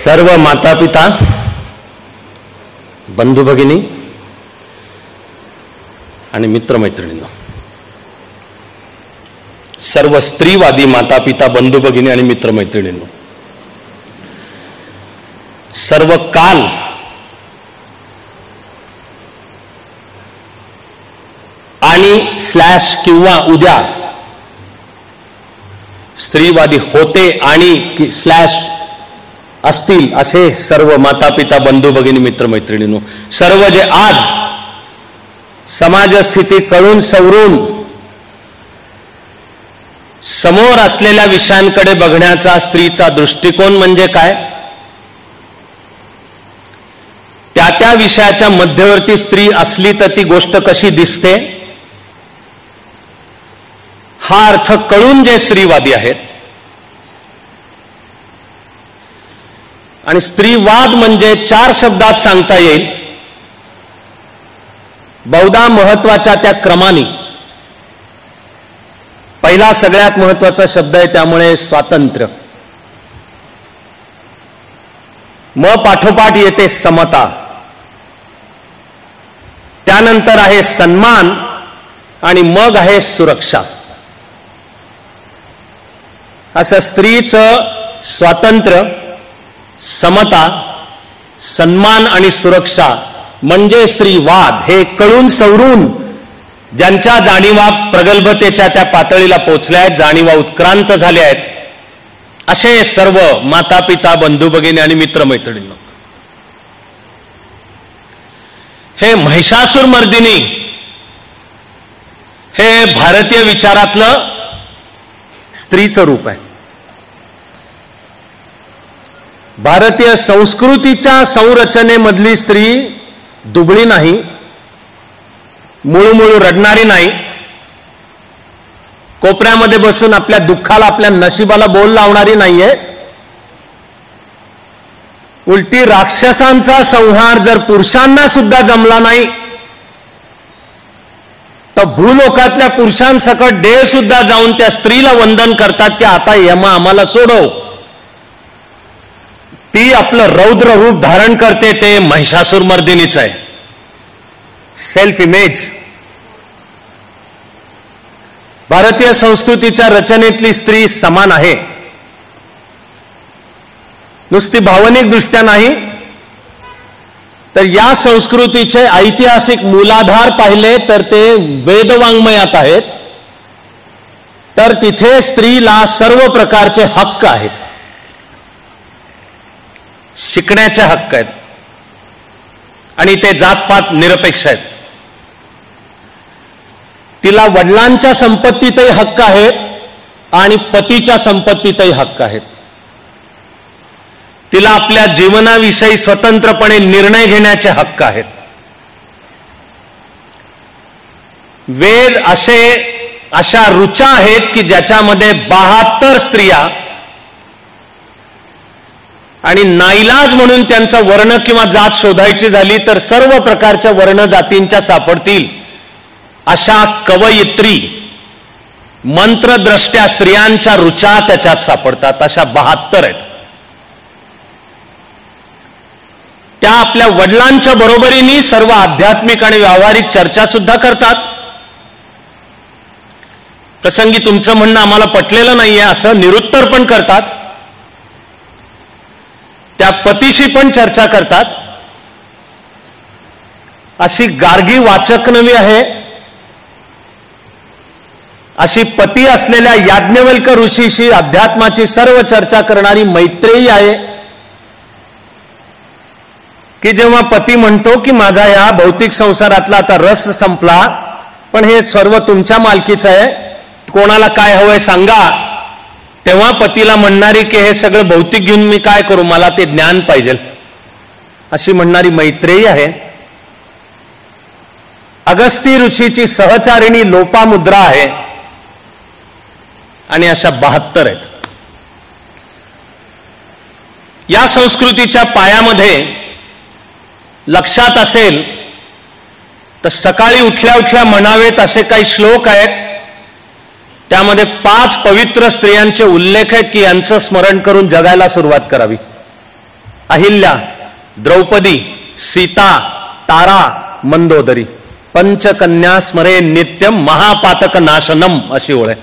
सर्व माता पिता बंधू भगिनी आणि मित्रमैत्रिणींनो, सर्व स्त्रीवादी माता पिता बंधू भगिनी आणि मित्रमैत्रिणींनो, सर्व काल आणि स्लॅश किंवा उद्या स्त्रीवादी होते आणि स्लॅश असतील असे सर्व माता पिता बंधू भगिनी मित्रमैत्रिणींनो, सर्व जे आज समाजस्थिती कळून सवरून समोर असलेल्या विषयांकडे बघण्याचा स्त्रीचा दृष्टिकोन म्हणजे काय, त्या विषयाच्या मध्यवर्ती स्त्री असली तर ती गोष्ट कशी दिसते, हा अर्थ कळून जे स्त्रीवादी आहेत आणि स्त्रीवाद म्हणजे 4 शब्दात सांगता येईल, बहुधा महत्वाच्या त्या क्रमाने. पहिला सगळ्यात महत्वाचा शब्द आहे त्यामुळे स्वातंत्र्य, मग पाठोपाठ येते समता, त्यानंतर आहे सन्मान आणि मग आहे सुरक्षा. असं स्त्रीचं स्वातंत्र्य, समता, सन्मान आणि सुरक्षा म्हणजे स्त्रीवाद हे कळून सवरून ज्यांच्या जाणीवा प्रगल्भतेच्या त्या पातळीला पोचल्या आहेत, जाणीवा उत्क्रांत झाल्या आहेत, असे सर्व माता पिता बंधू भगिनी आणि मित्रमैत्रिणींनो, हे महिषासुरमर्दिनी हे भारतीय विचारातलं स्त्रीचं रूप आहे. भारतीय संस्कृतीच्या संरचनेमधली स्त्री दुबळी नाही, मुळूमुळू रडणारी नाही, कोपऱ्यामध्ये बसून आपल्या दुःखाला आपल्या नशिबाला बोल लावणारी नाहीये. उलटी राक्षसांचा संहार जर पुरुषांना सुद्धा जमला नाही तर भूलोकातल्या पुरुषांसकट देव सुद्धा जाऊन त्या स्त्रीला वंदन करतात की आता यमा आम्हाला सोडव. ती आपलं रौद्र रूप धारण करते, ते महिषासुरमर्दिनीच आहे. सेल्फ इमेज भारतीय संस्कृतीच्या रचनेतली स्त्री समान आहे, नुसती भावनिक दृष्ट्या नाही तर या संस्कृतीचे ऐतिहासिक मूलाधार पाहिले तर ते वेदवाङ्मयात आहेत. तर तिथे स्त्रीला सर्व प्रकारचे हक्क आहेत, शिकण्याचे हक्क आहेत आणि ते जातपात निरपेक्ष आहेत. तिला वडिलांच्या संपत्तीतही हक्क आहेत आणि पतीच्या संपत्तीतही हक्क आहेत. तिला आपल्या जीवनाविषयी स्वतंत्रपणे निर्णय घेण्याचे हक्क आहेत. वेद अशा ऋचा आहेत की ज्याच्यामध्ये 72 स्त्रिया आणि नाईलाज म्हणून त्यांचा वर्ण किंवा जात शोधायची झाली तर सर्व प्रकारच्या वर्ण जातींच्या सापडतील अशा कवयित्री, मंत्रद्रष्ट्या स्त्रियांच्या ऋचा त्याच्यात सापडतात. अशा 72 आहेत. त्या आपल्या वडिलांच्या बरोबरीने सर्व आध्यात्मिक आणि व्यावहारिक चर्चा सुद्धा करतात. प्रसंगी तुमचं म्हणणं आम्हाला पटलेलं नाहीये असं निरुत्तर पण करतात. त्या पतीशी पण चर्चा करतात. अशी गार्गी वाचक नवी आहे, अशी पती असलेल्या याज्ञवल्क ऋषीशी अध्यात्माची सर्व चर्चा करणारी मैत्रेयी आहे की जेव्हा पती म्हणतो की माझा या भौतिक संसारातला आता रस संपला, पण हे सर्व तुमच्या मालकीचं आहे, कोणाला काय हवंय सांगा, तेव्हा पतीला म्हणणारी की हे सगळं भौतिक घेऊन मी काय करू, मला ते ज्ञान पाहिजे, अशी म्हणणारी मैत्रेयी आहे. अगस्ती ऋषीची सहचारिणी लोपामुद्रा आहे आणि अशा 72 आहेत. या संस्कृतीच्या पायामध्ये लक्षात असेल तर सकाळी उठल्या उठल्या म्हणावेत असे काही श्लोक आहेत, त्यामध्ये 5 पवित्र स्त्रियांचे उल्लेख आहेत की यांचं स्मरण करून जगायला सुरुवात करावी. अहिल्या, द्रौपदी, सीता, तारा, मंदोदरी, पंचकन्या स्मरे नित्यम महापातक नाशनम अशी ओळ आहे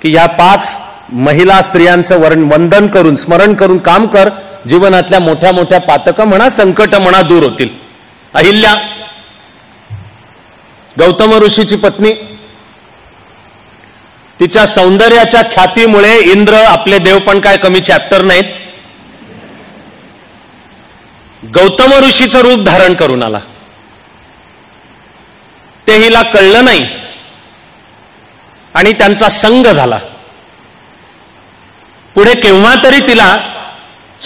की या 5 महिला स्त्रियांचं वंदन करून स्मरण करून काम कर, जीवनातल्या मोठ्या मोठ्या पातक म्हणा संकट म्हणा दूर होतील. अहिल्या गौतम ऋषीची पत्नी, तिच्या सौंदर्याच्या ख्यातीमुळे इंद्र आपले देव पण काय कमी चॅप्टर नाहीत, गौतम ऋषीचं रूप धारण करून आला. ते हिला कळलं नाही आणि त्यांचा संग झाला. पुढे केव्हा तरी तिला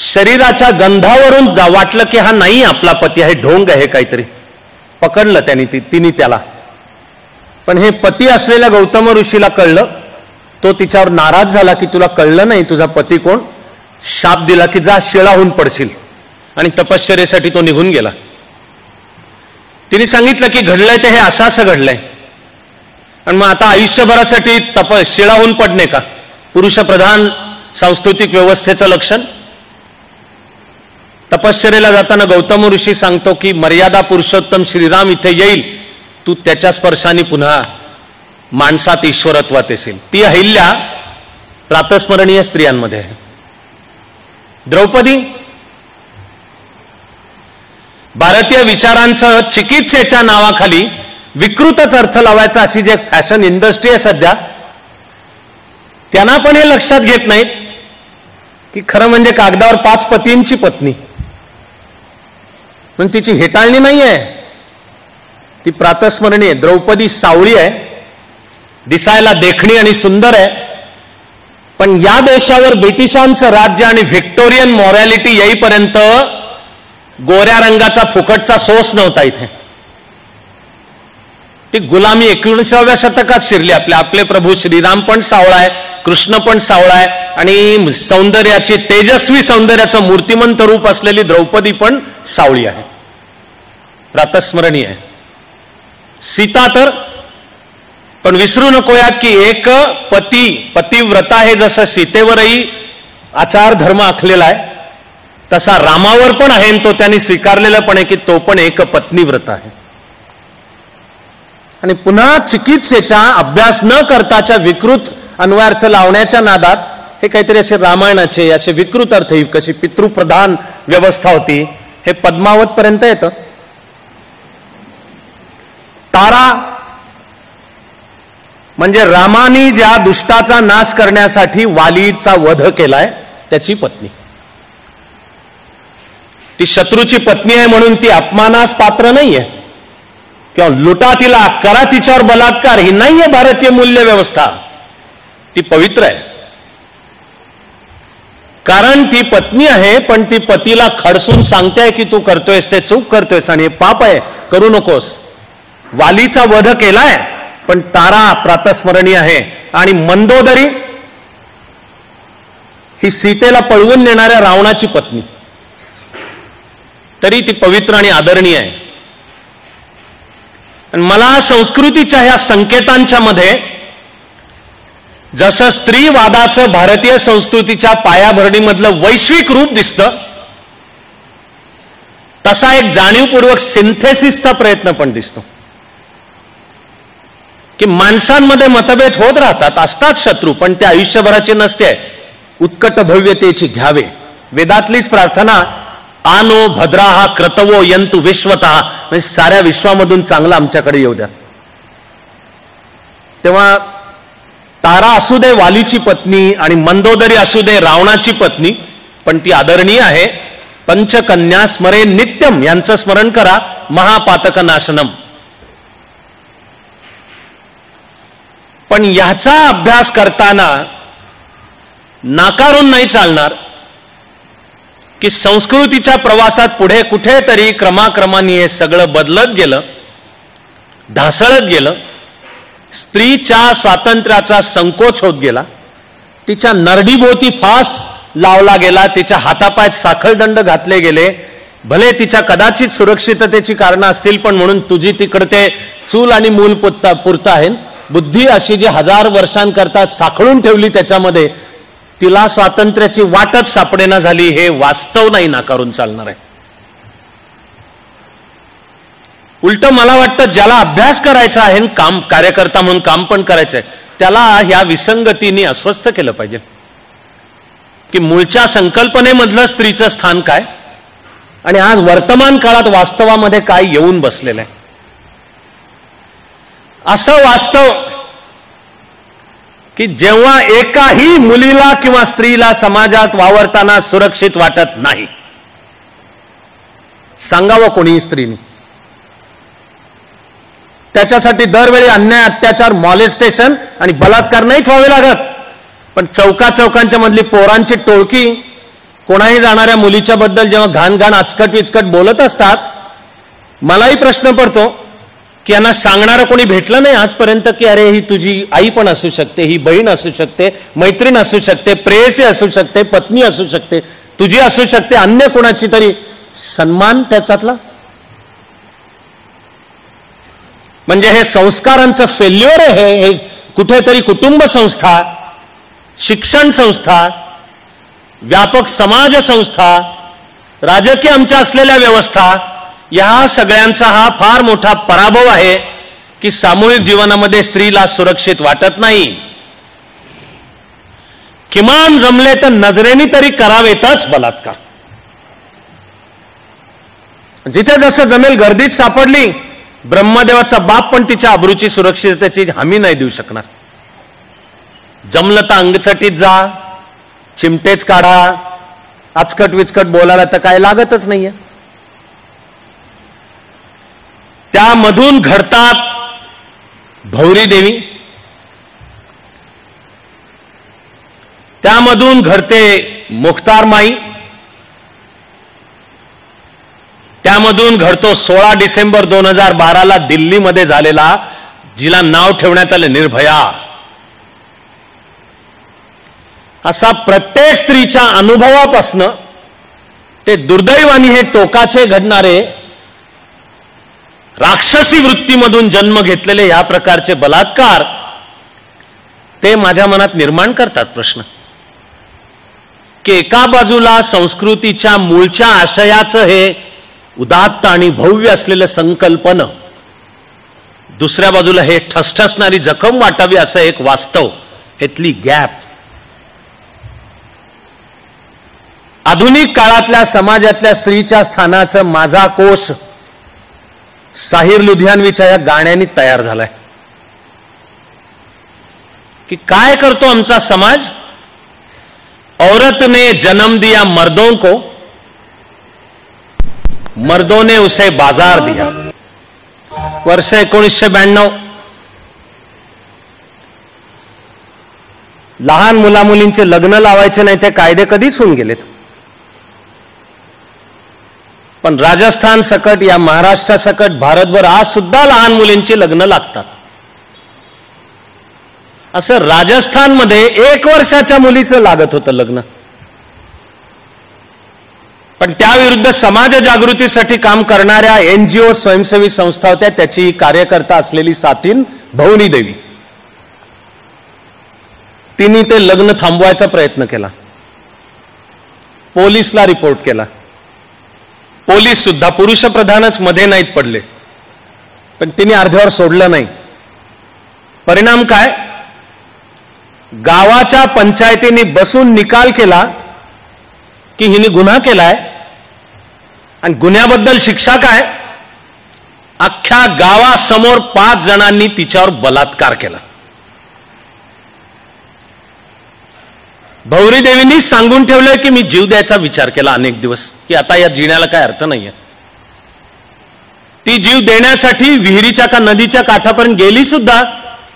शरीराच्या गंधावरून वाटलं की हा नाही आपला पती आहे, ढोंग आहे काहीतरी, पकडलं तिने त्याला. पण हे पती असलेल्या गौतम ऋषीला कळलं. तो तिच्यावर नाराज झाला की तुला कळलं नाही तुझा पती कोण, शाप दिला की जा शिळाहून पडशील, आणि तपश्चर्येसाठी तो निघून गेला. तिने सांगितलं की घडलंय ते हे असं घडलंय, आणि मग आता आयुष्यभरासाठी शिळाहून पडणे का पुरुषप्रधान सांस्कृतिक व्यवस्थेचं लक्षण. तपश्चर्येला जाताना गौतम ऋषी सांगतो की मर्यादा पुरुषोत्तम श्रीराम इथे येईल, तू त्याच्या स्पर्शाने पुन्हा माणसात ईश्वरत्वात येशील. ती अहिल्या प्रातस्मरणीय स्त्रियांमध्ये आहे. द्रौपदी भारतीय विचारांचं चिकित्सेच्या नावाखाली विकृतच अर्थ लावायचा अशी जे फॅशन इंडस्ट्री आहे सध्या, त्यांना पण हे लक्षात घेत नाहीत की खरं म्हणजे कागदावर 5 पतींची पत्नी, पण तिची हेटाळणी नाही आहे, ती प्रातस्मरणीय. द्रौपदी सावळी आहे, दिसायला देखणी आणि सुंदर आहे, पण या देशावर ब्रिटिशांचं राज्य आणि व्हिक्टोरियन मॉरॅलिटी येईपर्यंत गोऱ्या रंगाचा फुकटचा सोस नव्हता इथे. ती गुलामी 19व्या शतकात शिरली. आपले प्रभू श्रीराम पण सावळा आहे, कृष्ण पण सावळा आहे, आणि सौंदर्याची तेजस्वी सौंदर्याचं मूर्तिमंत रूप असलेली द्रौपदी पण सावळी आहे, प्रातस्मरणीय आहे. सीता तर पण विसरू नकोयात की एक पतिव्रता आहे. जसं सीतेवरही आचार धर्म आखलेला आहे तसा रामावर पण आहे, तो त्यांनी स्वीकारलेला पण आहे की तो पण एक पत्नीव्रत आहे. आणि पुन्हा चिकित्सेचा अभ्यास न करताच्या विकृत अन्वयार्थ लावण्याच्या नादात हे काहीतरी असे रामायणाचे असे विकृत अर्थ, कशी पितृप्रधान व्यवस्था होती, हे पद्मावत पर्यंत येतं. तारा म्हणजे रामानी ज्या दुष्टाचा नाश करण्यासाठी वालीचा वध केलाय त्याची पत्नी. ती शत्रूची पत्नी आहे म्हणून ती अपमानास पात्र नाहीये, किंवा लुटा तिला, करा तिच्यावर बलात्कार, ही नाहीये भारतीय मूल्य व्यवस्था. ती पवित्र आहे कारण ती पत्नी आहे, पण ती पतीला खडसून सांगते की तू करतोयस ते चूक करतोयस आणि हे पाप आहे, करू नकोस. वालीचा वध केलाय, पण तारा प्रातस्मरणीय आहे. आणि मंदोदरी ही सीतेला पळवून नेणाऱ्या रावणाची पत्नी, तरी ती पवित्र आणि आदरणीय आहे. आणि मला संस्कृतीच्या ह्या संकेतांच्या मध्ये जसं स्त्रीवादाचं भारतीय संस्कृतीच्या पायाभरणीमधलं वैश्विक रूप दिसतं, तसा एक जाणीवपूर्वक सिंथेसिसचा प्रयत्न पण दिसतो की माणसांमध्ये मतभेद होत राहतात, असतात शत्रू, पण ते आयुष्यभराचे नसते. उत्कट भव्यतेची घ्यावे. वेदातलीच प्रार्थना आनो भद्राहा क्रतवो यंतु विश्वतः, म्हणजे साऱ्या विश्वामधून चांगला आमच्याकडे येऊ द्या. तेव्हा तारा असू दे वालीची पत्नी आणि मंदोदरी असू दे रावणाची पत्नी, पण ती आदरणीय आहे. पंचकन्या स्मरे नित्यम, यांचं स्मरण करा. महापातक नाशनम. पण याचा अभ्यास करताना नाकारून नाही चालणार की संस्कृतीच्या प्रवासात पुढे कुठेतरी क्रमाक्रमाने हे सगळं बदलत गेलं, ढासळत गेलं. स्त्रीच्या स्वातंत्र्याचा संकोच होत गेला, तिच्या नरडीभोवती फास लावला गेला, तिच्या हातापायात साखळदंड घातले गेले. भले तिच्या कदाचित सुरक्षिततेची कारणं असतील, पण म्हणून तुझी तिकडे ते चूल आणि मूल पुरता आहे. बुद्धी अशी जी 1000 वर्षांकरता साखळून ठेवली त्याच्यामध्ये, तिला स्वातंत्र्याची वाटच सापडेना झाली, हे वास्तव नाही नाकारून चालणार आहे. उलट मला वाटतं ज्याला अभ्यास करायचा आहे, काम कार्यकर्ता म्हणून काम पण करायचं आहे, त्याला ह्या विसंगतीने अस्वस्थ केलं पाहिजे की मूळच्या संकल्पनेमधलं स्त्रीचं स्थान काय आणि आज वर्तमान काळात वास्तवामध्ये काय येऊन बसलेलं आहे. असं वास्तव की जेव्हा एकाही मुलीला किंवा स्त्रीला समाजात वावरताना सुरक्षित वाटत नाही, सांगावं कोणीही स्त्रीने, त्याच्यासाठी दरवेळी अन्याय, अत्याचार, मॉलेस्टेशन आणि बलात्कार नाहीच व्हावे लागत, पण चौकांच्या मधली पोरांची टोळकी कोणाही जाणाऱ्या मुलीच्या बद्दल जेव्हा घाण घाण आचकट विचकट बोलत असतात, मलाही प्रश्न पडतो की यांना सांगणारं कोणी भेटलं नाही आजपर्यंत की अरे ही तुझी आई पण असू शकते, ही बहीण असू शकते, मैत्रीण असू शकते, प्रेयसी असू शकते, पत्नी असू शकते, तुझी असू शकते, अन्य कोणाची तरी, सन्मान त्याच्यातला. म्हणजे हे संस्कारांचं फेल्युअर आहे. हे कुठेतरी कुटुंब संस्था, शिक्षण संस्था, व्यापक समाज संस्था, राजकीय आमच्या असलेल्या व्यवस्था, या सगळ्यांचा हा फार मोठा पराभव आहे की सामूहिक जीवनामध्ये स्त्रीला सुरक्षित वाटत नाही. किमान जमले तर नजरेने तरी करावेतच बलात्कार. जिथे जसं जमेल गर्दीत सापडली, ब्रह्मदेवाचा बाप पण तिच्या अब्रूची सुरक्षिततेची हमी नाही देऊ शकणार. जमलं तर अंगचटीत जा, चिमटेच काढा, आचकट विचकट बोलायला तर काय लागतच नाहीये. त्यामधून घडतात भौरी देवी, त्यामधून घडते मुख्तार माई, त्यामधून घडतो 16 डिसेंबर 2012 दिल्लीमध्ये झालेला, जिला नाव ठेवण्यात आले निर्भया. असा प्रत्येक स्त्रीच्या अनुभवापासनं ते दुर्दैवाने हे टोकाचे घडणारे राक्षसी वृत्तीमधून जन्म घेतलेले या प्रकारचे बलात्कार, ते माझ्या मनात निर्माण करतात प्रश्न की एका बाजूला संस्कृतीच्या मूळच्या आशयाचं हे उदात्त आणि भव्य असलेलं संकल्पन, दुसऱ्या बाजूला हे ठसठसणारी जखम वाटावी असं एक वास्तव, इथली गॅप. आधुनिक काळातल्या समाजातल्या स्त्रीच्या स्थानाचं माझा कोश साहिर लुधियानवीच्या या गाण्याने तयार झालाय की काय करतो आमचा समाज. औरत ने जन्म दिया मर्दों को, मर्दों ने उसे बाजार दिया. वर्ष 1992. लहान मुलामुलींचे लग्न लावायचे नाही ते कायदे कधीच होऊन गेलेत, पण राजस्थान सकट या महाराष्ट्र सकट भारतभर आज सुद्धा लहान मुलींची लग्न लागतात. असं राजस्थानमध्ये 1 वर्षाच्या मुलीचं लागत होतं लग्न, पण त्याविरुद्ध समाज जागृतीसाठी काम करणाऱ्या NGO स्वयंसेवी संस्था होत्या, त्याची कार्यकर्ता असलेली सातीन भौरी देवी, तिने ते लग्न थांबवायचा प्रयत्न केला, पोलिसला रिपोर्ट केला. पोलीस सुद्धा पुरुषप्रधानच मध्ये नाहीत पडले, पण तिने अर्ध्यावर सोडलं नाही. परिणाम काय, गावाच्या पंचायतीने बसून निकाल केला की हिने गुन्हा केलाय आणि गुन्ह्याबद्दल शिक्षा काय, अख्ख्या गावासमोर 5 जणांनी तिच्यावर बलात्कार केला. भौरी देवींनी सांगून ठेवलंय की मी जीव द्यायचा विचार केला अनेक दिवस, की आता या जिण्याला काय अर्थ नाहीये. ती जीव देण्यासाठी विहिरीच्या का नदीच्या काठापर्यंत गेली सुद्धा.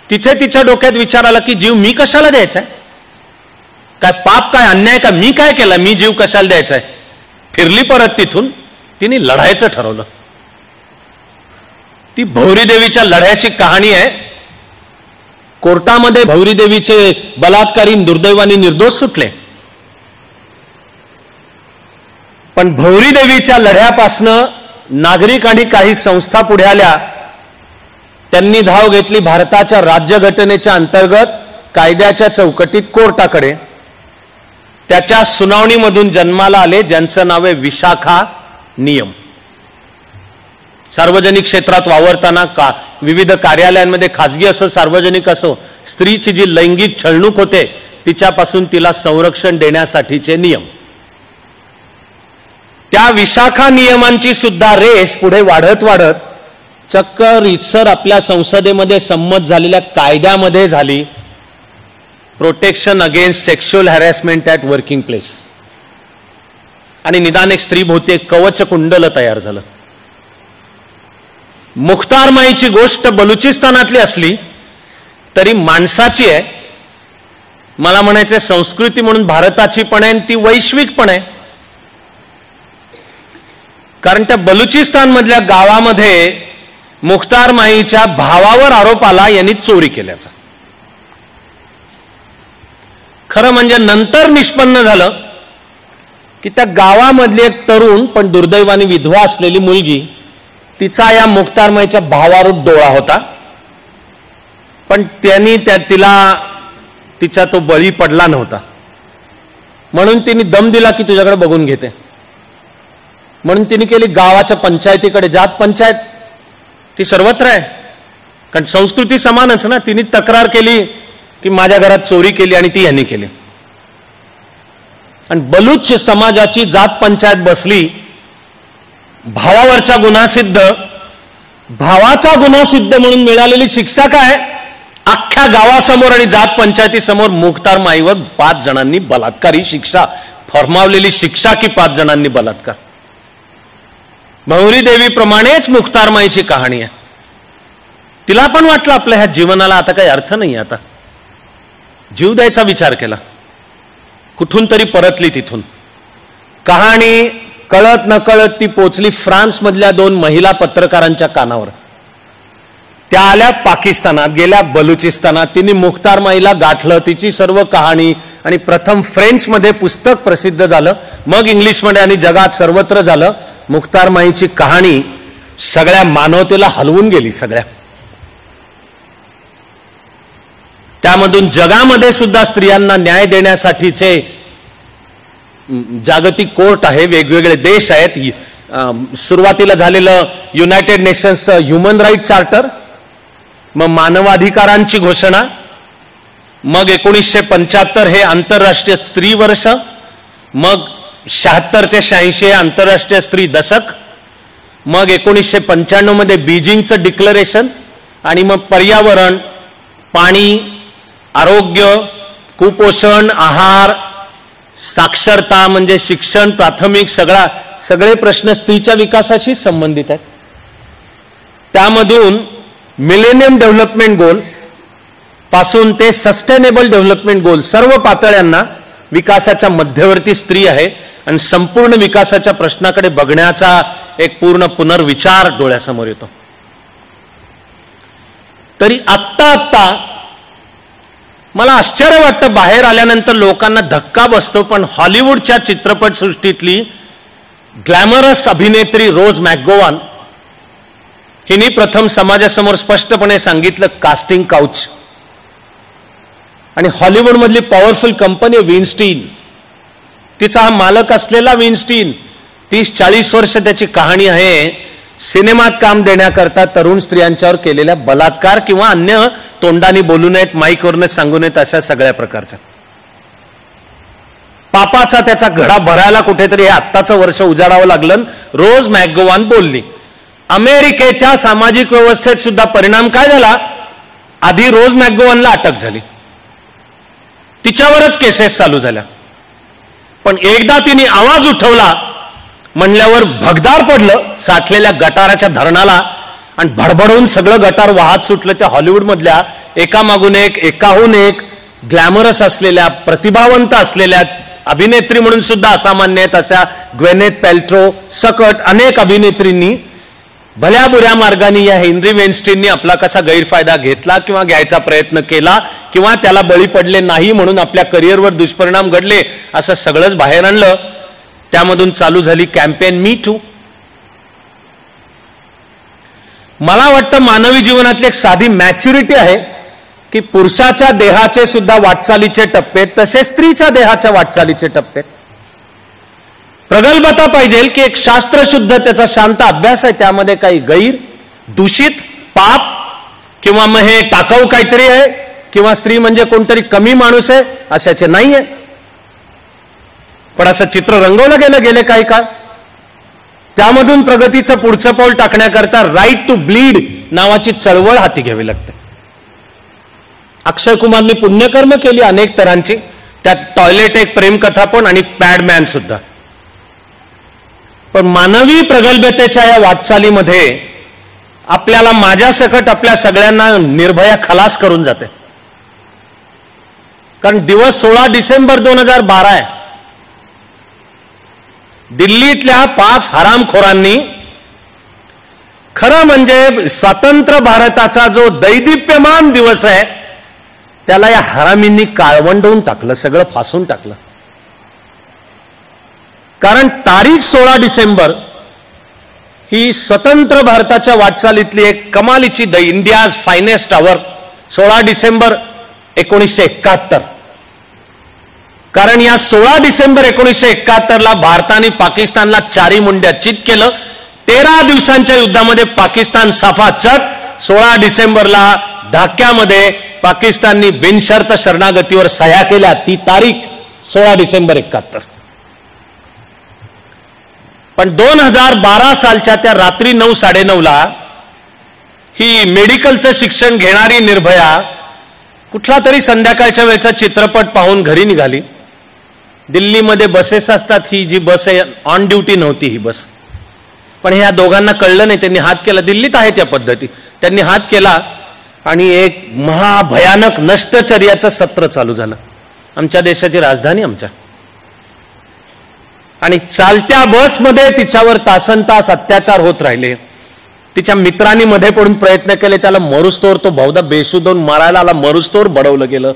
तिथे तिच्या डोक्यात विचार आला की जीव मी कशाला द्यायचाय, काय पाप, काय अन्याय, का मी काय केला, मी जीव कशाला द्यायचाय. फिरली परत तिथून, तिने लढायचं ठरवलं. ती भौरी देवीच्या लढ्याची कहाणी आहे. कोर्टामध्ये भौरी देवीचे बलात्कारी दुर्दैवाने निर्दोष सुटले, पण भौरी देवीच्या लढ्यापासनं नागरिक आणि काही संस्था पुढे आल्या. त्यांनी धाव घेतली भारताच्या राज्यघटनेच्या अंतर्गत कायद्याच्या चौकटीत कोर्टाकडे त्याच्या सुनावणीमधून जन्माला आले, ज्यांचं नाव आहे विशाखा नियम. सार्वजनिक क्षेत्रात वावरताना विविध कार्यालयांमध्ये, खाजगी असो सार्वजनिक असो, स्त्रीची जी लैंगिक छळणूक होते तिच्यापासून तिला संरक्षण देण्यासाठीचे नियम. त्या विशाखा नियमांची सुद्धा रेस पुढे वाढत वाढत चक्क रीतसर आपल्या संसदेमध्ये संमत झालेल्या कायद्यामध्ये झाली, protection against sexual harassment at working place. आणि निदान एक स्त्रीभोवती एक कवच कुंडल तयार झालं. मुख्तारमाईची गोष्ट बलुचिस्तानातली असली तरी माणसाची आहे. मला म्हणायचं संस्कृती म्हणून भारताची पण आहे आणि ती वैश्विक पण आहे. कारण त्या बलुचिस्तान मधल्या गावामध्ये मुख्तारमाईच्या भावावर आरोप आला, यांनी चोरी केल्याचा. खरं म्हणजे नंतर निष्पन्न झालं की त्या गावामधली एक तरुण पण दुर्दैवाने विधवा असलेली मुलगी, तिचा या मुख्तारमाईच्या भावावर डोळा होता, पण त्यांनी तिचा तो बळी पडला नव्हता. म्हणून तिने दम दिला की तुझ्याकडे बघून घेते. म्हणून तिने केली गावाच्या पंचायतीकडे. जात पंचायत ती सर्वत्र आहे, कारण संस्कृती समानच ना. तिने तक्रार केली की माझ्या घरात चोरी केली आणि ती यांनी केली. आणि बलूच समाजाची जात पंचायत बसली. भावावरचा गुन्हा सिद्ध, भावाचा गुन्हा सिद्ध म्हणून मिळालेली शिक्षा काय? अख्ख्या गावासमोर आणि जात पंचायतीसमोर मुख्तारमाईवर 5 जणांनी बलात्कारी शिक्षा, फरमावलेली शिक्षा की 5 जणांनी बलात्कार. भौरी देवी प्रमाणेच मुख्तारमाईची कहाणी आहे. तिला पण वाटलं आपल्या ह्या जीवनाला आता काही अर्थ नाही, आता जीव द्यायचा विचार केला. कुठून तरी परतली तिथून. कहाणी कळत नकळत ती पोचली फ्रान्स मधल्या 2 महिला पत्रकारांच्या कानावर. त्या आल्या पाकिस्तानात, गेल्या बलुचिस्तानात. तिने मुख्तारमाईला गाठलं, तिची सर्व कहाणी, आणि प्रथम फ्रेंचमध्ये पुस्तक प्रसिद्ध झालं, मग इंग्लिशमध्ये आणि जगात सर्वत्र झालं. मुख्तारमाईची कहाणी सगळ्या मानवतेला हलवून गेली. सगळ्या त्यामधून जगामध्ये सुद्धा स्त्रियांना न्याय देण्यासाठीचे जागतिक कोर्ट आहे, वेगवेगळे देश आहेत. सुरुवातीला झालेलं United Nations human right charter, मग मानवाधिकारांची घोषणा, मग 1975 हे आंतरराष्ट्रीय स्त्री वर्ष, मग 76 ते 86 हे आंतरराष्ट्रीय स्त्री दशक, मग 1995 मध्ये बीजिंगचं डिक्लरेशन, आणि मग पर्यावरण, पाणी, आरोग्य, कुपोषण, आहार, साक्षरता म्हणजे शिक्षण, प्राथमिक, सगळे प्रश्न स्त्रीच्या विकासाशी संबंधित आहेत. त्यामधून मिलेनियम डेव्हलपमेंट गोल पासून ते सस्टेनेबल डेव्हलपमेंट गोल, सर्व पातळ्यांना विकासाच्या मध्यवर्ती स्त्री आहे. आणि संपूर्ण विकासाच्या प्रश्नाकडे बघण्याचा एक पूर्ण पुनर्विचार डोळ्यासमोर येतो. तरी आत्ता मला आश्चर्य वाटतं, बाहेर आल्यानंतर लोकांना धक्का बसतो, पण हॉलिवूडच्या चित्रपटसृष्टीतली ग्लॅमरस अभिनेत्री रोज मॅकगोवान हिने प्रथम समाजासमोर स्पष्टपणे सांगितलं कास्टिंग काउच. आणि हॉलिवूडमधली पॉवरफुल कंपनी विनस्टीन, तिचा हा मालक असलेला विनस्टीन, 30-40 वर्ष त्याची कहाणी आहे सिनेमात काम देण्याकरता तरुण स्त्रियांच्यावर केलेल्या बलात्कार किंवा अन्य तोंडाने बोलू नयेत, माईकवरनं सांगू नयेत अशा सगळ्या प्रकारच्या पापाचा त्याचा घडा भरायला कुठेतरी हे आत्ताचं वर्ष उजाडावं लागलं. रोज मॅकगोवान बोलली. अमेरिकेच्या सामाजिक व्यवस्थेत सुद्धा परिणाम काय झाला? आधी रोज मॅकगोवानला अटक झाली, तिच्यावरच केसेस चालू झाल्या. पण एकदा तिने आवाज उठवला म्हणल्यावर भगदार पडलं साठलेल्या गटाराच्या धरणाला, आणि भडभडून सगळं गटार वाहत सुटलं. त्या हॉलिवूडमधल्या एकामागून एकाहून एक ग्लॅमरस असलेल्या, प्रतिभावंत असलेल्या, अभिनेत्री म्हणून सुद्धा असामान्य आहेत अशा ग्वेनेथ पॅल्ट्रो सकट अनेक अभिनेत्रींनी भल्या बुऱ्या मार्गाने या हेनरी वेनस्टीननी आपला कसा गैरफायदा घेतला किंवा घ्यायचा प्रयत्न केला, किंवा त्याला बळी पडले नाही म्हणून आपल्या करिअरवर दुष्परिणाम घडले, असं सगळंच बाहेर आणलं. त्यामधून चालू झाली कॅम्पेन मी टू. मला वाटतं मानवी जीवनातली एक साधी मॅच्युरिटी आहे की पुरुषाच्या देहाचे सुद्धा वाटचालीचे टप्पे तसे स्त्रीच्या देहाच्या वाटचालीचे टप्पे. प्रगल्भता पाहिजे की एक शास्त्रशुद्ध त्याचा शांत अभ्यास आहे, त्यामध्ये काही गैर दूषित पाप किंवा मग हे टाकाऊ काहीतरी आहे किंवा स्त्री म्हणजे कोणतरी कमी माणूस आहे अशाचे नाहीये. पण असं चित्र रंगवलं गेलं गेले काही काळ. त्यामधून प्रगतीचं पुढचं पाऊल टाकण्याकरता राईट टू ब्लीड नावाची चळवळ हाती घ्यावी लागते. अक्षय कुमारने पुण्यकर्म केली अनेक तऱ्हांची, त्यात टॉयलेट एक प्रेमकथा पण आणि पॅडमॅन सुद्धा. पण मानवी प्रगल्भतेच्या या वाटचालीमध्ये आपल्याला माझ्यासकट आपल्या सगळ्यांना निर्भया खलास करून जाते. कारण दिवस 16 डिसेंबर 2012 आहे. दिल्लीतल्या 5 हरामखोरांनी खरं म्हणजे स्वतंत्र भारताचा जो दैदिप्यमान दिवस आहे त्याला या हरामींनी काळवंडवून टाकलं, सगळं फासून टाकलं. कारण तारीख 16 डिसेंबर ही स्वतंत्र भारताच्या वाटचालीतली एक कमालीची द इंडियाज फायनेस्ट आवर 16 डिसेंबर 1971. कारण या 16 डिसेंबर 1971ला भारताने पाकिस्तानला 4 मुंड्या चित केलं. 13 दिवसांच्या युद्धामध्ये पाकिस्तान सफाचट. 16 डिसेंबरला ढाक्यामध्ये पाकिस्ताननी बिनशर्त शरणागतीवर सह्या केल्या. ती तारीख 16 डिसेंबर 71. पण 2012 सालच्या त्या रात्री 9-9:30 ही मेडिकलचं शिक्षण घेणारी निर्भया कुठला तरी संध्याकाळच्या वेळचा चित्रपट पाहून घरी निघाली. दिल्लीमध्ये बसेस असतात, ही जी बस आहे ऑन ड्युटी नव्हती ही बस. पण ह्या दोघांना कळलं नाही, त्यांनी हात केला. दिल्लीत आहेत या पद्धती. त्यांनी हात केला आणि एक महाभयानक नष्टचर्याचं सत्र चालू झालं. आमच्या देशाची राजधानी आमच्या, आणि चालत्या बसमध्ये तिच्यावर तासनतास अत्याचार होत राहिले. तिच्या मित्रांनी मध्ये पडून प्रयत्न केले, त्याला मरुस्तोवर तो बहुधा बेशुद्ध होऊन मारायला आला, मरुस्तोवर बडवलं गेलं.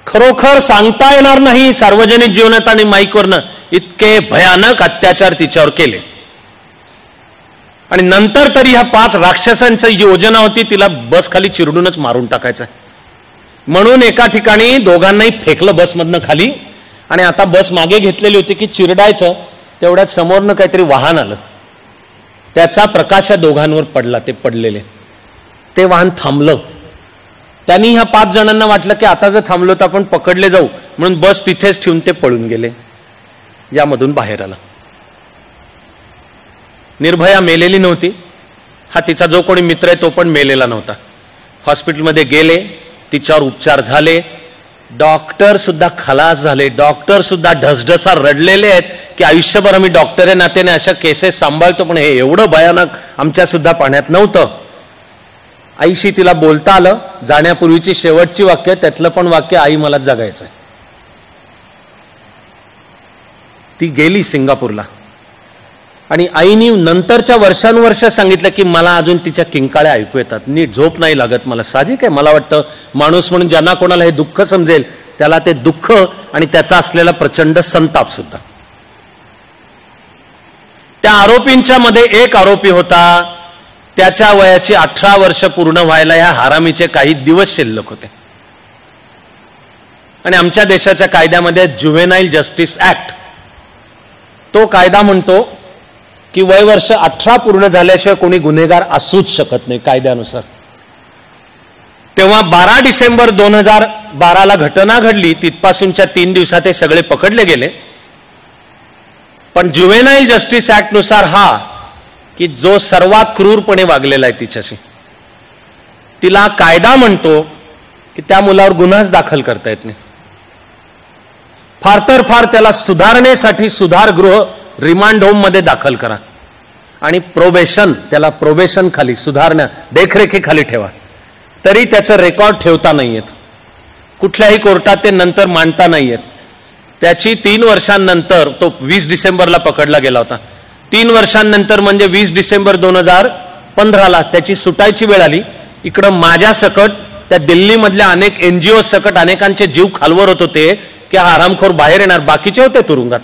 खरोखर सांगता येणार नाही सार्वजनिक जीवनात आणि माईकवरनं इतके भयानक अत्याचार तिच्यावर केले. आणि नंतर तरी ह्या 5 राक्षसांची योजना होती तिला बस खाली चिरडूनच मारून टाकायचं. म्हणून एका ठिकाणी दोघांनाही फेकलं बसमधनं खाली. आणि आता बस मागे घेतलेली होती की चिरडायचं, तेवढ्यात समोरनं काहीतरी वाहन आलं. त्याचा प्रकाश या दोघांवर पडला. ते पडलेले ते वाहन थांबलं. त्यांनी ह्या 5 जणांना वाटलं की आता जर थांबलो तर आपण पकडले जाऊ, म्हणून बस तिथेच ठेवून ते पळून गेले. यामधून बाहेर आला. निर्भया मेलेली नव्हती. हा तिचा जो कोणी मित्र आहे तो पण मेलेला नव्हता. हॉस्पिटलमध्ये गेले, तिच्यावर उपचार झाले. डॉक्टर सुद्धा खलास झाले. डॉक्टर सुद्धा ढसढसा रडलेले आहेत की आयुष्यभर आम्ही डॉक्टर या नात्याने अशा केसेस सांभाळतो, पण हे एवढं भयानक आमच्या सुद्धा पाण्यात नव्हतं. आईशी तिला बोलता आलं. जाण्यापूर्वीची शेवटची वाक्य, त्यातलं पण वाक्य, आई मला जगायचंय. ती गेली सिंगापूरला. आणि आईनी नंतरच्या वर्षानुवर्ष सांगितलं की मला अजून तिच्या किंकाळ्या ऐकू येतात, नीट झोप नाही लागत मला. साहजिक आहे. मला वाटतं माणूस म्हणून ज्यांना कोणाला हे दुःख समजेल त्याला ते दुःख आणि त्याचा असलेला प्रचंड संताप सुद्धा. त्या आरोपींच्या मध्ये एक आरोपी होता, त्याच्या वयाची 18 वर्ष पूर्ण व्हायला या हरामीचे काही दिवस शिल्लक होते. आणि आमच्या देशाच्या कायद्यामध्ये ज्युव्हेनाईल जस्टिस ऍक्ट, तो कायदा म्हणतो की वय वर्ष 18 पूर्ण झाल्याशिवाय कोणी गुन्हेगार असूच शकत नाही कायद्यानुसार. तेव्हा 12 डिसेंबर 2012ला घटना घडली. तिथपासूनच्या 3 दिवसात ते सगळे पकडले गेले. पण ज्युव्हेनाईल जस्टिस ऍक्ट नुसार हा की जो सर्वात क्रूरपणे वागलेला आहे तिच्याशी, तिला कायदा म्हणतो की त्या मुलावर गुन्हाच दाखल करता येत नाही. फार तर फार त्याला सुधारणेसाठी सुधारगृह रिमांड होम मध्ये दाखल करा आणि प्रोबेशन, त्याला प्रोबेशन खाली सुधारणा देखरेखीखाली ठेवा. तरी त्याचं रेकॉर्ड ठेवता नाही येत. कुठल्याही कोर्टात ते नंतर मांडता नाही येत. त्याची 3 वर्षांनंतर, तो 20 डिसेंबरला पकडला गेला होता. 3 वर्षांनंतर म्हणजे 20 डिसेंबर 2015ला त्याची सुटायची वेळ आली. इकडं माझ्या सकट, त्या दिल्लीमधल्या अनेक NGO सकट अनेकांचे जीव खालवर होत होते की हा हरामखोर बाहेर येणार. बाकीचे होते तुरुंगात,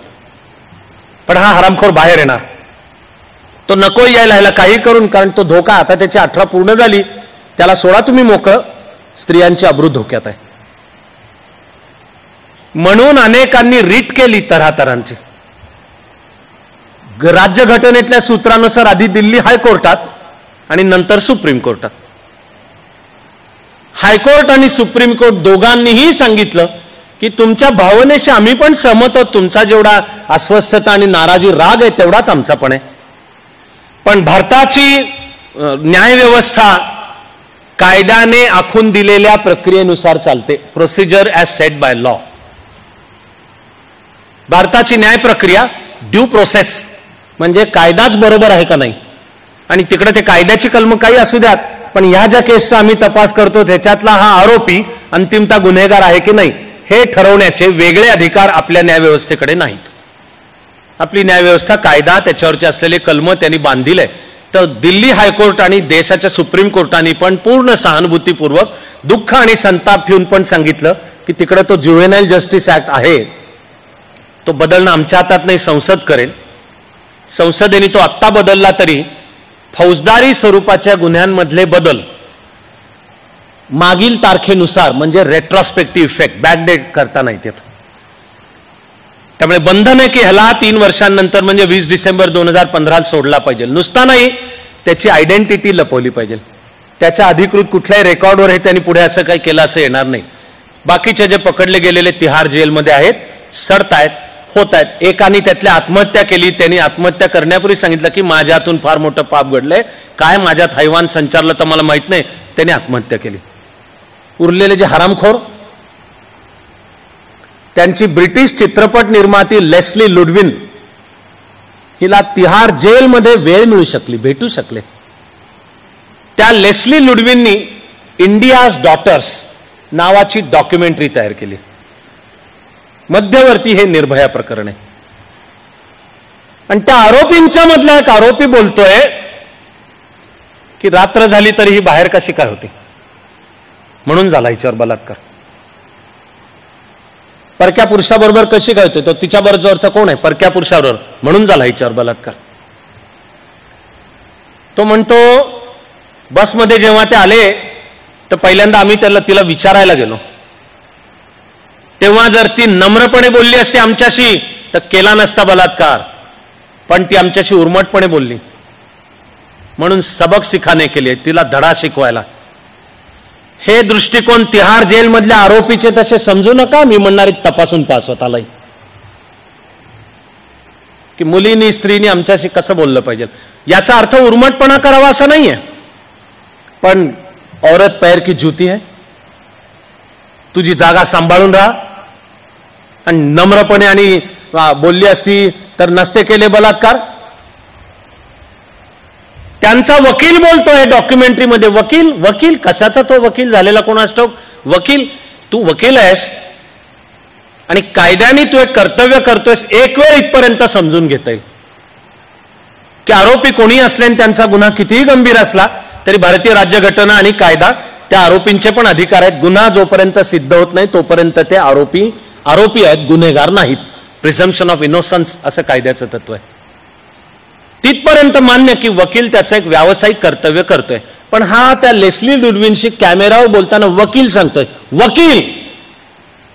पण हा हरामखोर बाहेर येणार. तो नको यायला, ह्याला काही करून, कारण तो धोका. आता त्याची 18 पूर्ण झाली, त्याला सोडा तुम्ही मोकळं. स्त्रियांची अब्रू धोक्यात आहे. म्हणून अनेकांनी रीट केली तऱ्हातऱ्हांची. राज्यघटनेतल्या सूत्रानुसार आधी दिल्ली हायकोर्टात आणि नंतर सुप्रीम कोर्टात. हायकोर्ट आणि सुप्रीम कोर्ट दोघांनीही सांगितलं की तुमच्या भावनेशी आम्ही पण सहमत आहोत. तुमचा जेवढा अस्वस्थता आणि नाराजी राग आहे तेवढाच आमचा पण आहे. पण भारताची न्यायव्यवस्था कायद्याने आखून दिलेल्या प्रक्रियेनुसार चालते. Procedure as set by law. भारताची न्याय प्रक्रिया ड्यू प्रोसेस म्हणजे कायदाच बरोबर आहे का नाही. आणि तिकडे ते कायद्याची कलम काही असू द्यात, पण ह्या ज्या केसचा आम्ही तपास करतो त्याच्यातला हा आरोपी अंतिमता गुन्हेगार आहे की नाही हे ठरवण्याचे वेगळे अधिकार आपल्या न्यायव्यवस्थेकडे नाहीत. आपली न्यायव्यवस्था कायदा त्याच्यावरचे असलेले कलम त्यांनी बांधिले. तर दिल्ली हायकोर्ट आणि देशाच्या सुप्रीम कोर्टाने पण पूर्ण सहानुभूतीपूर्वक दुःख आणि संताप ठेवून पण सांगितलं की तिकडे तो ज्युव्हेनाईल जस्टिस ऍक्ट आहे तो बदलणं आमच्या हातात नाही, संसद करेल. संसदेने तो आत्ता बदलला तरी फौजदारी स्वरूपाच्या गुन्ह्यांमधले बदल मागील तारखेनुसार म्हणजे रेट्रोस्पेक्टिव्ह इफेक्ट बॅकडेट करता नाहीत येत. त्यामुळे बंधन आहे की ह्याला 3 वर्षांनंतर म्हणजे 20 डिसेंबर 2015 सोडला पाहिजे. नुसता नाही, त्याची आयडेंटिटी लपवली पाहिजे. त्याच्या अधिकृत कुठल्याही रेकॉर्डवर हे त्यांनी पुढे असं काही केलं असं येणार नाही. बाकीचे जे पकडले गेलेले तिहार जेलमध्ये आहेत, सडतायत, होत आहेत. एकाने त्यातल्या आत्महत्या केली. त्यांनी आत्महत्या करण्यापूर्वी सांगितलं की माझ्या हातून फार मोठं पाप घडलंय, काय माझ्यात हैवान संचारलं तर मला माहित नाही, त्यांनी आत्महत्या केली. उरलेले जे हरामखोर त्यांची ब्रिटिश चित्रपट निर्माती लेस्ली लुडविन हिला तिहार जेलमध्ये वेळ मिळू शकली, भेटू शकले. त्या लेस्ली लुडविननी इंडियाज डॉटर्स नावाची डॉक्युमेंटरी तयार केली. मध्यवर्ती हे निर्भया प्रकरण आहे. आणि त्या आरोपींच्या मधला एक आरोपी बोलतोय की रात्र झाली तरी ही बाहेर कशी काय होती, म्हणून झाला हिच्यावर बलात्कार. परक्या पुरुषाबरोबर कशी काय होते, तो तिच्या बरोबरचा कोण आहे, परक्या पुरुषाबरोबर, म्हणून झाला हिच्यावर बलात्कार. तो म्हणतो बसमध्ये जेव्हा ते आले तर पहिल्यांदा आम्ही तिला विचारायला गेलो. तेव्हा जर ती नम्रपणे बोलली असती आमच्याशी तर केला नसता बलात्कार. पण ती आमच्याशी उर्मटपणे बोलली म्हणून सबक सिखाने केले, तिला धडा शिकवायला. हे दृष्टिकोन तिहार जेलमधल्या आरोपीचे तसे समजू नका. मी म्हणणारे तपासून पहा स्वतःलाही की मुलींनी स्त्रीनी आमच्याशी कसं बोललं पाहिजे. याचा अर्थ उर्मटपणा करावा असा नाहीये, पण औरत पैर की जूती है, तुझी जागा सांभाळून राहा. आणि नम्रपणे आणि बोलली असती तर नसते केले बलात्कार. त्यांचा वकील बोलतोय डॉक्युमेंटरीमध्ये. वकील कशाचा तो वकील झालेला कोणास ठाऊक. वकील, तू वकील आहेस आणि कायद्याने तू एक कर्तव्य करतोयस. एक वेळ इथपर्यंत समजून घेता येईल की आरोपी कोणी असल्याने त्यांचा गुन्हा कितीही गंभीर असला तरी भारतीय राज्यघटना आणि कायदा त्या आरोपींचे पण अधिकार आहेत. गुन्हा जोपर्यंत सिद्ध होत नाही तोपर्यंत ते आरोपी आहेत, गुन्हेगार नाहीत. प्रिझम्पशन ऑफ इनोसन्स असं कायद्याचं तत्व आहे. तिथपर्यंत मान्य की वकील त्याचं एक व्यावसायिक कर्तव्य करतोय. पण हा त्या लेस्ली लुडविनशी कॅमेरावर बोलताना वकील सांगतोय, वकील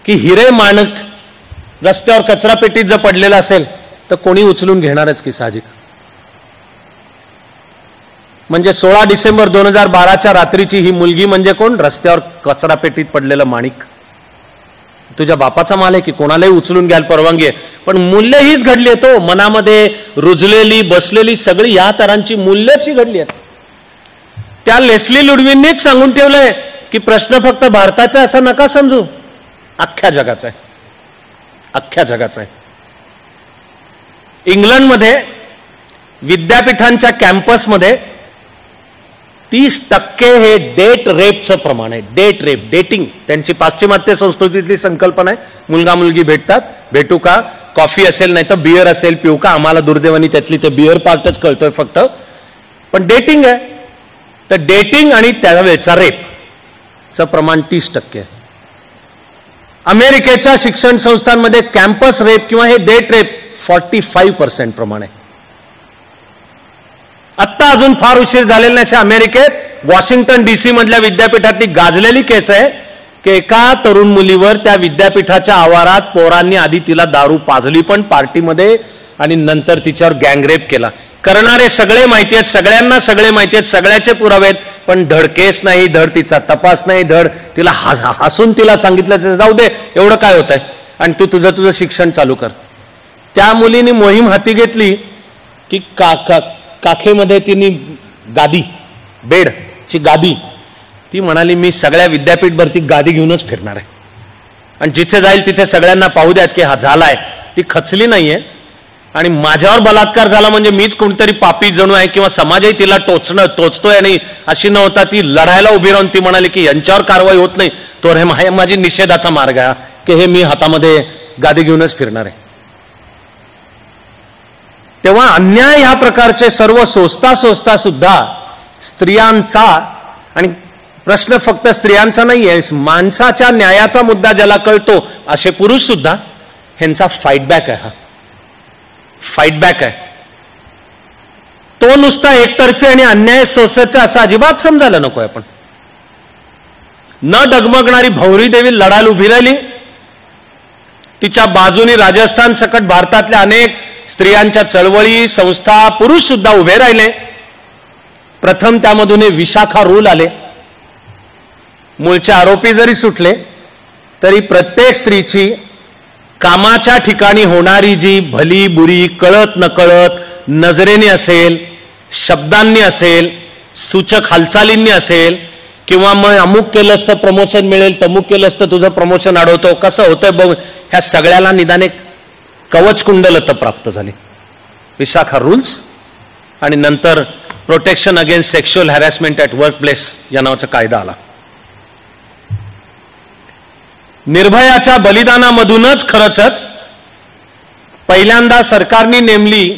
की हिरे माणक रस्त्यावर कचरा पेटीत जर पडलेला असेल तर कोणी उचलून घेणारच की साहजिक. म्हणजे 16 डिसेंबर 2012च्या रात्रीची ही मुलगी म्हणजे कोण, रस्त्यावर कचरा पेटीत पडलेलं माणिक. तुझ्या बापाचा माल आहे की कोणालाही उचलून घ्यायला परवानगी आहे. पण मूल्य हीच घडली आहे. तो मनामध्ये रुजलेली बसलेली सगळी या तरांची मूल्यची घडली आहेत. त्या लेस्ली लुडविननीच सांगून ठेवलंय की प्रश्न फक्त भारताचा असा नका समजू, अख्ख्या जगाचा आहे, अख्ख्या जगाचा आहे. इंग्लंडमध्ये विद्यापीठांच्या कॅम्पसमध्ये 30% हे डेट रेपचं प्रमाण आहे. डेट रेप, डेटिंग त्यांची पाश्चिमात्य संस्कृतीतली संकल्पना आहे. मुलगा मुलगी भेटतात, भेटू का, कॉफी असेल नाही तर बिअर असेल, पिऊ का. आम्हाला दुर्दैवानी त्यातली ते बिअर पार्टच कळतोय फक्त, पण डेटिंग आहे. तर डेटिंग आणि त्यावेळेचा रेपचं प्रमाण 30% आहे. अमेरिकेच्या शिक्षण संस्थांमध्ये कॅम्पस रेप किंवा हे डेट रेप 45% प्रमाण आहे. आत्ता अजून फार उशीर झालेला नाही. अमेरिकेत वॉशिंग्टन DC मधल्या विद्यापीठातली गाजलेली केस आहे की एका तरुण मुलीवर त्या विद्यापीठाच्या आवारात पोरांनी आधी तिला दारू पाजली पण पार्टीमध्ये आणि नंतर तिच्यावर गँगरेप केला. करणारे सगळे माहिती आहेत, सगळ्यांना सगळे माहिती आहेत, सगळ्याचे पुरावे आहेत, पण धड केस नाही, धड तिचा तपास नाही, धड तिला हसून तिला सांगितलं जाऊ दे एवढं काय होतंय आणि तू तुझं शिक्षण चालू कर. त्या मुलीने मोहीम हाती घेतली की काखेमध्ये तिने गादी, बेडची गादी, ती म्हणाली मी सगळ्या विद्यापीठभर ती गादी घेऊनच फिरणार आहे आणि जिथे जाईल तिथे सगळ्यांना पाहू द्यात की हा झालाय. ती खचली नाहीये आणि माझ्यावर बलात्कार झाला म्हणजे मीच कोणतरी पापी जणू आहे किंवा समाजही तिला टोचतोय आणि अशी नव्हता. ती लढायला उभी राहून ती म्हणाली की यांच्यावर कारवाई होत नाही तो हे माझी निषेधाचा मार्ग आहे की हे मी हातामध्ये गादी घेऊनच फिरणार आहे. तेव्हा अन्याय ह्या प्रकारचे सर्व सोसता सुद्धा स्त्रियांचा, आणि प्रश्न फक्त स्त्रियांचा नाहीये, माणसाच्या न्यायाचा मुद्दा ज्याला कळतो असे पुरुष सुद्धा ह्यांचा फाईटबॅक आहे. हा फाईटबॅक आहे. तो नुसता एकतर्फी आणि अन्याय सोसायचा असं अजिबात समजायला नको. आपण न डगमगणारी भौरी देवी लढायला उभी राहिली. तिच्या बाजूनी राजस्थान सकट भारतातल्या अनेक स्त्रियांच्या चळवळी, संस्था, पुरुष सुद्धा उभे राहिले. प्रथम त्यामधून विशाखा रूल आले. मूळचे आरोपी जरी सुटले तरी प्रत्येक स्त्रीची कामाच्या ठिकाणी होणारी जी भली बुरी, कळत नकळत, नजरेने असेल, शब्दांनी असेल, सूचक हालचालींनी असेल, किंवा मग अमुक केलंस तर प्रमोशन मिळेल, तमुक केलंस तर तुझं प्रमोशन अडवतो, कसं होतंय बघ, ह्या सगळ्याला निदान एक कवच कुंडलता प्राप्त झाली. विशाखा रूल्स आणि नंतर protection against sexual harassment at work place या नावाचा कायदा आला. निर्भयाच्या बलिदानामधूनच खरंच पहिल्यांदा सरकारने नेमली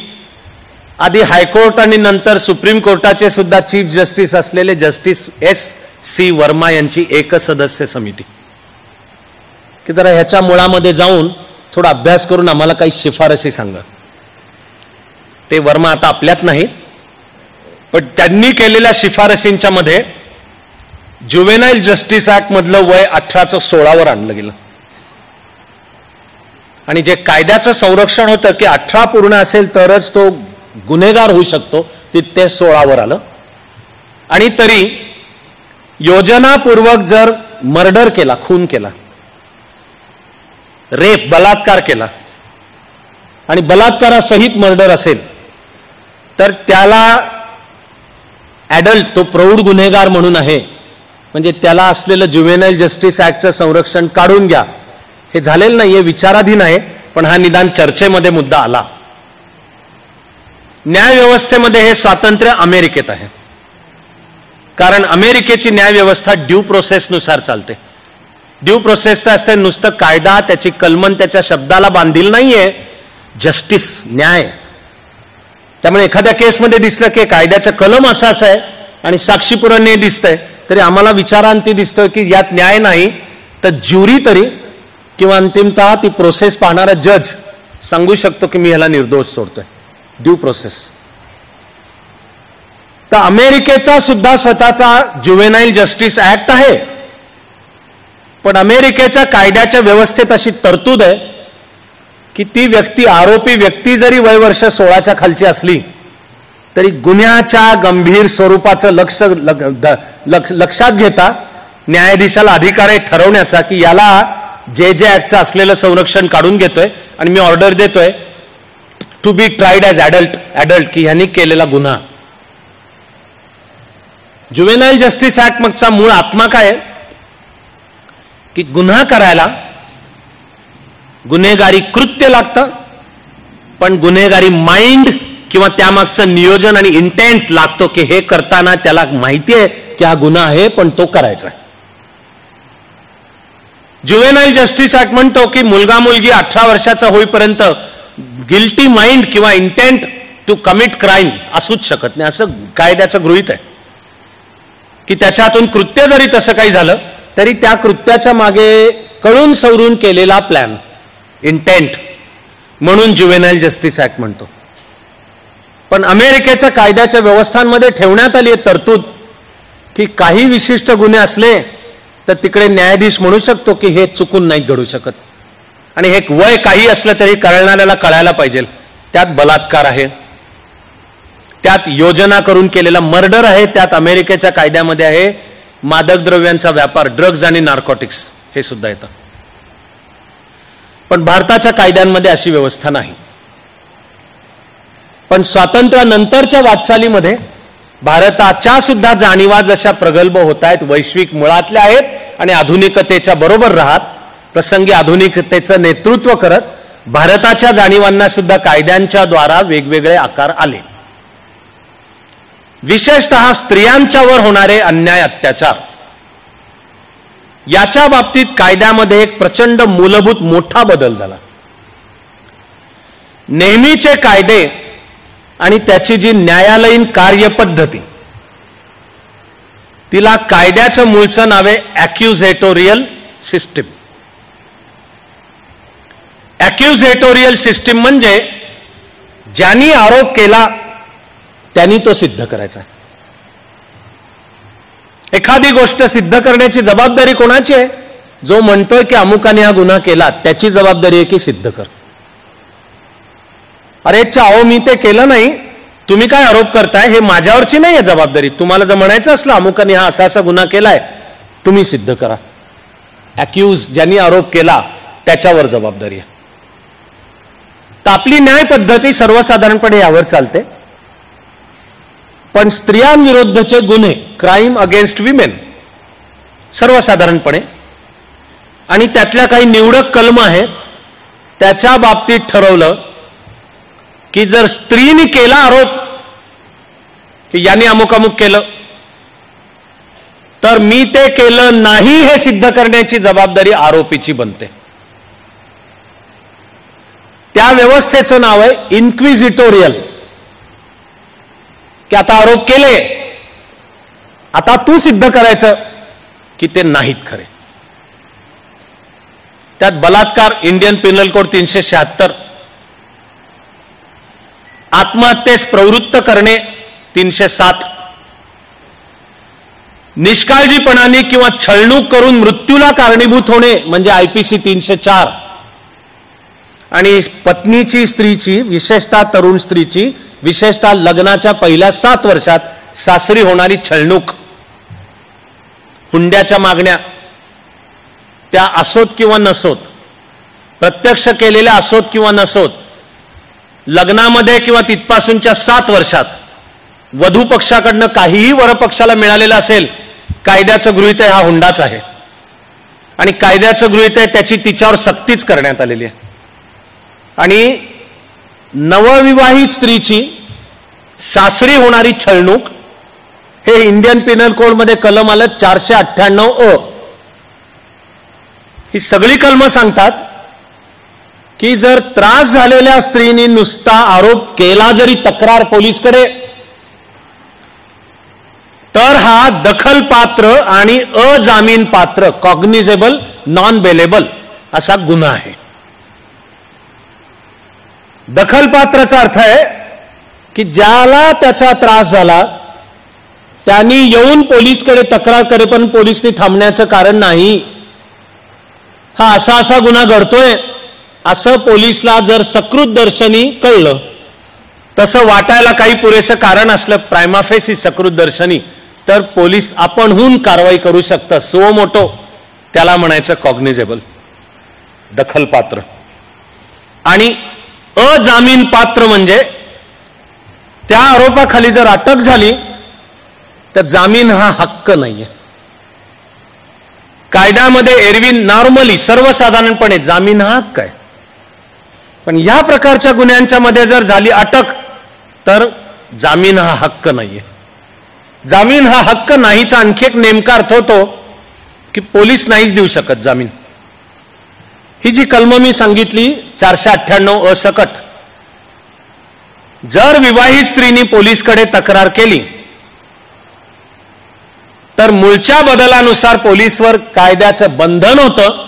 आधी हायकोर्ट आणि नंतर सुप्रीम कोर्टाचे सुद्धा चीफ जस्टिस असलेले जस्टिस S.C. वर्मा यांची एकसदस्य समिती की जरा ह्याच्या मुळामध्ये जाऊन थोडा अभ्यास करून आम्हाला काही शिफारसी सांगा. ते वर्मा आता आपल्यात नाहीत, पण त्यांनी केलेल्या शिफारसींच्या मध्ये ज्युवेनाईल जस्टिस ऍक्ट मधलं वय 18चं 16वर आणलं गेलं आणि जे कायद्याचं संरक्षण होतं की 18 पूर्ण असेल तरच तो गुन्हेगार होऊ शकतो ते 16वर आलं. आणि तरी योजनापूर्वक जर मर्डर केला, खून केला, रेप, बलात्कार केला आणि बलात्कारासहित मर्डर असेल तर त्याला ऍडल्ट, तो प्रौढ गुन्हेगार म्हणून आहे, म्हणजे त्याला असलेलं ज्युवेनाईल जस्टिस ऍक्टचं संरक्षण काढून घ्या. हे झालेलं नाहीये, विचाराधीन आहे, पण हा निदान चर्चेमध्ये मुद्दा आला. न्यायव्यवस्थेमध्ये हे स्वातंत्र्य अमेरिकेत आहे, कारण अमेरिकेची न्यायव्यवस्था ड्यू प्रोसेसनुसार चालते. ड्यू प्रोसेसचं असते नुसतं कायदा, त्याची कलमन त्याच्या शब्दाला बांधील नाहीये, जस्टिस, न्याय. त्यामुळे एखाद्या केसमध्ये दिसलं की कायद्याचं कलम असं आहे आणि साक्षी पुराणे दिसतंय तरी आम्हाला विचारांती दिसतोय की यात न्याय नाही, तर ज्युरी तरी किंवा अंतिमतः ती प्रोसेस पाहणारा जज सांगू शकतो की मी ह्याला निर्दोष सोडतोय. Due process. तर अमेरिकेचा सुद्धा स्वतःचा ज्युवेनाईल जस्टिस ऍक्ट आहे, पण अमेरिकेच्या कायद्याच्या व्यवस्थेत अशी तरतूद आहे की ती व्यक्ती, आरोपी व्यक्ती जरी वयवर्ष 16च्या खालची असली तरी गुन्ह्याच्या गंभीर स्वरूपाचं लक्षात घेता न्यायाधीशाला अधिकार आहे ठरवण्याचा की याला जे ऍक्टचं असलेलं संरक्षण काढून घेतोय आणि मी ऑर्डर देतोय to be tried as adult की ह्यांनी केलेला गुन्हा. ज्युवेनाईल जस्टिस ऍक्ट मागचा मूळ आत्मा काय आहे की गुन्हा करायला गुन्हेगारी कृत्य लागतं, पण गुन्हेगारी माइंड किंवा त्यामागचं नियोजन आणि इंटेंट लागतो की हे करताना त्याला माहिती आहे की हा गुन्हा आहे पण तो करायचा आहे. ज्युवेनाईल जस्टिस ऍक्ट म्हणतो की मुलगा मुलगी 18 वर्षाचा होईपर्यंत गिल्टी माइंड किंवा इंटेंट टू कमिट क्राईम असूच शकत नाही, असं कायद्याचं गृहीत आहे की त्याच्यातून कृत्य जरी तसं काही झालं तरी त्या कृत्याच्या मागे कळून सवरून केलेला प्लॅन, इंटेंट, म्हणून ज्युवेनाईल जस्टिस ऍक्ट म्हणतो. पण अमेरिकेच्या कायद्याच्या व्यवस्थांमध्ये ठेवण्यात आली आहे तरतूद की काही विशिष्ट गुन्हे असले तर तिकडे न्यायाधीश म्हणू शकतो की हे चुकून नाही घडू शकत, आणि हे वय काही असलं तरी कळणाऱ्याला कळायला पाहिजे. त्यात बलात्कार आहे, त्यात योजना करून केलेला मर्डर आहे, त्यात अमेरिकेच्या कायद्यामध्ये आहे मादक द्रव्यांचा व्यापार, ड्रग्ज आणि नार्कोटिक्स हे सुद्धा येतं. पण भारताच्या कायद्यांमध्ये अशी व्यवस्था नाही. पण स्वातंत्र्यानंतरच्या वाटचालीमध्ये भारताच्या सुद्धा जाणीवा जशा प्रगल्भ होत आहेत, वैश्विक मुळातल्या आहेत आणि आधुनिकतेच्या बरोबर राहत, प्रसंगी आधुनिकतेचं नेतृत्व करत भारताच्या जाणीवांना सुद्धा कायद्यांच्या द्वारा वेगवेगळे आकार आले. विशेषतः स्त्रियांच्यावर होणारे अन्याय अत्याचार याच्या बाबतीत कायद्यामध्ये एक प्रचंड मूलभूत मोठा बदल झाला. नेहमीचे कायदे आणि त्याची जी न्यायालयीन कार्यपद्धती, तिला कायद्याचं मूळचं नाव आहे ॲक्युझेटोरियल सिस्टीम. ॲक्युझेटोरियल सिस्टीम म्हणजे ज्यांनी आरोप केला त्यांनी तो सिद्ध करायचा. एखादी गोष्ट सिद्ध करण्याची जबाबदारी कोणाची आहे? जो म्हणतोय की अमुकाने हा गुन्हा केला त्याची जबाबदारी आहे की सिद्ध कर. अरे अहो मी ते केलं नाही, तुम्ही काय आरोप करताय, हे माझ्यावरची नाही आहे जबाबदारी. तुम्हाला जर म्हणायचं असलं अमुकाने हा असा गुन्हा केलाय, तुम्ही सिद्ध करा. अॅक्यूज ज्यांनी आरोप केला त्याच्यावर जबाबदारी आहे. तर आपली न्याय पद्धती सर्वसाधारणपणे यावर चालते. पण स्त्रियांविरुद्धचे गुन्हे, क्राईम अगेन्स्ट विमेन, सर्वसाधारणपणे आणि त्यातल्या काही निवडक कलम आहेत त्याच्या बाबतीत ठरवलं की जर स्त्रीने केला आरोप की यांनी अमुक अमुक केलं, तर मी ते केलं नाही हे सिद्ध करण्याची जबाबदारी आरोपीची बनते. त्या व्यवस्थेचं नाव आहे इन्क्विजिटोरियल. की आता आरोप केले, आता तू सिद्ध करायचं की ते नाहीत खरे. त्यात बलात्कार इंडियन पिनल कोड 376, आत्महत्येस प्रवृत्त करणे 307, निष्काळजीपणाने किंवा छळणूक करून मृत्यूला कारणीभूत होणे म्हणजे आयपीसी 304, आणि पत्नीची, स्त्रीची, विशेषतः तरुण स्त्रीची, विशेषतः लग्नाच्या पहिल्या 7 वर्षात सासरी होणारी छळणूक, हुंड्याच्या मागण्या, त्या असोत किंवा नसोत, प्रत्यक्ष केलेल्या असोत किंवा नसोत, लग्नामध्ये किंवा तिथपासूनच्या 7 वर्षात वधू पक्षाकडनं काहीही वरपक्षाला मिळालेलं असेल, कायद्याचं गृहीत आहे हा हुंडाच आहे आणि कायद्याचं गृहीत आहे त्याची तिच्यावर सक्तीच करण्यात आलेली आहे. आणि नवविवाहित स्त्रीची सासरी होणारी छळणूक हे इंडियन पिनल कोडमध्ये कलम आलं 498 अ. ही सगळी कलमं सांगतात की जर त्रास झालेल्या स्त्रीने नुसता आरोप केला जरी तक्रार पोलीसकडे, तर हा दखलपात्र आणि अजामीनपात्र, कॉग्निझेबल नॉन बेलेबल असा गुन्हा आहे. दखलपात्राचा अर्थ आहे की ज्याला त्याचा त्रास झाला त्यांनी येऊन पोलीसकडे तक्रार करे पण पोलिसनी थांबण्याचं कारण नाही, हा असा असा गुन्हा घडतोय असं पोलिसला जर सकृत दर्शनी कळलं, तसं वाटायला काही पुरेसं कारण असलं प्रायमा फेसी सकृत दर्शनी, तर पोलीस आपणहून कारवाई करू शकतं. सुओ मोटो त्याला म्हणायचं कॉग्निझेबल, दखलपात्र. आणि अजामीन पात्र म्हणजे त्या आरोपाखाली जर अटक झाली तर जामीन हा हक्क नाहीये. कायद्यामध्ये एरवी नॉर्मली सर्वसाधारणपणे जामीन हा हक्क आहे, पण या प्रकारच्या गुन्ह्यांच्या मध्ये जर झाली अटक तर जामीन हा हक्क नाहीये. जामीन हा हक्क नाहीचा आणखी एक नेमका अर्थ होतो की पोलीस नाहीच देऊ शकत जामीन. ही जी कलम मी सांगितली 498 अ सकट, जर विवाहित स्त्रीने पोलीसकडे तक्रार केली तर मूळच्या बदलानुसार पोलीसवर कायद्याचं बंधन होतं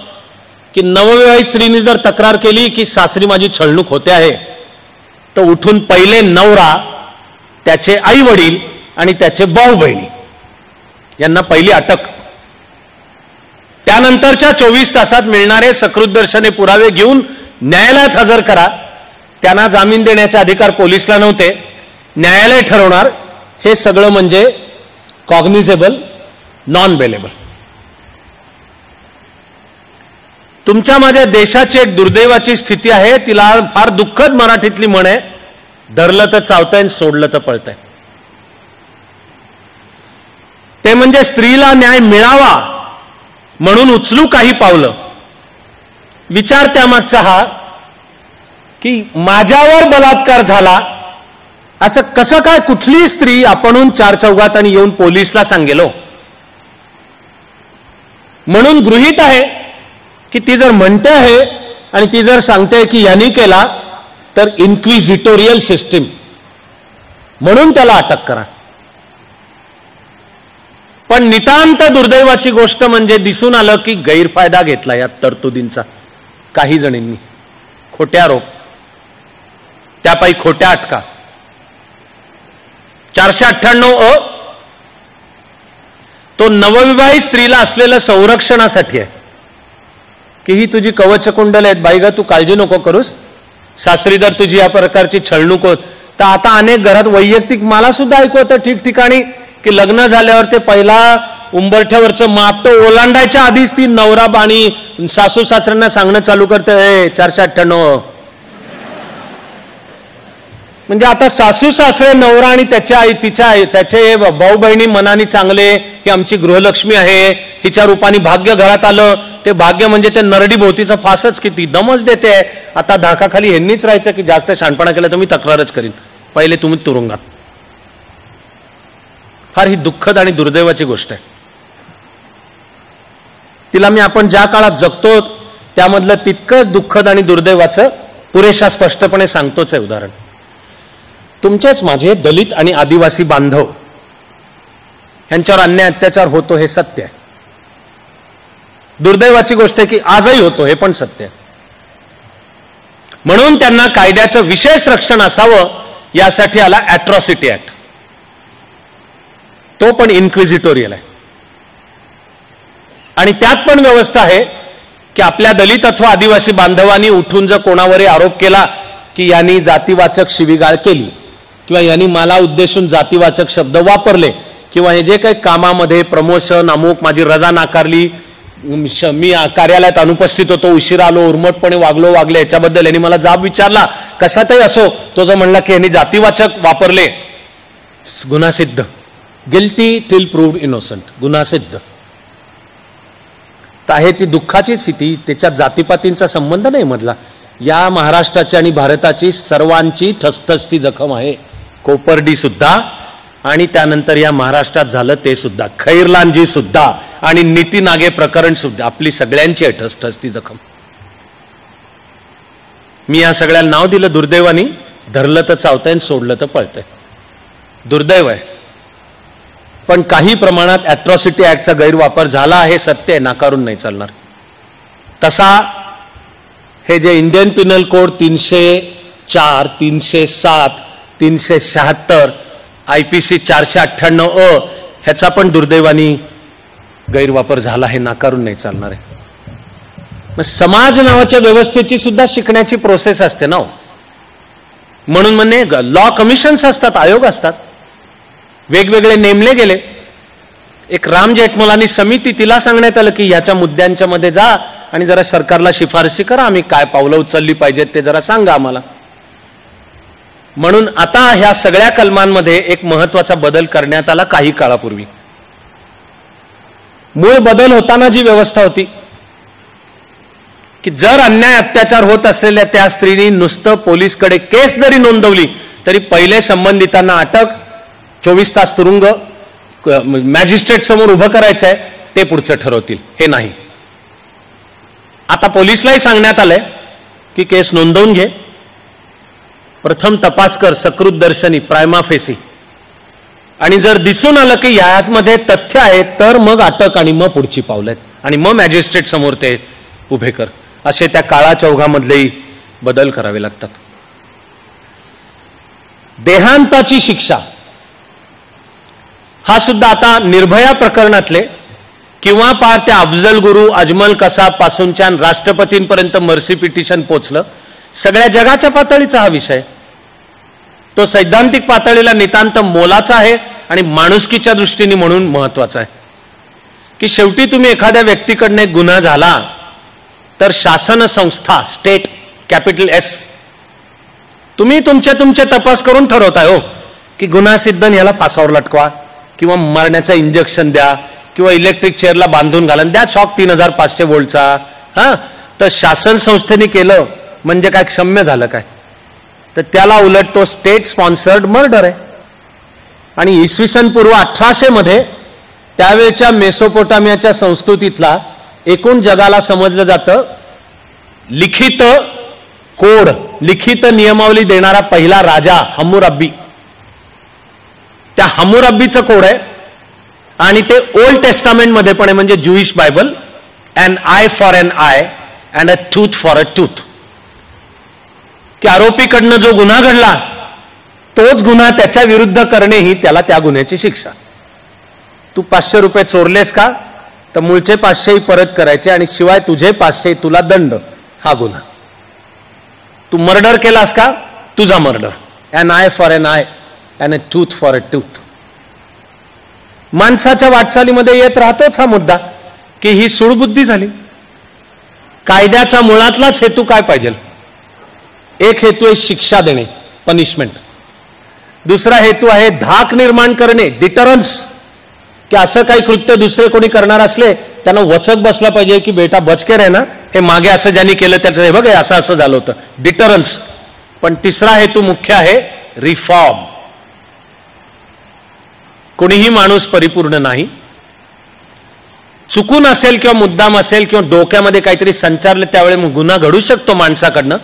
की नवविवाहित स्त्रीने जर तक्रार केली की सासरी माझी छळणूक होते आहे, तर उठून पहिले नवरा त्याचे आई वडील आणि त्याचे भाऊ बहिणी यांना पहिली अटक. त्यानंतरच्या 24 तासात मिळणारे सकृतदर्शनी पुरावे घेऊन न्यायालयात हजर करा. त्यांना जामीन देण्याचे अधिकार पोलिसला नव्हते, न्यायालय ठरवणार. हे सगळं म्हणजे कॉग्निझेबल, नॉन बेलेबल. तुमच्या माझ्या देशाची एक दुर्दैवाची स्थिती आहे. तिला फार दुःखद मराठीतली म्हण आहे, धरलं तर चावतंय, सोडलं तर पळतंय. ते म्हणजे स्त्रीला न्याय मिळावा म्हणून उचलू काही पावलं. विचार त्यामागचा हा की माझ्यावर बलात्कार झाला असं कसं काय कुठली स्त्री आपणहून 4 चौघात आणि येऊन पोलिसला सांगेलो. म्हणून गृहीत आहे की ती जर म्हणते आहे आणि ती जर सांगते की यांनी केला तर इन्क्विजिटोरियल सिस्टीम म्हणून त्याला अटक करा. पण नितांत दुर्दैवाची गोष्ट म्हणजे दिसून आलं की गैरफायदा घेतला या तरतुदींचा काही जणींनी. खोटे आरोप, त्यापायी खोट्या अटका. 498 तो नवविवाहित स्त्रीला असलेलं संरक्षणासाठी आहे की ही तुझी कवच कुंडल आहेत बाई ग, तू काळजी नको करूस. सासरी जर तुझी या प्रकारची छळणूक होत तर आता अनेक घरात वैयक्तिक मला सुद्धा ऐकू होतं ठिकठिकाणी की लग्न झाल्यावर ते पहिला उंबरठ्यावरचं माप तो ओलांडायच्या आधीच ती नवरा आणि सासू सासऱ्यांना सांगणं चालू करते 498. म्हणजे आता सासू सासरे, नवरा आणि त्याच्या आई, तिच्या आई, त्याचे भाऊ बहिणी मनाने चांगले, ही आमची गृहलक्ष्मी आहे, हिच्या रूपाने भाग्य घरात आलं. ते भाग्य म्हणजे ते नरडी भोवतीचं फासच की ती दमच देते. आता धाकाखाली ह्यांनीच राहायचं की जास्त शहाणपणा केला तर मी तक्रारच करीन, पहिले तुम्ही तुरुंगात. फार ही दुःखद आणि दुर्दैवाची गोष्ट आहे. तिला मी आपण ज्या काळात जगतो त्यामधलं तितकंच दुःखद आणि दुर्दैवाचं पुरेशा स्पष्टपणे सांगतोच आहे उदाहरण. तुमचेच माझे दलित आणि आदिवासी बांधव यांच्यावर अन्याय अत्याचार होतो हे सत्य आहे. दुर्दैवाची गोष्ट आहे की आजही होतो हे पण सत्य आहे. म्हणून त्यांना कायद्याचं विशेष रक्षण असावं यासाठी आला अॅट्रॉसिटी ऍक्ट. तो पण इन्क्विजिटोरियल आहे आणि त्यात पण व्यवस्था आहे की आपल्या दलित अथवा आदिवासी बांधवांनी उठून जर कोणावरही आरोप केला की यांनी जातीवाचक शिवीगाळ केली किंवा यांनी मला उद्देशून जातीवाचक शब्द वापरले किंवा हे जे काही कामामध्ये प्रमोशन अमुक माझी रजा नाकारली, मी कार्यालयात अनुपस्थित होतो, उशिरा आलो, उर्मटपणे वागले याच्याबद्दल यांनी मला जाब विचारला, कशातही असो, तो जो म्हणला की यांनी जातीवाचक वापरले, गुन्हा सिद्ध. गिल्टी टिल प्रूव्ड इनोसंट, गुन्हा सिद्ध. तर आहे ती दुःखाची स्थिती. त्याच्यात जातीपातींचा संबंध नाही मधला. या महाराष्ट्राची आणि भारताची सर्वांची ठसठसती जखम आहे. कोपर्डी सुद्धा आणि त्यानंतर या महाराष्ट्रात झालं ते सुद्धा, खैरलांजी सुद्धा आणि नीती नागे प्रकरण सुद्धा आपली सगळ्यांची आहे ठसठसती जखम. मी या सगळ्याला नाव दिलं दुर्दैवानी. धरलं तर चावतंय, सोडलं तर पळतंय. दुर्दैव आहे. पण काही प्रमाणात अॅट्रॉसिटी ऍक्टचा गैरवापर झाला आहे सत्य आहे, नाकारून नाही चालणार. तसा हे जे इंडियन पिनल कोड 304, 307, 376, IPC 498 ह्याचा पण दुर्दैवानी गैरवापर झाला आहे, नाकारून नाही चालणार आहे. मग समाज नावाच्या व्यवस्थेची सुद्धा शिकण्याची प्रोसेस असते ना. म्हणून म्हणजे लॉ कमिशन्स असतात, आयोग असतात, वेगवेगळे नेमले गेले. एक राम जेठमलानी समिती, तिला सांगण्यात आलं की याच्या मुद्द्यांच्या मध्ये जा आणि जरा सरकारला शिफारसी करा, आम्ही काय पावलं उचलली पाहिजेत ते जरा सांगा आम्हाला. म्हणून आता ह्या सगळ्या कलमांमध्ये एक महत्वाचा बदल करण्यात आला काही काळापूर्वी. मूळ बदल होताना जी व्यवस्था होती की जर अन्याय अत्याचार होत असलेल्या त्या स्त्रीनी नुसतं पोलीसकडे केस जरी नोंदवली तरी पहिले संबंधितांना अटक, 24 तास तुरुंग, मॅजिस्ट्रेट समोर उभं करायचं आहे, ते पुढचं ठरवतील. हे नाही. आता पोलिसलाही सांगण्यात आलंय की केस नोंदवून घे, प्रथम तपास कर सकृतदर्शनी, प्रायमा फेसी, आणि जर दिसून आलं की यामध्ये तथ्य आहे तर मग अटक आणि मग पुढची पावलं आणि मग मॅजिस्ट्रेट समोर ते उभे कर. असे त्या काळाच्या ओघामधलेही बदल करावे लागतात. देहांताची शिक्षा हा सुद्धा आता निर्भया प्रकरणातले किंवा पार त्या अफजल गुरु अजमल कसाब पासूनच्या राष्ट्रपतींपर्यंत मर्सी पिटिशन पोचलं, सगळ्या जगाच्या पातळीचा हा विषय. तो सैद्धांतिक पातळीला नितांत मोलाचा आहे आणि माणुसकीच्या दृष्टीने म्हणून महत्वाचा आहे की शेवटी तुम्ही एखाद्या व्यक्तीकडनं एक गुन्हा झाला तर शासन संस्था, स्टेट, कॅपिटल S, तुम्ही तुमचे तपास करून ठरवताय हो की गुन्हा सिद्ध याला फासावर लटकवा किंवा मरण्याचं इंजेक्शन द्या किंवा इलेक्ट्रिक चेअरला बांधून घाला द्या शॉक 3500 व्होल्टचा. हा, तर शासन संस्थेने केलं म्हणजे काय क्षम्य झालं काय? तर त्याला उलट तो स्टेट स्पॉन्सर्ड मर्डर आहे. आणि इसवी सन पूर्व 1800 मध्ये त्यावेळच्या मेसोपोटामियाच्या संस्कृतीतला एकूण जगाला समजलं जातं लिखित कोड, लिखित नियमावली देणारा पहिला राजा हम्मुराबी. त्या हम्मुराबीचं कोड आहे आणि ते ओल्ड टेस्टामेंट मध्ये पण आहे, म्हणजे Jewish Bible. An eye for an eye and a tooth for a tooth. की आरोपीकडनं जो गुन्हा घडला तोच गुन्हा त्याच्या विरुद्ध करणे ही त्याला त्या गुन्ह्याची शिक्षा. तू 500 रुपये चोरलेस का, तर मूळचे 500 परत करायचे आणि शिवाय तुझे 500 तुला दंड. हा गुन्हा. तू मर्डर केलास का, तुझा murder. An eye for an eye and a tooth for a tooth. माणसाच्या वाटचालीमध्ये येत राहतोच हा मुद्दा की ही सूडबुद्धी झाली. कायद्याचा मुळातलाच हेतू काय पाहिजे? एक हेतू आहे शिक्षा देणे, पनिशमेंट. दुसरा हेतू आहे धाक निर्माण करणे, डिटरन्स. की असं काही कृत्य दुसरे कोणी करणार असले त्यांना वचक बसला पाहिजे की बेटा बचके रे ना, हे मागे असं ज्यांनी केलं त्याचं हे बघ असं असं झालं होतं, डिटरन्स. पण तिसरा हेतू मुख्य आहे रिफॉर्म. कोणीही माणूस परिपूर्ण नाही. चुकून असेल किंवा मुद्दाम असेल किंवा डोक्यामध्ये काहीतरी संचारलं त्यावेळी गुन्हा घडू शकतो माणसाकडनं.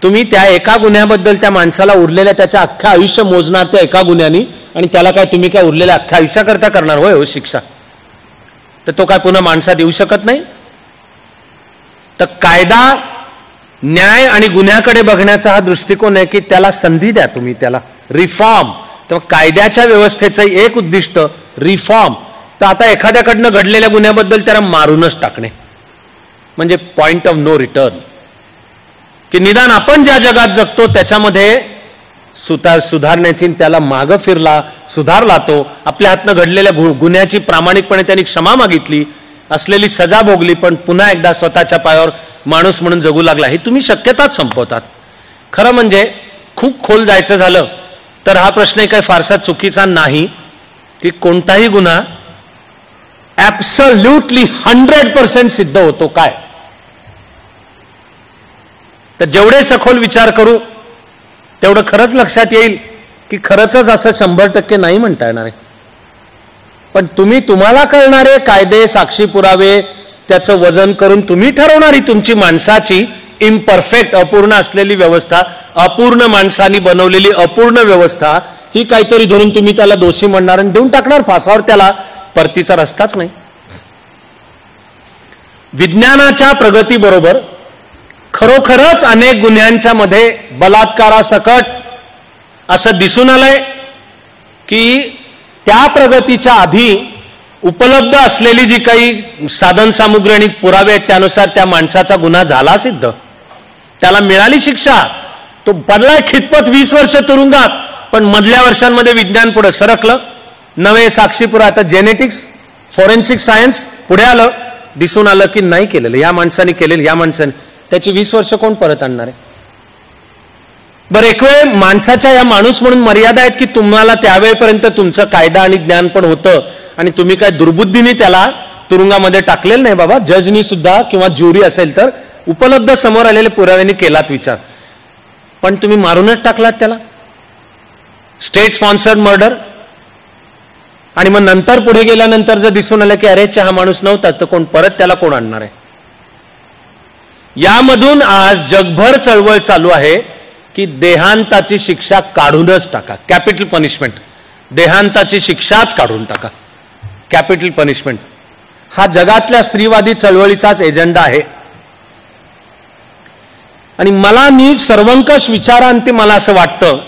तुम्ही त्या एका गुन्ह्याबद्दल त्या माणसाला उरलेल्या त्याच्या अख्खं आयुष्य मोजणार त्या एका गुन्ह्यानी आणि त्याला काय तुम्ही काय उरलेल्या अख्ख्या आयुष्याकरता करणार होय हो शिक्षा? तर तो काय पुन्हा माणसात येऊ शकत नाही. तर कायदा, न्याय आणि गुन्ह्याकडे बघण्याचा हा दृष्टिकोन आहे की त्याला संधी द्या तुम्ही, त्याला रिफॉर्म. तर कायद्याच्या व्यवस्थेचं एक उद्दिष्ट रिफॉर्म. तर आता एखाद्याकडनं घडलेल्या गुन्ह्याबद्दल त्याला मारूनच टाकणे म्हणजे पॉइंट ऑफ नो रिटर्न. की निदान आपण ज्या जगात जगतो त्याच्यामध्ये सुधारण्याची, त्याला मागं फिरला, सुधारला, तो आपल्या हातनं घडलेल्या गुन्ह्याची प्रामाणिकपणे त्यांनी क्षमा मागितली, असलेली सजा भोगली, पण पुन्हा एकदा स्वतःच्या पायावर माणूस म्हणून जगू लागला. हे तुम्ही शक्यताच संपवतात. खरं म्हणजे खूप खोल जायचं झालं तर हा प्रश्न काही फारसा चुकीचा नाही की कोणताही गुन्हा ऍब्सोल्युटली 100% सिद्ध होतो काय. तर जेवढे सखोल विचार करू तेवढं खरंच लक्षात येईल की खरंच असं 100% नाही म्हणता येणार आहे. पण तुम्हाला कळणारे कायदे, साक्षी पुरावे, त्याचं वजन करून तुम्ही ठरवणारी तुमची माणसाची इम्परफेक्ट, अपूर्ण असलेली व्यवस्था, अपूर्ण माणसांनी बनवलेली अपूर्ण व्यवस्था, ही काहीतरी धरून तुम्ही त्याला दोषी म्हणणार आणि देऊन टाकणार फासावर. त्याला परतीचा रस्ताच नाही. विज्ञानाच्या प्रगतीबरोबर खरोखरच अनेक गुन्ह्यांच्या मध्ये बलात्कारासकट असं दिसून आलंय की त्या प्रगतीच्या आधी उपलब्ध असलेली जी काही साधन सामुग्री आणि पुरावे आहेत त्यानुसार त्या माणसाचा गुन्हा झाला सिद्ध, त्याला मिळाली शिक्षा, तो पडलाय खितपत 20 वर्ष तुरुंगात. पण मधल्या वर्षांमध्ये विज्ञान पुढे सरकलं, नवे साक्षी पुरावे, आता जेनेटिक्स, फॉरेन्सिक सायन्स पुढे आलं, दिसून आलं की नाही केलेलं, या माणसाने केलेलं, या माणसाने, त्याची 20 वर्ष कोण परत आणणार आहे? बरं, एक वेळ माणसाच्या या माणूस म्हणून मर्यादा आहेत की तुम्हाला त्यावेळेपर्यंत तुमचं कायदा आणि ज्ञान पण होतं आणि तुम्ही काय दुर्बुद्धीने त्याला तुरुंगामध्ये टाकलेलं नाही बाबा. जजनी सुद्धा किंवा ज्युरी असेल तर उपलब्ध समोर आलेले पुराव्याने केलात विचार, पण तुम्ही मारूनच टाकलात त्याला. State sponsored murder. आणि मग नंतर पुढे गेल्यानंतर जर दिसून आलं की अरे हा माणूस नव्हताच, तर कोण परत त्याला कोण आणणार आहे? यामधून आज जगभर चळवळ चालू आहे की देहांताची शिक्षा काढूनच टाका, कॅपिटल पनिशमेंट. देहांताची शिक्षाच काढून टाका, कॅपिटल पनिशमेंट. हा जगातल्या स्त्रीवादी चळवळीचाच एजेंडा आहे. आणि मला सर्वंकष विचारांती मला असं वाटतं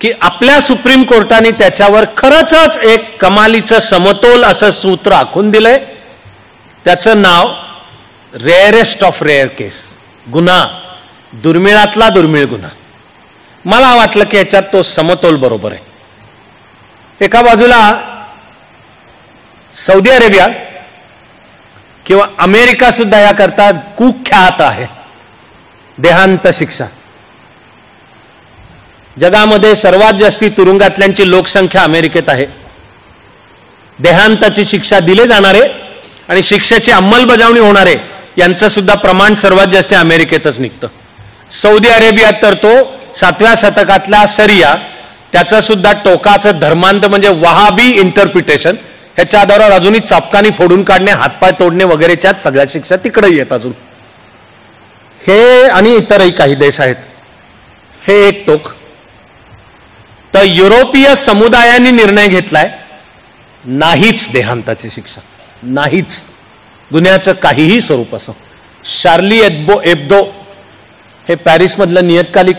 की आपल्या सुप्रीम कोर्टाने त्याच्यावर खरंच एक कमालीचं समतोल असं सूत्र आखून दिलंय. त्याचं नाव रेअरेस्ट ऑफ रेअर केस, गुन्हा, दुर्मिळातला दुर्मिळ गुन्हा. मला वाटलं की याच्यात तो समतोल बरोबर आहे. एका बाजूला सौदी अरेबिया किंवा अमेरिका सुद्धा याकरता कुख्यात आहे. देहांत शिक्षा. जगामध्ये सर्वात जास्ती तुरुंगातल्यांची लोकसंख्या अमेरिकेत आहे. देहांताची शिक्षा दिले जाणारे आणि शिक्षेची अंमलबजावणी होणारे यांचं सुद्धा प्रमाण सर्वात जास्त अमेरिकेतच निघतं. सौदी अरेबियात तर तो 7व्या शतकातला शरिया, त्याचं सुद्धा टोकाचं धर्मांत म्हणजे वहाबी इंटरप्रिटेशन, ह्याच्या आधारावर अजूनही चापकानी फोडून काढणे, हातपाय तोडणे वगैरेच्याच सगळ्या शिक्षा तिकडे येत अजून. हे आणि इतरही काही देश आहेत. हे एक टोक. तर युरोपीय समुदायाने निर्णय घेतलाय नाहीच देहांताची शिक्षा, नाहीच, गुन्ह्याचं काहीही स्वरूप असो. शार्ली एब्दो हे पॅरिसमधलं नियतकालिक,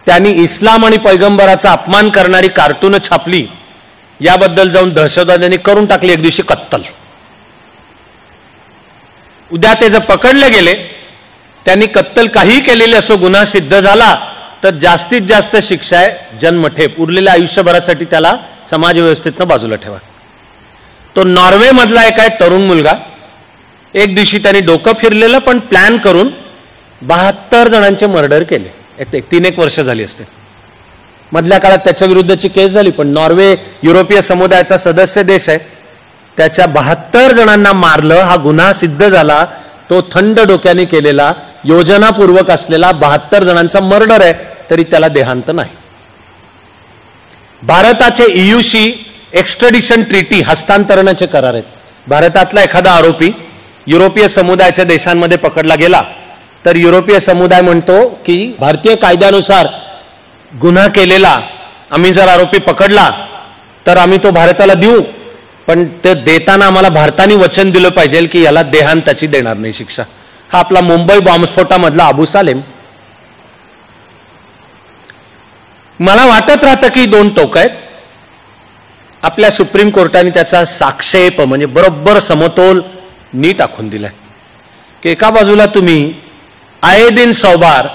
त्यांनी इस्लाम आणि पैगंबराचा अपमान करणारी कार्टून छापली. याबद्दल जाऊन दहशतवाद्यांनी करून टाकली एक दिवशी कत्तल. उद्या ते जर पकडले गेले, त्यांनी कत्तल काही केलेले असो, गुन्हा सिद्ध झाला तर जास्तीत जास्त शिक्षा आहे जन्मठेप. उरलेल्या आयुष्यभरासाठी त्याला समाज व्यवस्थेतनं बाजूला ठेवा. तो नॉर्वे मधला एक आहे तरुण मुलगा. एक दिवशी त्यांनी डोकं फिरलेलं पण प्लॅन करून 72 जणांचे मर्डर केले. 3-1 वर्ष झाली असते. मधल्या काळात त्याच्या विरुद्धची केस झाली, पण नॉर्वे युरोपीय समुदायाचा सदस्य देश आहे. त्याच्या 72 जणांना मारलं. हा गुन्हा सिद्ध झाला. तो थंड डोक्याने केलेला, योजनापूर्वक असलेला 72 जणांचा मर्डर आहे, तरी त्याला देहांत नाही. भारताचे ईयूशी एक्स्ट्रडिशन ट्रीटी, हस्तांतरणाचे करार आहेत. भारतातला एखादा आरोपी युरोपीय समुदायाच्या देशांमध्ये पकडला गेला तर युरोपीय समुदाय म्हणतो की भारतीय कायद्यानुसार गुन्हा केलेला आम्ही जर आरोपी पकडला तर आम्ही तो भारताला देऊ, पण ते देताना आम्हाला भारताने वचन दिलं पाहिजे की याला देहांताची देणार नाही शिक्षा. हा आपला मुंबई बॉम्बस्फोटामधला अबू सालेम. मला वाटत राहतं की 2 टोक आहेत. आपल्या सुप्रीम कोर्टाने त्याचा साक्षेप म्हणजे बरोबर समतोल नीट आखून दिलाय की एका बाजूला तुम्ही आये दिन सौबार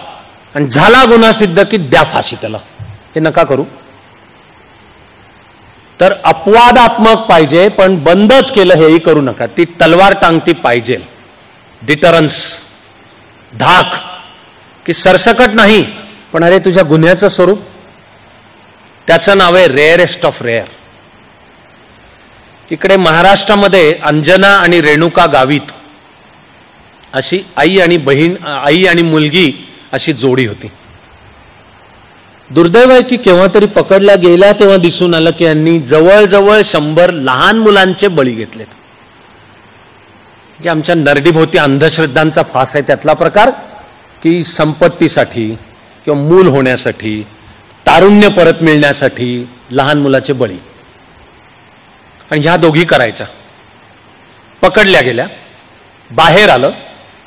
आणि झाला गुन्हा सिद्ध की द्या फाशी त्याला, हे नका करू. तर अपवादात्मक पाहिजे, पण बंदच केलं हेही करू नका. ती तलवार टांगती पाहिजे. डिटरन्स, धाक, की सरसकट नाही, पण अरे तुझ्या गुन्ह्याचं स्वरूप, त्याचं नाव आहे रेअरेस्ट ऑफ रेअर. इकडे महाराष्ट्रामध्ये अंजना आणि रेणुका गावित अशी आई आणि बहीण, आई आणि मुलगी अशी जोडी होती. दुर्दैव आहे की केव्हा तरी पकडल्या गेल्या तेव्हा दिसून आलं की यांनी जवळजवळ 100 लहान मुलांचे बळी घेतलेत. जे आमच्या नरडीभोवती अंधश्रद्धांचा फास आहे त्यातला प्रकार, की संपत्तीसाठी किंवा मूल होण्यासाठी, तारुण्य परत मिळण्यासाठी लहान मुलाचे बळी. आणि ह्या दोघी करायच्या. पकडल्या गेल्या, बाहेर आलं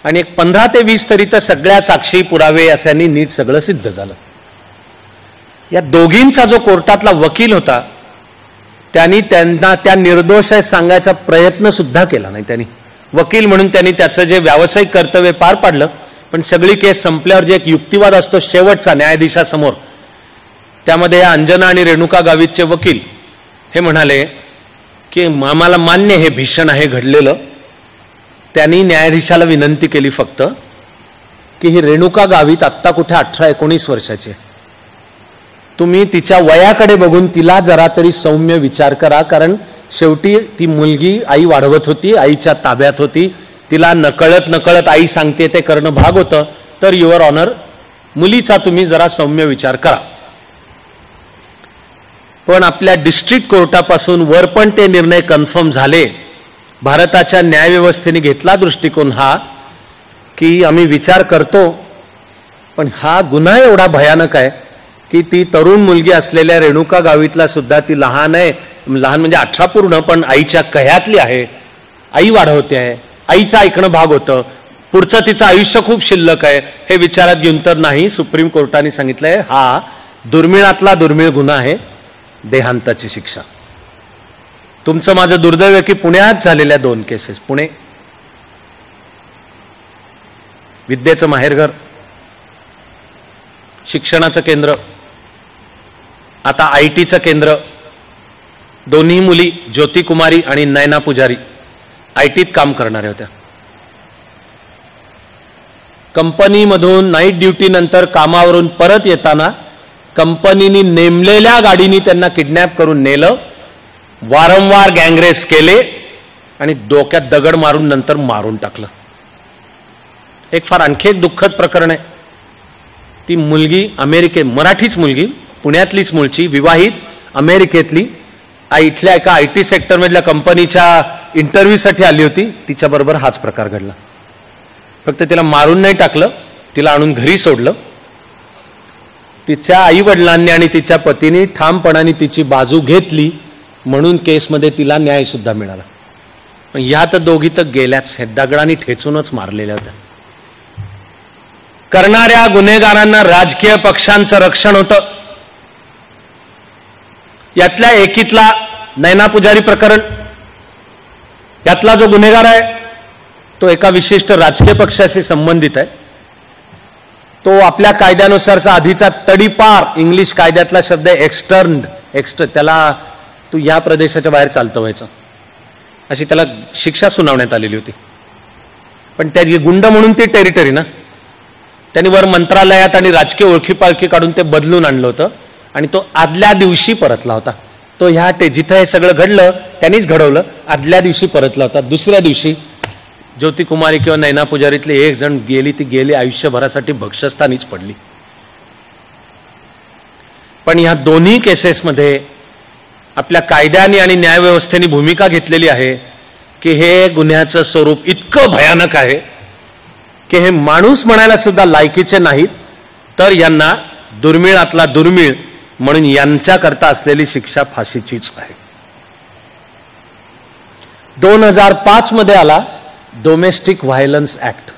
आणि एक 15 ते 20 तरी तर सगळ्या साक्षी पुरावे अशांनी नीट सगळं सिद्ध झालं. या दोघींचा जो कोर्टातला वकील होता त्यांनी त्यांना त्या निर्दोष आहे सांगायचा प्रयत्न सुद्धा केला नाही. त्यांनी वकील म्हणून त्यांनी त्याचं जे व्यावसायिक कर्तव्य पार पाडलं, पण सगळी केस संपल्यावर जे एक युक्तिवाद असतो शेवटचा न्यायाधीशासमोर, त्यामध्ये या अंजना आणि रेणुका गावितचे वकील हे म्हणाले की आम्हाला मान्य हे भीषण आहे घडलेलं. त्यांनी न्यायाधीशाला विनंती केली फक्त की ही रेणुका गावित आत्ता कुठे 18-19 वर्षाची आहे, तुम्ही तिच्या वयाकडे बघून तिला जरा तरी सौम्य विचार करा, कारण शेवटी ती मुलगी आई वाढवत होती, आईच्या ताब्यात होती, तिला नकळत आई सांगते ते करणं भाग होतं. तर युअर ऑनर, मुलीचा तुम्ही जरा सौम्य विचार करा. पण आपल्या डिस्ट्रिक्ट कोर्टापासून वर पण ते निर्णय कन्फर्म झाले. भारताच्या न्यायव्यवस्थेने घेतला दृष्टिकोन हा की आम्ही विचार करतो, पण हा गुन्हा एवढा भयानक आहे की ती तरुण मुलगी असलेल्या रेणुका गावितला सुद्धा, ती लहान आहे, लहान म्हणजे 18 पूर्ण, पण आईच्या कह्यातली आहे, आई वाढवते आहे, आईचं ऐकणं भाग होतं, पुढचं तिचं आयुष्य खूप शिल्लक आहे, हे विचारात घेऊन तर नाही. सुप्रीम कोर्टाने सांगितलंय हा दुर्मिळातला दुर्मिळ गुन्हा आहे देहांताची शिक्षा. तुमचं माझं दुर्दैव आहे की पुण्यात झालेल्या 2 केसेस, पुणे विद्येचं माहेरघर, शिक्षणाचं केंद्र, आता आयटीचं केंद्र. दोन्ही मुली ज्योती कुमारी आणि नयना पुजारी आयटीत काम करणाऱ्या होत्या. कंपनीमधून नाईट ड्युटी नंतर कामावरून परत येताना कंपनीने नेमलेल्या गाडीने त्यांना किडनॅप करून नेलं, वारंवार गँगरेप्स केले आणि डोक्यात दगड मारून नंतर मारून टाकलं. एक फार आणखी एक दुःखद प्रकरण आहे. ती मुलगी मराठीच मुलगी, पुण्यातलीच मूळची, विवाहित, अमेरिकेतली, इथल्या एका आयटी सेक्टरमधल्या कंपनीच्या इंटरव्ह्यूसाठी आली होती. तिच्याबरोबर हाच प्रकार घडला. फक्त तिला मारून नाही टाकलं, तिला आणून घरी सोडलं. तिच्या आई वडिलांनी आणि तिच्या पतीने ठामपणाने तिची बाजू घेतली म्हणून केसमध्ये तिला न्याय सुद्धा मिळाला. पण या तर दोघी तर गेल्याच, दगडांनी ठेचूनच मारलेल्या होत्या. करणाऱ्या गुन्हेगारांना राजकीय पक्षांचं रक्षण होतं. यातल्या एकीतला नयना पुजारी प्रकरण, यातला जो गुन्हेगार आहे तो एका विशिष्ट राजकीय पक्षाशी संबंधित आहे. तो आपल्या कायद्यानुसारचा आधीचा तडीपार, इंग्लिश कायद्यातला शब्द आहे त्याला तू या प्रदेशाच्या बाहेर चालतं व्हायचं अशी त्याला शिक्षा सुनावण्यात आलेली होती. पण त्या गुंड म्हणून ती टेरिटरी ना, त्यांनी वर मंत्रालयात आणि राजकीय ओळखीपाळखी काढून ते बदलून आणलं होतं आणि तो आदल्या दिवशी परतला होता. तो जिथं हे सगळं घडलं त्यांनीच घडवलं, आदल्या दिवशी परतला होता. दुसऱ्या दिवशी ज्योती कुमारी किंवा नयना पुजारीतली एक जण गेली, ती गेली आयुष्यभरासाठी भक्षस्थानीच पडली. पण या दोन्ही केसेसमध्ये आपल्या कायद्याने आणि न्यायव्यवस्थेने भूमिका घेतलेली आहे की हे गुन्ह्याचं स्वरूप इतकं भयानक आहे की हे माणूस म्हणायला सुद्धा लायकीचे नाहीत, तर यांना दुर्मिळातला दुर्मिळ म्हणून यांच्याकरता असलेली शिक्षा फाशीचीच आहे. 2005 मध्ये आला डोमेस्टिक व्हायलन्स ऍक्ट,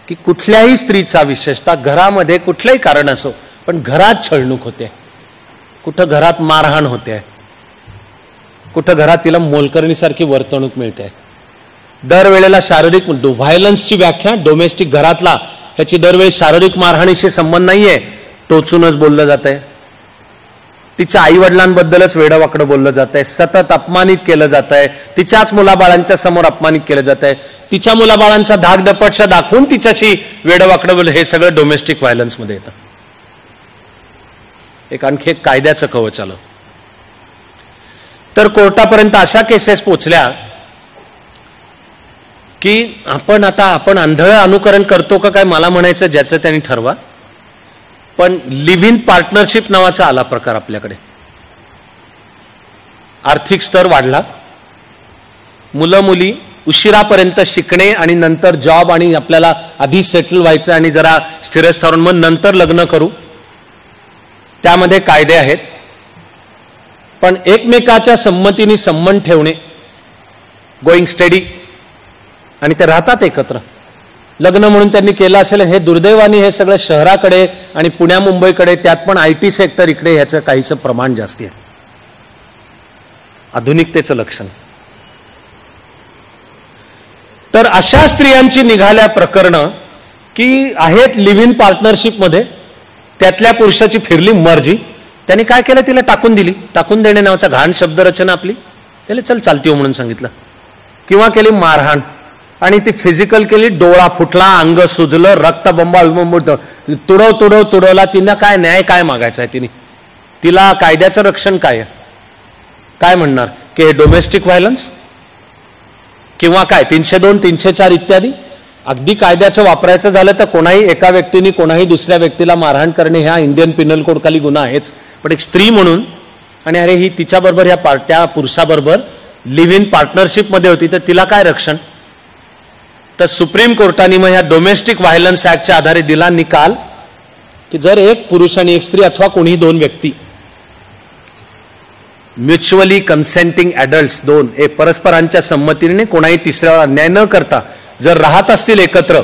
की कुठल्याही स्त्रीचा, विशेषतः घरामध्ये कुठलंही कारण असो, पण घरात छळणूक होते, कुठं घरात मारहाण होते, कुठं घरात तिला मोलकरणीसारखी वर्तणूक मिळते. दरवेळेला शारीरिक व्हायलन्सची व्याख्या डोमेस्टिक घरातला, ह्याची दरवेळी शारीरिक मारहाणीशी संबंध नाहीये, टोचूनच बोललं जात आहे. तिच्या आई वडिलांबद्दलच वेडवाकडं बोललं जात आहे, सतत अपमानित केलं जात आहे, तिच्याच मुलाबाळांच्या समोर अपमानित केलं जात आहे, तिच्या मुलाबाळांचा धाकदपटशा दाखवून तिच्याशी वेडवाकडं बोललं, हे सगळं डोमेस्टिक व्हायलन्समध्ये येतं. आणखी एक कायद्याचं कवच आलं. तर कोर्टापर्यंत अशा केसेस पोचल्या की आपण आंधळं अनुकरण करतो का काय मला म्हणायचं, ज्याचं त्यांनी ठरवा. पण लिव्ह इन पार्टनरशिप नावाचा आला प्रकार आपल्याकडे. आर्थिक स्तर वाढला, मुलं मुली उशिरापर्यंत शिकणे आणि नंतर जॉब, आणि आपल्याला आधी सेटल व्हायचं आणि जरा स्थिरस्थावरून मग नंतर लग्न करू, त्यामध्ये कायदे आहेत. पण एकमेकाच्या संमतीने संबंध ठेवणे, गोईंग स्टेडी, आणि ते राहतात एकत्र. लग्न म्हणून त्यांनी केलं असेल, हे दुर्दैवाने हे सगळं शहराकडे आणि पुण्या मुंबईकडे, त्यात पण आयटी सेक्टर इकडे ह्याचं काहीसं प्रमाण जास्ती आहे. आधुनिकतेचं लक्षण. तर अशा स्त्रियांची निघाल्या प्रकरणं की आहेत लिव्ह इन पार्टनरशिपमध्ये, त्यातल्या पुरुषाची फिरली मर्जी, त्याने काय केलं, तिला टाकून दिली. टाकून देणे नावाचा घाण शब्दरचना आपली, त्याला चल चालती हो म्हणून सांगितलं, किंवा केली मारहाण, आणि ती फिजिकल केली, डोळा फुटला, अंग सुजलं, रक्तबंबाळ तुडवला. तिनं काय न्याय काय मागायचा आहे, तिला कायद्याचं रक्षण काय म्हणणार की हे डोमेस्टिक व्हायलन्स किंवा काय 302, 304 इत्यादी. अगदी कायद्याचं वापरायचं झालं तर कोणाही एका व्यक्तीने कोणाही दुसऱ्या व्यक्तीला मारहाण करणे हा इंडियन पिनल कोड खाली गुन्हा आहेच. पण एक स्त्री म्हणून, आणि अरे ही तिच्याबरोबर त्या पुरुषाबरोबर लिव्ह इन पार्टनरशिपमध्ये होती, तर तिला काय रक्षण. तर सुप्रीम कोर्टाने मग ह्या डोमेस्टिक व्हायलन्स ऍक्टच्या आधारे दिला निकाल की जर एक पुरुष आणि एक स्त्री अथवा कोणीही 2 व्यक्ती म्युच्युअली कन्सेंटिंग ऍडल्ट्स, 2 परस्परांच्या संमतीने कोणाही तिसऱ्यावर अन्याय न करता जर राहत असतील एकत्र,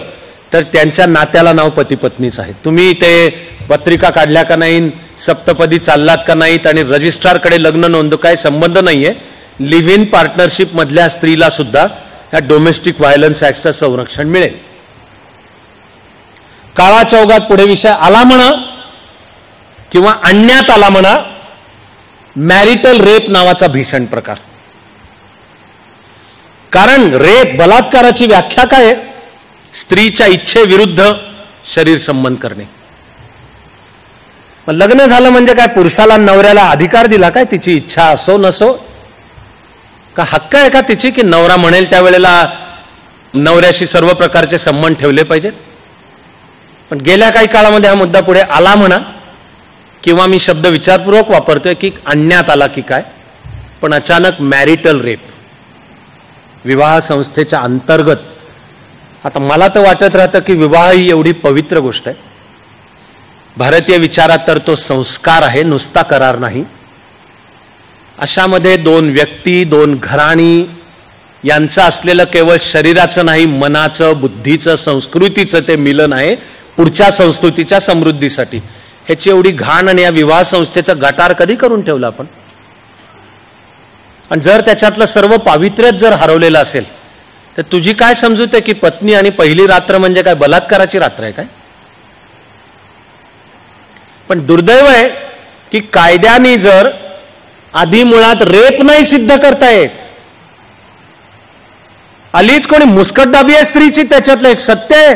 तर त्यांच्या नात्याला नाव पती पत्नीच आहे. तुम्ही ते पत्रिका काढल्या का नाही, सप्तपदी चाललात का नाहीत आणि रजिस्ट्रारकडे लग्न नोंद काय संबंध नाहीये. लिव्ह इन पार्टनरशिप मधल्या स्त्रीला सुद्धा या डोमेस्टिक व्हायलन्स ऍक्टचं संरक्षण मिळेल. काळा चौघात पुढे विषय आला म्हणा किंवा आणण्यात आला म्हणा, मॅरिटल रेप नावाचा भीषण प्रकार. कारण रेप बलात्काराची व्याख्या काय आहे? स्त्रीच्या इच्छेविरुद्ध शरीर संबंध करणे. लग्न झालं म्हणजे काय पुरुषाला नवऱ्याला अधिकार दिला काय तिची इच्छा असो नसो? का हक्क आहे का तिची की नवरा म्हणेल त्यावेळेला नवऱ्याशी सर्व प्रकारचे संबंध ठेवले पाहिजेत? पण गेल्या काही काळामध्ये हा मुद्दा पुढे आला म्हणा किंवा मी शब्द विचारपूर्वक वापरतोय की आणण्यात आला की काय, पण अचानक मॅरिटल रेप विवाह संस्थेच्या अंतर्गत. आता मला तर वाटत राहतं की विवाह ही एवढी पवित्र गोष्ट आहे. भारतीय विचारात तर तो संस्कार आहे, नुसता करार नाही. अशामध्ये दोन व्यक्ती, दोन घराणी यांचं असलेलं केवळ शरीराचं नाही, मनाचं, बुद्धीचं, संस्कृतीचं ते मिलन आहे पुढच्या संस्कृतीच्या समृद्धीसाठी. ह्याची एवढी घाण आणि या विवाह संस्थेचं गटार कधी करून ठेवलं आपण? आणि जर त्याच्यातलं सर्व पावित्र्यच जर हरवलेलं असेल तर तुझी काय समजूत आहे की पत्नी आणि पहिली रात्र म्हणजे काय बलात्काराची रात्र आहे काय? पण दुर्दैव आहे की कायद्याने जर आधी मुळात रेप नाही सिद्ध करता येत, आलीच कोणी मुस्कटदाबी आहे स्त्रीची, त्याच्यातलं एक सत्य आहे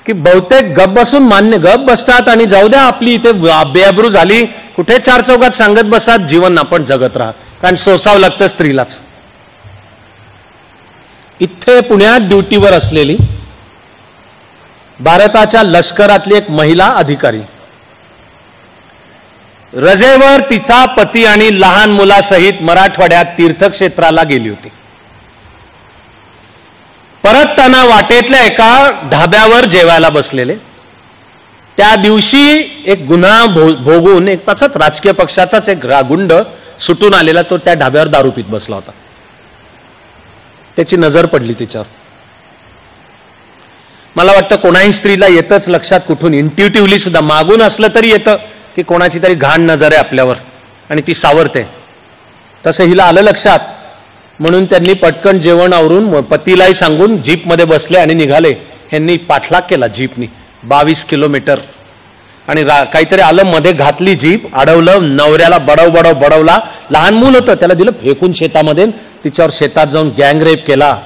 की बहुतेक गप बसून मान्य गप बसतात आणि जाऊ द्या आपली इथे बेअब्रू झाली, कुठे चार चौकात सांगत बसतात, जीवन आपण जगत राहा, कारण सोसावं लागतं स्त्रीलाच. इथे पुण्यात ड्युटीवर असलेली भारताच्या लष्करातली एक महिला अधिकारी रजेवर तिचा पती आणि लहान मुलासहित मराठवाड्यात तीर्थक्षेत्राला गेली होती. परतताना वाटेतल्या एका ढाब्यावर जेवायला बसलेले. त्या दिवशी एक गुन्हा भोगून एक तसाच राजकीय पक्षाचाच एक गुंड सुटून आलेला तो त्या ढाब्यावर दारू पीत बसला होता. त्याची नजर पडली तिच्यावर. मला वाटतं कोणाही स्त्रीला येतच लक्षात, कुठून इंट्युटिव्हली सुद्धा मागून असलं तरी येतं की कोणाची तरी घाण नजर आहे आपल्यावर आणि ती सावरते. तसं हिला आलं लक्षात, म्हणून त्यांनी पटकन जेवण आवरून पतीलाही सांगून जीपमध्ये बसले आणि निघाले. यांनी पाठलाग केला जीपनी 22 किलोमीटर आणि काहीतरी आलं मध्ये, घातली जीप, अडवलं, नवऱ्याला बडवला. लहान मूल होतं, त्याला दिलं फेकून शेतामध्ये, तिच्यावर शेतात जाऊन गँगरेप केला.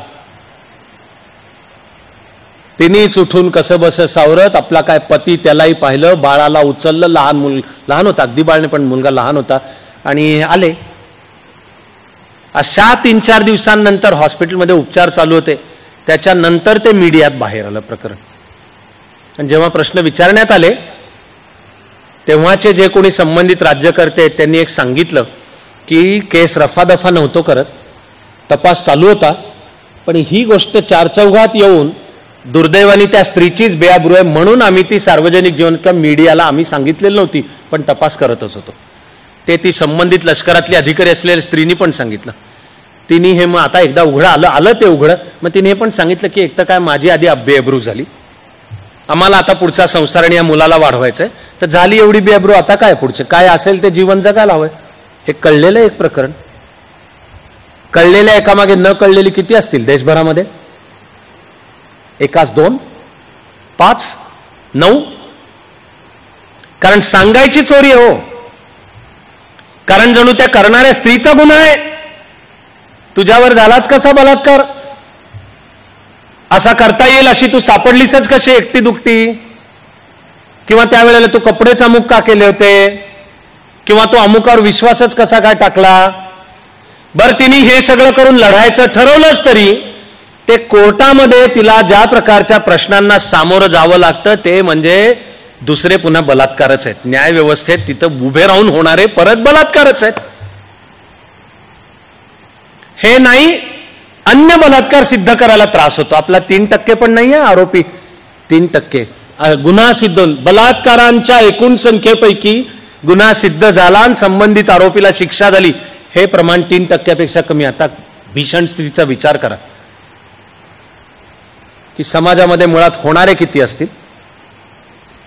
तिनेच उठून कसं बस सावरत आपला काय पती त्यालाही पाहिलं, बाळाला उचललं, लहान होता अगदी बाळने, पण मुलगा लहान होता, आणि आले. अशा 3-4 दिवसांनंतर हॉस्पिटलमध्ये उपचार चालू होते. त्याच्यानंतर ते मीडियात बाहेर आलं प्रकरण. आणि जेव्हा प्रश्न विचारण्यात आले तेव्हाचे जे कोणी संबंधित राज्यकर्ते त्यांनी एक सांगितलं की केस रफादफा नव्हतो करत, तपास चालू होता, पण ही गोष्ट चारचौघात येऊन दुर्दैवाने त्या स्त्रीचीच बेअब्रू आहे म्हणून आम्ही ती सार्वजनिक जीवन किंवा मीडियाला आम्ही सांगितलेली नव्हती, पण तपास करतच होतो. ते ती संबंधित लष्करातली अधिकारी असलेल्या स्त्रीनी पण सांगितलं. तिने हे मग आता एकदा उघडं आलं ते उघडं, मग तिने हे पण सांगितलं की एक तर काय माझी आधी बेअब्रू झाली, आम्हाला आता पुढचा संसार आणि या मुलाला वाढवायचंय, तर झाली एवढी बेअब्रू, आता काय पुढचं काय असेल ते जीवन जगायला हवंय. हे कळलेलं एक प्रकरण. कळलेल्या एकामागे न कळलेली किती असतील देशभरामध्ये? एकाच 2, 5, 9. कारण सांगायची चोरी आहे हो, कारण जणू त्या करणाऱ्या स्त्रीचा गुन्हा आहे. तुझ्यावर झालाच कसा बलात्कार, असा करता येईल अशी तू सापडलीसच कशी एकटी दुकटी, किंवा त्यावेळेला तू कपडेच अमुक का केले होते, किंवा तो अमुकावर विश्वासच कसा काय टाकला. बरं तिने हे सगळं करून लढायचं ठरवलंच तरी ते कोर्टामध्ये तिला ज्या प्रकारच्या प्रश्नांना सामोरं जावं लागतं ते म्हणजे दुसरे पुन्हा बलात्कारच आहेत. न्याय व्यवस्थेत तिथं उभे राहून होणारे परत बलात्कारच आहेत. हे नाही, अन्य बलात्कार सिद्ध करायला त्रास होतो. आपला 3% पण नाही आहे आरोपी, 3% गुन्हा सिद्ध. बलात्कारांच्या एकूण संख्येपैकी गुन्हा सिद्ध झाला आणि संबंधित आरोपीला शिक्षा झाली, हे प्रमाण 3%पेक्षा कमी. आता भीषण स्थितीचा विचार करा की समाजामध्ये मुळात होणारे किती असतील,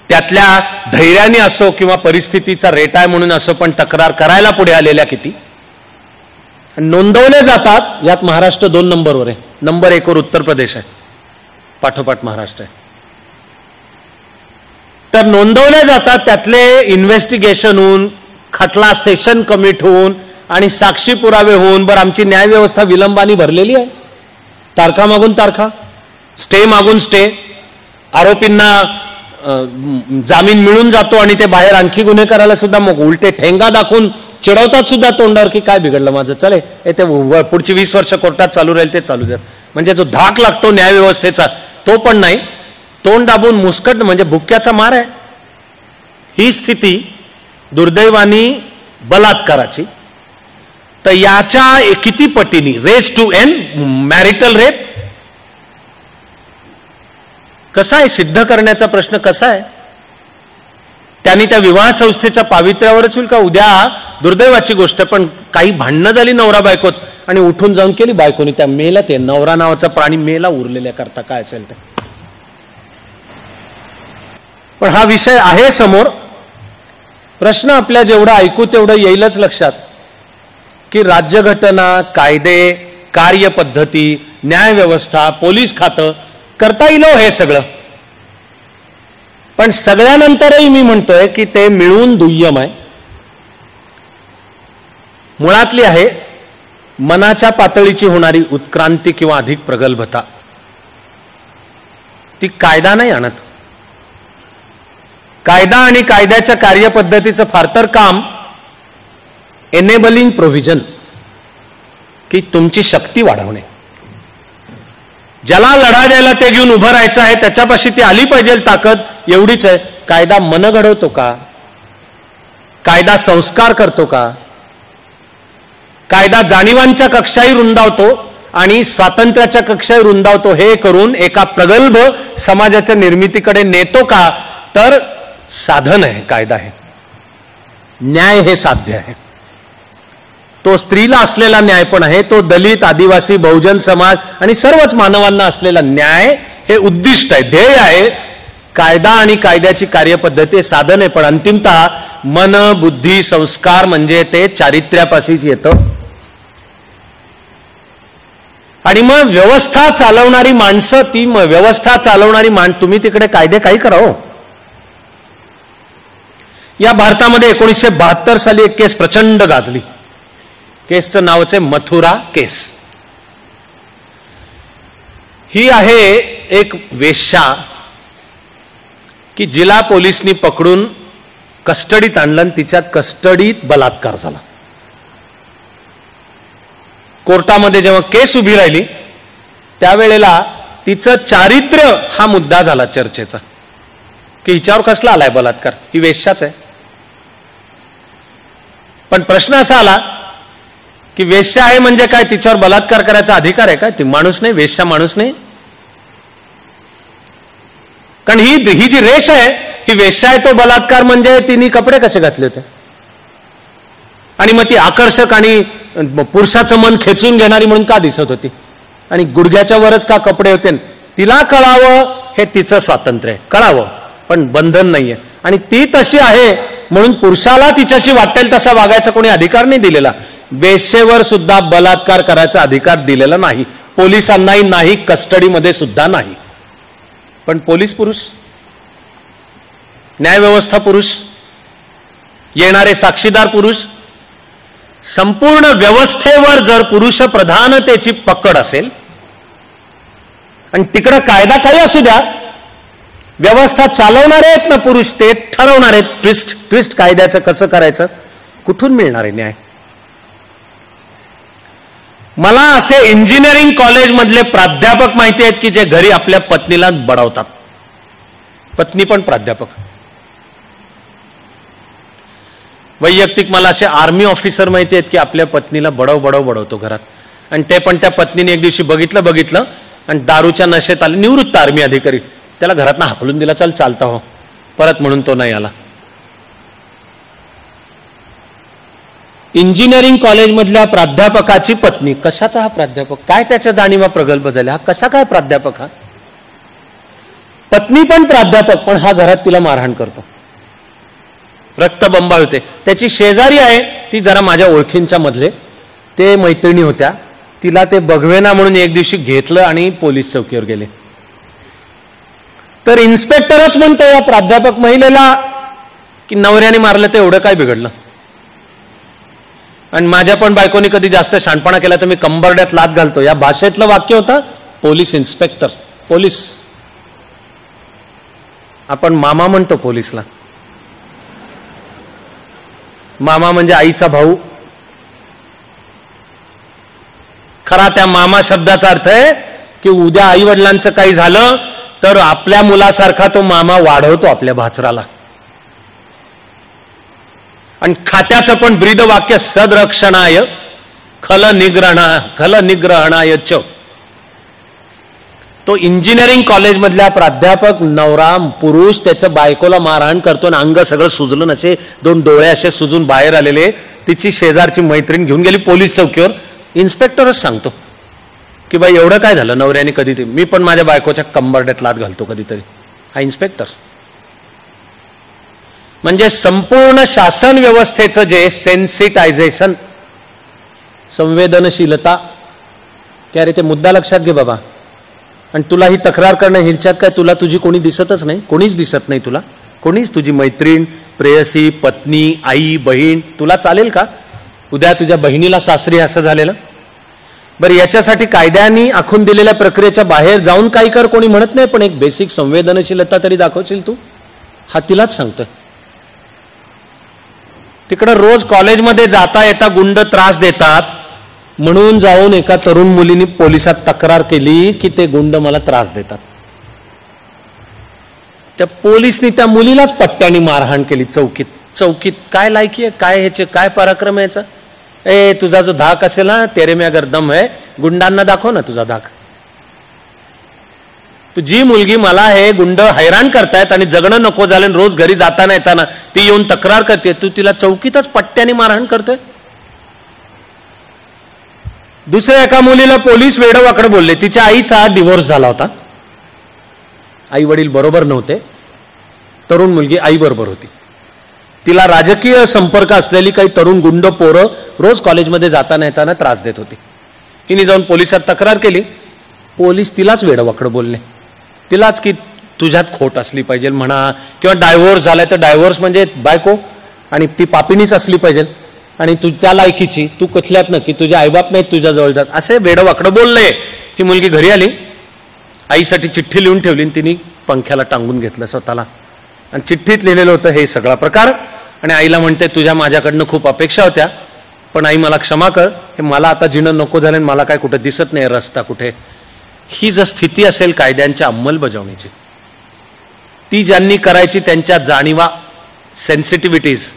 त्यातल्या धैर्याने असो किंवा परिस्थितीचा रेटाय म्हणून असो पण तक्रार करायला पुढे आलेल्या किती नोंदवले जातात. यात महाराष्ट्र 2 नंबरवर आहे. नंबर 1 वर उत्तर प्रदेश आहे, पाठोपाठ महाराष्ट्र आहे. तर नोंदवले जातात, त्यातले इन्व्हेस्टिगेशन होऊन, खटला सेशन कमिट होऊन आणि साक्षी पुरावे होऊन. बरं, आमची न्यायव्यवस्था विलंबाने भरलेली आहे. तारखा मागून तारखा, स्टे मागून स्टे, आरोपींना जामीन मिळून जातो आणि ते बाहेर आणखी गुन्हे करायला सुद्धा मग उलटे ठेंगा दाखवून चिडवतात सुद्धा तोंडावर की काय बिघडलं माझं, चले ते पुढची 20 वर्ष कोर्टात चालू राहील ते चालू द्या. म्हणजे जो धाक लागतो न्यायव्यवस्थेचा तो पण नाही. तोंड दाबून मुस्कट म्हणजे भुक्याचा मार आहे. ही स्थिती दुर्दैवानी बलात्काराची. तर याच्या किती पटीनी race to end marital rape कसा आहे सिद्ध करण्याचा प्रश्न कसा आहे. त्यांनी त्या विवाह संस्थेच्या पावित्र्यावरच होईल का. उद्या दुर्दैवाची गोष्ट पण काही भांडणं झाली नवरा बायकोत आणि उठून जाऊन केली बायकोनी, त्या मेला, ते नवरा नावाचा प्राणी मेला उरलेल्या करता काय असेल ते. पण हा विषय आहे समोर. प्रश्न आपल्या जेवढं ऐकू तेवढं येईलच लक्षात की राज्यघटना, कायदे, कार्यपद्धती, न्यायव्यवस्था, पोलीस खातं करता येईल हे सगळं. पण सगळ्यानंतरही मी म्हणतोय की ते मिळून दुय्यम आहे. मुळातली आहे मनाच्या पातळीची होणारी उत्क्रांती किंवा अधिक प्रगल्भता. ती कायदा नाही आणत. कायदा आणि कायद्याच्या कार्यपद्धतीचं फार तर काम एनेबलिंग प्रोव्हिजन, की तुमची शक्ती वाढवणे. ज्याला लढा द्यायला ते घेऊन उभं राहायचं आहे त्याच्यापाशी ती आली पाहिजे ताकद, एवढीच आहे. कायदा मन घडवतो का. कायदा संस्कार करतो का. कायदा जाणीवांच्या कक्षाही रुंदावतो आणि स्वातंत्र्याच्या कक्षाही रुंदावतो. हे करून एका प्रगल्भ समाजाच्या निर्मितीकडे नेतो का. तर साधन आहे कायदा. हे न्याय हे साध्य आहे. तो स्त्रीला असलेला न्याय पण आहे, तो दलित, आदिवासी, बहुजन समाज आणि सर्वच मानवांना असलेला न्याय हे उद्दिष्ट आहे, ध्येय आहे. कायदा आणि कायद्याची कार्यपद्धती साधन आहे. पण अंतिमतः मन, बुद्धी, संस्कार म्हणजे ते चारित्र्यापाशीच येतं. आणि मग व्यवस्था चालवणारी माणसं, ती व्यवस्था चालवणारी तुम्ही तिकडे कायदे काही करा हो. या भारतामध्ये 1972 साली एक केस प्रचंड गाजली. केसचं नावच आहे मथुरा केस. ही आहे एक वेश्या की जिला पोलिसनी पकडून कस्टडीत आणलं आणि तिच्यात कस्टडीत बलात्कार झाला. कोर्टामध्ये जेव्हा केस उभी राहिली त्यावेळेला तिचं चारित्र्य हा मुद्दा झाला चर्चेचा, की हिच्यावर कसला आलाय बलात्कार, ही वेश्याच आहे. पण प्रश्न असा आला की वेश्या आहे म्हणजे काय, तिच्यावर बलात्कार करायचा अधिकार आहे काय. ती माणूस नाही, वेश्या माणूस नाही. कारण ही जी रेष आहे ही वेश्या आहे, तो बलात्कार म्हणजे तिने कपडे कसे घातले होते आणि मग ती आकर्षक आणि पुरुषाचं मन खेचून घेणारी म्हणून का दिसत होती आणि गुडघ्याच्या वरच का कपडे होते. तिला कळावं हे तिचं स्वातंत्र्य आहे, कळावं पण बंधन नाहीये. आणि ती तशी आहे म्हणून पुरुषाला तिच्याशी वाटेल तसा वागायचा कोणी अधिकार नाही दिलेला. वेश्येवर सुद्धा बलात्कार करायचा अधिकार दिलेला नाही, पोलिसांनाही नाही, कस्टडीमध्ये सुद्धा नाही. पण पोलीस पुरुष, न्यायव्यवस्था पुरुष, येणारे साक्षीदार पुरुष, संपूर्ण व्यवस्थेवर जर पुरुष प्रधानतेची पकड असेल आणि तिकडं कायदा काही असू द्या, व्यवस्था चालवणारे आहेत ना पुरुष, ते ठरवणार आहेत ट्विस्ट कायद्याचं कसं करायचं, कुठून मिळणार आहे न्याय. मला असे इंजिनिअरिंग कॉलेज मधले प्राध्यापक माहिती आहेत की जे घरी आपल्या पत्नीला बडवतात, पत्नी पण प्राध्यापक. वैयक्तिक मला असे आर्मी ऑफिसर माहिती आहेत की आपल्या पत्नीला बडवतो घरात. आणि ते पण त्या पत्नीने एक दिवशी बघितलं आणि दारूच्या नशेत आले, निवृत्त आर्मी अधिकारी, त्याला घरातनं हाकलून दिला, चल चालता हो परत, म्हणून तो नाही आला. इंजिनिअरिंग कॉलेजमधल्या प्राध्यापकाची पत्नी, कशाचा हा प्राध्यापक, काय त्याच्या जाणीवा प्रगल्भ झाल्या, हा कसा काय प्राध्यापक, हा पत्नी पण प्राध्यापक, पण हा घरात तिला मारहाण करतो, रक्तबंबाळ होते. त्याची शेजारी आहे ती जरा माझ्या ओळखींच्या मधले, ते मैत्रिणी होत्या, तिला ते बघवेना म्हणून एक दिवशी घेतलं आणि पोलीस चौकीवर गेले. तर इन्स्पेक्टरच म्हणतो या प्राध्यापक महिलेला की नवऱ्याने मारलं तर एवढं काय बिघडलं. आणि माझ्या पण बायकोनी कधी जास्त शहाणपणा केला तर मी कंबरड्यात लात घालतो, या भाषेतलं वाक्य होतं पोलीस इन्स्पेक्टर. पोलीस, आपण मामा म्हणतो पोलीसला, मामा म्हणजे आईचा भाऊ. खरा त्या मामा शब्दाचा अर्थ आहे की उद्या आई वडिलांचं काही झालं तर आपल्या मुलासारखा तो मामा वाढवतो आपल्या भाचराला. आणि खात्याचं पण ब्रीद वाक्य सदरक्षणाय खल निग्रहणाय च. तो इंजिनिअरिंग कॉलेज मधल्या प्राध्यापक नवरा पुरुष त्याचं बायकोला मारहाण करतो आणि अंग सगळं सुजलं, असे दोन डोळे असे सुजून बाहेर आलेले. तिची शेजारची मैत्रीण घेऊन गेली पोलीस चौकीवर. इन्स्पेक्टरच सांगतो की बाई एवढं काय झालं नवऱ्याने, कधी मी पण माझ्या बायकोच्या कंबरड्यात लात घालतो कधीतरी. हा इन्स्पेक्टर. म्हणजे संपूर्ण शासन व्यवस्थेचं जे सेन्सिटायझेशन, संवेदनशीलता, की अरे ते मुद्दा लक्षात घे बाबा, आणि तुला ही तक्रार करणं हिच्यात काय, तुला तुझी कोणी दिसतच नाही, कोणीच दिसत नाही तुला, कोणीच, तुझी मैत्रीण, प्रेयसी, पत्नी, आई, बहीण, तुला चालेल का उद्या तुझ्या बहिणीला सासरी असं झालेलं. बरं, याच्यासाठी कायद्याने आखून दिलेल्या प्रक्रियेच्या बाहेर जाऊन काही कर कोणी म्हणत नाही, पण एक बेसिक संवेदनशीलता तरी दाखवशील तू. हा तिलाच सांगतं. तिकडं रोज कॉलेजमध्ये जाता येता गुंड त्रास देतात म्हणून जाऊन एका तरुण मुलीने पोलिसात तक्रार केली की ते गुंड मला त्रास देतात. त्या पोलिसनी त्या मुलीलाच पट्ट्याने मारहाण केली चौकीत. चौकीत काय लायकी आहे, काय ह्याचे काय पराक्रम याचा. ए, तुझा जो धाक असेल ना, तेरे में अगर दम है, गुंडांना दाखव ना तुझा धाक. जी मुलगी मला हे गुंड हैराण करतायत आणि जगणं नको झालं, रोज घरी जाताना येताना ती येऊन तक्रार करते, तू तिला चौकीतच पट्ट्याने मारहाण करतोय. दुसऱ्या एका मुलीला पोलीस वेडवाकडे बोलले. तिच्या आईचा डिव्होर्स झाला होता, आई वडील बरोबर नव्हते, तरुण मुलगी आई बरोबर होती. तिला राजकीय संपर्क असलेली काही तरुण गुंड पोरं रोज कॉलेजमध्ये जाताना येताना त्रास देत होती. तिने जाऊन पोलिसात तक्रार केली. पोलीस तिलाच वेडवाकडे बोलले, तिलाच की तुझ्यात खोट असली पाहिजे म्हणा, किंवा डायव्होर्स झालाय तर डायव्होर्स म्हणजे बायको आणि ती पापिनीच असली पाहिजे, आणि तू त्या लायकीची, तू कुठल्यात ना की तुझ्या आईबाप नाहीत तुझ्या जवळ जात, असे वेडवाकडं बोलले. ही मुलगी घरी आली, आईसाठी चिठ्ठी लिहून ठेवली, तिने पंख्याला टांगून घेतलं स्वतःला, आणि चिठ्ठीत लिहिलेलं होतं हे सगळा प्रकार. आणि आईला म्हणते तुझ्या माझ्याकडनं खूप अपेक्षा होत्या, पण आई मला क्षमा कर, हे मला आता जिणं नको झालं, मला काय कुठे दिसत नाही रस्ता कुठे. ही जर स्थिती असेल कायद्यांच्या अंमलबजावणीची, ती ज्यांनी करायची त्यांच्या जाणीवा, सेन्सिटिव्हिटीज,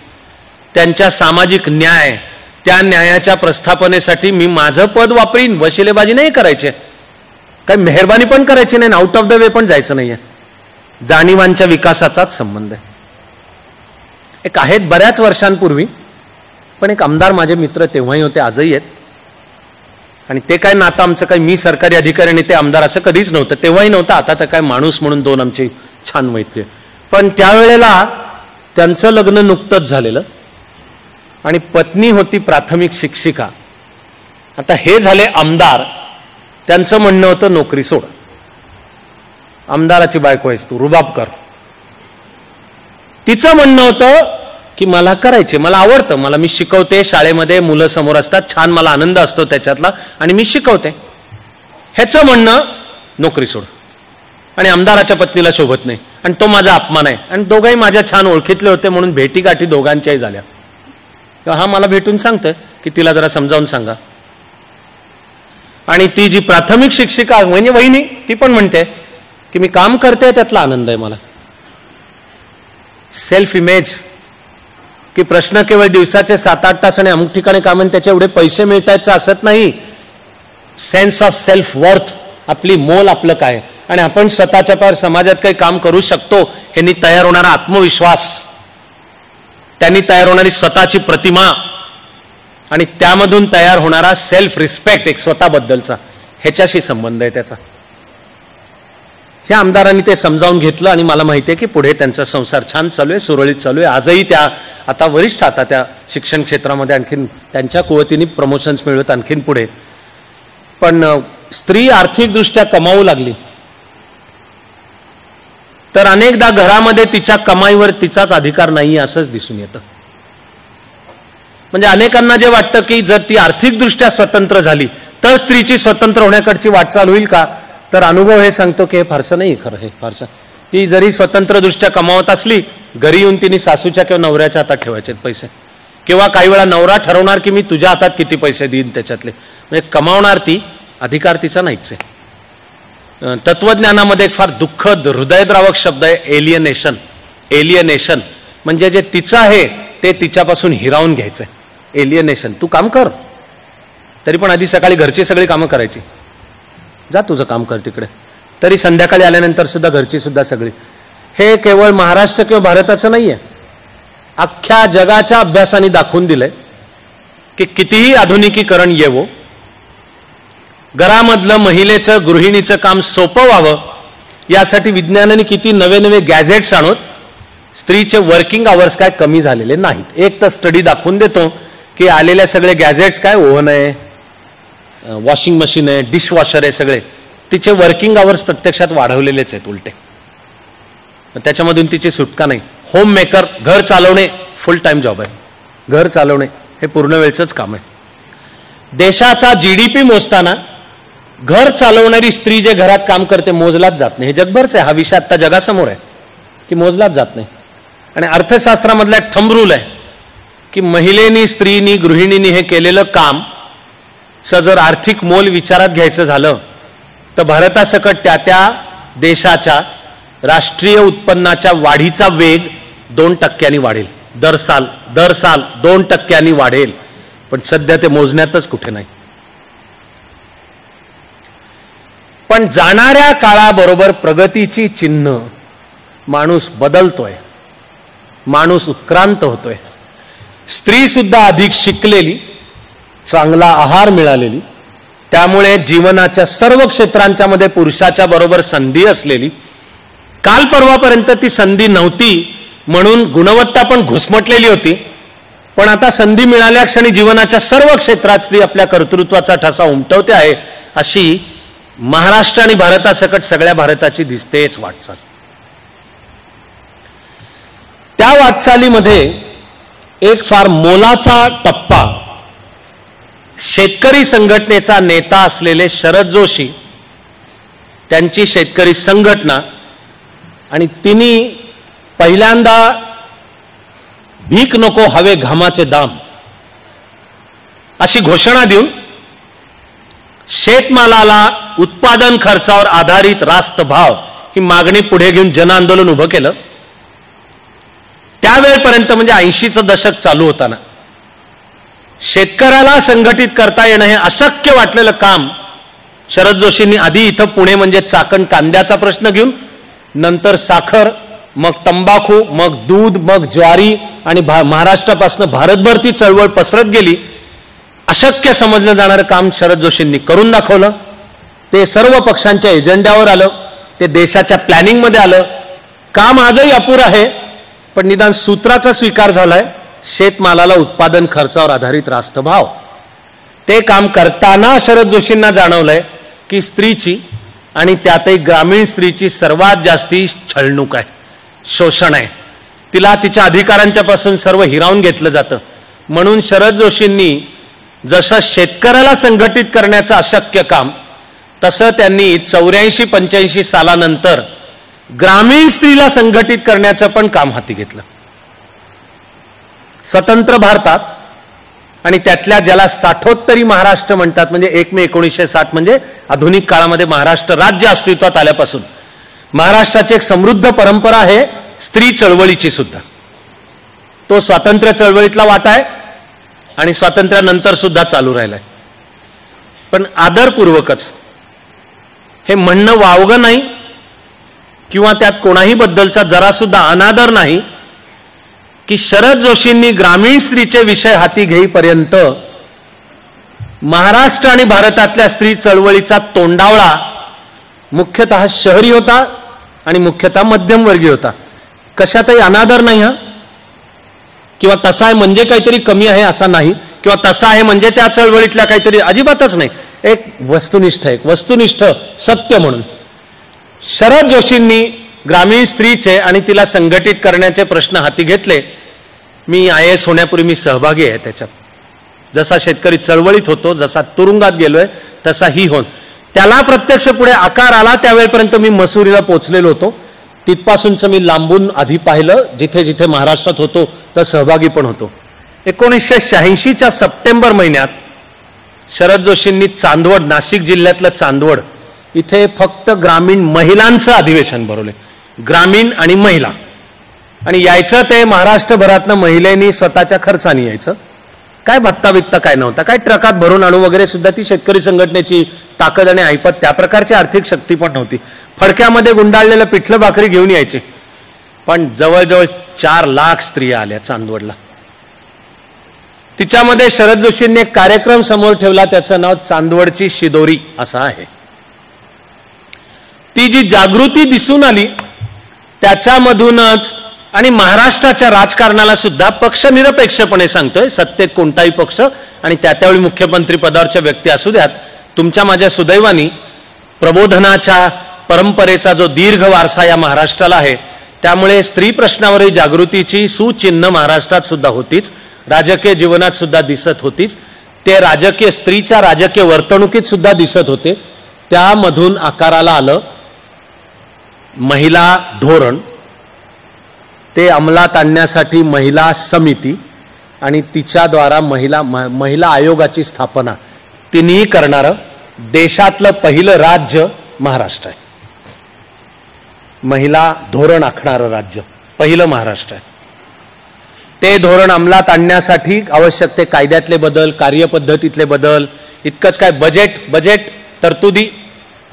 त्यांच्या सामाजिक न्याय, त्या न्यायाच्या प्रस्थापनेसाठी मी माझं पद वापरीन, वशिलेबाजी नाही करायचे, काही मेहरबानी पण करायची नाही, आउट ऑफ द वे पण जायचं नाहीये. जाणीवांच्या विकासाचाच संबंध आहे. एक आहेत बऱ्याच वर्षांपूर्वी, पण एक आमदार माझे मित्र तेव्हाही होते, आजही आहेत, आणि ते काय नातं आमचं काय, मी सरकारी अधिकारी आणि ते आमदार असं कधीच नव्हतं, तेव्हाही नव्हतं. आता तर काय माणूस म्हणून दोन आमची छान मैत्री. पण त्यावेळेला त्यांचं लग्न नुकतंच झालेलं आणि पत्नी होती प्राथमिक शिक्षिका. आता हे झाले आमदार, त्यांचं म्हणणं होतं नोकरी सोड, आमदाराची बायको आहेस तू, रुबाब कर. तिचं म्हणणं होतं की मला करायचे, मला आवडतं, मला मी शिकवते, शाळेमध्ये मुलं समोर असतात, छान मला आनंद असतो त्याच्यातला, आणि मी शिकवते. ह्याचं म्हणणं नोकरी सोड, आणि आमदाराच्या पत्नीला शोभत नाही, आणि तो माझा अपमान आहे. आणि दोघंही माझ्या छान ओळखीतले होते म्हणून भेटीगाठी दोघांच्याही झाल्या. हा मला भेटून सांगतोय की तिला जरा समजावून सांगा. आणि ती जी प्राथमिक शिक्षिका म्हणजे वहिनी, ती पण म्हणते की मी काम करते त्यातला आनंद आहे मला. सेल्फ इमेज, की प्रश्न केवळ दिवसाचे 7-8 तास आणि अमुक ठिकाणी काम आणि त्याचे एवढे पैसे मिळतायचं असत नाही. सेन्स ऑफ सेल्फ वर्थ, आपली मोल आपलं काय, आणि आपण स्वतःच्या पार समाजात काही काम करू शकतो यांनी तयार होणारा आत्मविश्वास, त्यांनी तयार होणारी स्वतःची प्रतिमा, आणि त्यामधून तयार होणारा सेल्फ रिस्पेक्ट, एक स्वतःबद्दलचा, ह्याच्याशी संबंध आहे त्याचा. हे आमदारांनी ते समजावून घेतलं आणि मला माहिती आहे की पुढे त्यांचा संसार छान चालू आहे, सुरळीत चालू आहे. आजही त्या आता वरिष्ठ, आता त्या शिक्षण क्षेत्रामध्ये आणखीन त्यांच्या कुवतीने प्रमोशन्स मिळवत आणखीन पुढे. पण स्त्री आर्थिकदृष्ट्या कमावू लागली तर अनेकदा घरामध्ये तिच्या कमाईवर तिचाच अधिकार नाही असंच दिसून येतं. म्हणजे अनेकांना जे वाटतं की जर ती आर्थिकदृष्ट्या स्वतंत्र झाली तर स्त्रीची स्वतंत्र होण्याकडची वाटचाल होईल का, तर अनुभव हे सांगतो की हे फारसं नाही खरं. हे फारसं, ती जरी स्वतंत्रदृष्ट्या कमावत असली, घरी येऊन तिने सासूच्या किंवा नवऱ्याच्या हातात ठेवायचे पैसे, किंवा काही वेळा नवरा ठरवणार की मी तुझ्या हातात किती पैसे देईन त्याच्यातले. म्हणजे कमावणार ती, अधिकार तिचा नाहीच आहे. तत्वज्ञानामध्ये एक फार दुःखद हृदयद्रावक शब्द आहे एलियनेशन. एलियनेशन म्हणजे जे तिचं आहे ते तिच्यापासून हिरावून घ्यायचंय. एलियनेशन. तू काम कर, तरी पण आधी सकाळी घरची सगळी कामं करायची, जा तुझं काम कर तिकडे, तरी संध्याकाळी आल्यानंतर सुद्धा घरची सुद्धा सगळी. हे केवळ महाराष्ट्र किंवा भारताचं नाहीये, अख्ख्या जगाच्या अभ्यासाने दाखवून दिलंय की कितीही आधुनिकीकरण येवो, घरामधलं महिलेचं, गृहिणीचं काम सोपं व्हावं यासाठी विज्ञानाने किती नवे नवे गॅजेट्स आणत, स्त्रीचे वर्किंग आवर्स काय कमी झालेले नाहीत. एक तर स्टडी दाखवून देतो की आलेल्या सगळे गॅजेट्स काय, ओव्हन आहे, वॉशिंग मशीन आहे, डिशवॉशर आहे, सगळे तिचे वर्किंग आवर्स प्रत्यक्षात वाढवलेलेच आहेत उलटे. त्याच्यामधून तिची सुटका नाही. होम मेकर, घर चालवणे फुल टाइम जॉब आहे. घर चालवणे हे पूर्ण वेळचंच काम आहे. देशाचा जीडीपी मोजताना घर चालवणारी स्त्री जे घरात काम करते मोजलाच जात नाही. हे जगभरच आहे. हा विषय आता जगासमोर आहे की मोजलाच जात नाही. आणि अर्थशास्त्रामधला एक थंब रूल आहे की महिलेनी, स्त्रीनी, गृहिणींनी हे केलेलं काम जर आर्थिक मोल विचारात घ्यायचं झालं तर भारतासकट त्या त्या देशाच्या राष्ट्रीय उत्पन्नाच्या वाढीचा वेग 2% वाढेल. दर साल 2% वाढेल. पण सध्या ते मोजण्यातच कुठे नाही. पण जाणाऱ्या काळाबरोबर प्रगतीची चिन्ह, माणूस बदलतोय, माणूस उत्क्रांत होतोय. स्त्री सुद्धा अधिक शिकलेली, चांगला आहार मिळालेली, त्यामुळे जीवनाच्या सर्व क्षेत्रांच्या मध्ये पुरुषाच्या बरोबर संधी असलेली, काल परवापर्यंत ती संधी नव्हती म्हणून गुणवत्ता पण घुसमटलेली होती, पण आता संधी मिळाल्या क्षणी जीवनाच्या सर्व क्षेत्रात स्त्री आपल्या कर्तृत्वाचा ठसा उमटवते आहे. अशी महाराष्ट्र आणि भारतासकट सगळ्या भारताची दिसतेच वाटचाल. त्या वाटचालीमध्ये एक फार मोलाचा टप्पा शेतकरी संघटनेचा नेता असलेले शरद जोशी, त्यांची शेतकरी संघटना, आणि तिने पहिल्यांदा भीक नको हवे घामाचे दाम अशी घोषणा देऊन शेतमालाला उत्पादन खर्चावर आधारित रास्त भाव ही मागणी पुढे घेऊन जन आंदोलन उभं केलं. त्यावेळपर्यंत म्हणजे 80चं दशक चालू होताना शेतकऱ्याला संघटित करता येणं हे अशक्य वाटलेलं काम शरद जोशींनी आधी इथं पुणे म्हणजे चाकण कांद्याचा प्रश्न घेऊन, नंतर साखर, मग तंबाखू, मग दूध, मग ज्वारी, आणि महाराष्ट्रापासून भारतभर ती चळवळ पसरत गेली. अशक्य समजलं जाणारं काम शरद जोशींनी करून दाखवलं. ते सर्व पक्षांच्या एजेंड्यावर आलं, ते देशाच्या प्लॅनिंगमध्ये आलं. काम आजही अपुरं आहे, पण निदान सूत्राचा स्वीकार झालाय. शेतमालाला उत्पादन खर्चावर आधारित रास्त भाव. ते काम करताना शरद जोशींना जाणवलंय की स्त्रीची, आणि त्यातही ग्रामीण स्त्रीची सर्वात जास्ती छळणूक आहे, शोषण आहे. तिला तिच्या अधिकारांच्या पासून सर्व हिरावून घेतलं जातं. म्हणून शरद जोशींनी जसं शेतकऱ्याला संघटित करण्याचं अशक्य काम, तसं त्यांनी 84-85 सालानंतर ग्रामीण स्त्रीला संघटित करण्याचं पण काम हाती घेतलं. स्वतंत्र भारतात, आणि त्यातल्या ज्याला साठोत्तरी महाराष्ट्र म्हणतात, म्हणजे 1 मे 1960 म्हणजे आधुनिक काळामध्ये महाराष्ट्र राज्य अस्तित्वात आल्यापासून महाराष्ट्राची एक समृद्ध परंपरा आहे स्त्री चळवळीची सुद्धा. तो स्वातंत्र्य चळवळीतला वाटा आहे आणि स्वातंत्र्यानंतर सुद्धा चालू राहिलाय. पण आदरपूर्वकच हे म्हणणं वावगं नाही किंवा त्यात कोणाही बद्दलचा जरा सुद्धा अनादर नाही की शरद जोशींनी ग्रामीण स्त्रीचे विषय हाती घेईपर्यंत महाराष्ट्र आणि भारतातल्या स्त्री चळवळीचा तोंडावळा मुख्यतः शहरी होता, आणि मुख्यतः मध्यमवर्गीय होता. कशातही अनादर नाही हा, किंवा तसा आहे म्हणजे काहीतरी कमी आहे असा नाही, किंवा तसा आहे म्हणजे त्या चळवळीतल्या काहीतरी, अजिबातच नाही. एक वस्तुनिष्ठ सत्य म्हणून शरद जोशींनी ग्रामीण स्त्रीचे आणि तिला संघटित करण्याचे प्रश्न हाती घेतले. मी IAS होण्यापूर्वी मी सहभागी आहे त्याच्यात. जसा शेतकरी चळवळीत होतो, जसा तुरुंगात गेलोय, तसा ही होऊन त्याला प्रत्यक्ष पुढे आकार आला. त्यावेळेपर्यंत मी मसुरीला पोहोचलेलो होतो. तिथपासूनच मी लांबून आधी पाहिलं, जिथे जिथे महाराष्ट्रात होतो तर सहभागी पण होतो. 1986च्या सप्टेंबर महिन्यात शरद जोशींनी चांदवड, नाशिक जिल्ह्यातलं चांदवड इथे फक्त ग्रामीण महिलांचं अधिवेशन भरवले. ग्रामीण आणि महिला, आणि यायचं ते महाराष्ट्रभरातनं महिलेनी स्वतःच्या खर्चाने यायचं. काय भत्ता बित्ता काय नव्हता, काय ट्रकात भरून आणू वगैरे सुद्धा ती शेतकरी संघटनेची ताकद आणि ऐपत त्या प्रकारची आर्थिक शक्ती पण नव्हती. फडक्यामध्ये गुंडाळलेलं पिठलं भाकरी घेऊन यायची. पण जवळजवळ 4 लाख स्त्रिया आल्या चांदवडला. तिच्यामध्ये शरद जोशींनी एक कार्यक्रम समोर ठेवला, त्याचं नाव चांदवडची शिदोरी असं आहे. ती जी जागृती दिसून आली त्याच्यामधूनच, आणि महाराष्ट्राच्या राजकारणाला सुद्धा पक्षनिरपेक्षपणे सांगतोय, सत्तेत कोणताही पक्ष आणि त्यावेळी मुख्यमंत्री पदावरच्या व्यक्ती असू द्यात, तुमच्या माझ्या सुदैवानी प्रबोधनाच्या परंपरेचा जो दीर्घ वारसा या महाराष्ट्राला आहे, त्यामुळे स्त्री प्रश्नावरही जागृतीची सुचिन्ह महाराष्ट्रात सुद्धा होतीच, राजकीय जीवनात सुद्धा दिसत होतीच. ते राजकीय स्त्रीच्या राजकीय वर्तणुकीत सुद्धा दिसत होते. त्यामधून आकाराला आलं महिला धोरण, ते अंमलात आणण्यासाठी महिला समिती आणि तिच्याद्वारा महिला आयोगाची स्थापना. तिन्ही करणारं देशातलं पहिलं राज्य महाराष्ट्र आहे. महिला धोरण आखणारं राज्य पहिलं महाराष्ट्र आहे. ते धोरण अंमलात आणण्यासाठी आवश्यक ते कायद्यातले बदल, कार्यपद्धतीतले बदल, इतकंच काय, बजेट तरतुदी,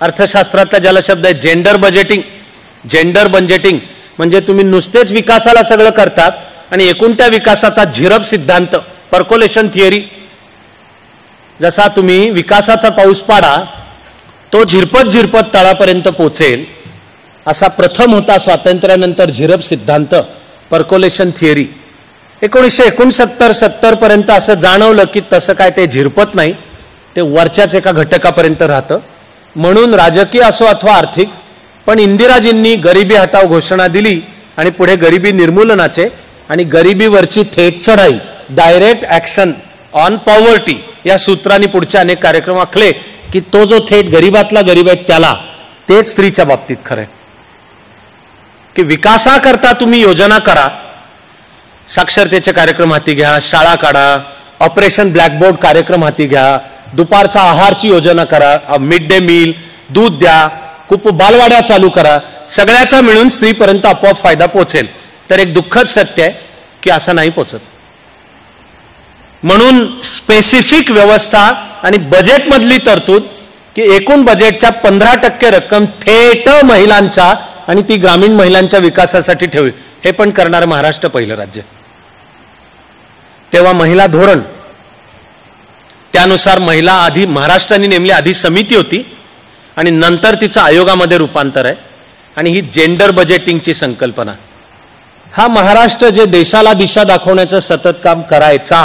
अर्थशास्त्रातला ज्याला शब्द आहे जेंडर बजेटिंग, म्हणजे तुम्ही नुसतेच विकासाला सगळं करतात आणि एकूण त्या विकासाचा झिरप सिद्धांत, पर्कोलेशन थिअरी, जसा तुम्ही विकासाचा पाऊस पाडा तो झिरपत तळापर्यंत पोचेल, असा प्रथम होता स्वातंत्र्यानंतर झिरप सिद्धांत, पर्कोलेशन थिअरी. 1969-70 पर्यंत असं जाणवलं की तसं काय ते झिरपत नाही, ते वरच्याच एका घटकापर्यंत राहतं. म्हणून राजकीय असो अथवा आर्थिक, पण इंदिराजींनी गरिबी हटाव घोषणा दिली आणि पुढे गरिबी निर्मूलनाचे आणि गरिबीवरची थेट चढाई, डायरेक्ट ऍक्शन ऑन पॉवर्टी या सूत्रांनी पुढचे अनेक कार्यक्रम आखले की तो जो थेट गरीबातला गरीब आहे त्याला, तेच स्त्रीच्या बाबतीत खरंय की विकासाकरता तुम्ही योजना करा, साक्षरतेचे कार्यक्रम हाती घ्या, शाळा काढा, ऑपरेशन ब्लॅकबोर्ड कार्यक्रम हाती घ्या, दुपारचा आहारची योजना करा, मिड डे मील, दूध द्या, बालवाड्या चालू करा, सगळ्याचा मिळून स्त्रीपर्यंत आपोआप फायदा पोहोचेल. तर एक दुःखद सत्य आहे की असं नाही पोहोचत. म्हणून स्पेसिफिक व्यवस्था आणि बजेटमधली तरतूद की एकूण बजेटच्या 15% रक्कम थेट महिलांच्या आणि ती ग्रामीण महिलांच्या विकासासाठी ठेवली, हे पण करणारं महाराष्ट्र पहिलं राज्य. तेव्हा महिला धोरण, त्यानुसार महिला आधी महाराष्ट्राने नेमली, आधी समिती होती आणि नंतर तिचं आयोगामध्ये रूपांतर आहे. आणि ही जेंडर बजेटिंगची संकल्पना, हा महाराष्ट्र जे देशाला दिशा दाखवण्याचं सतत काम करायचा,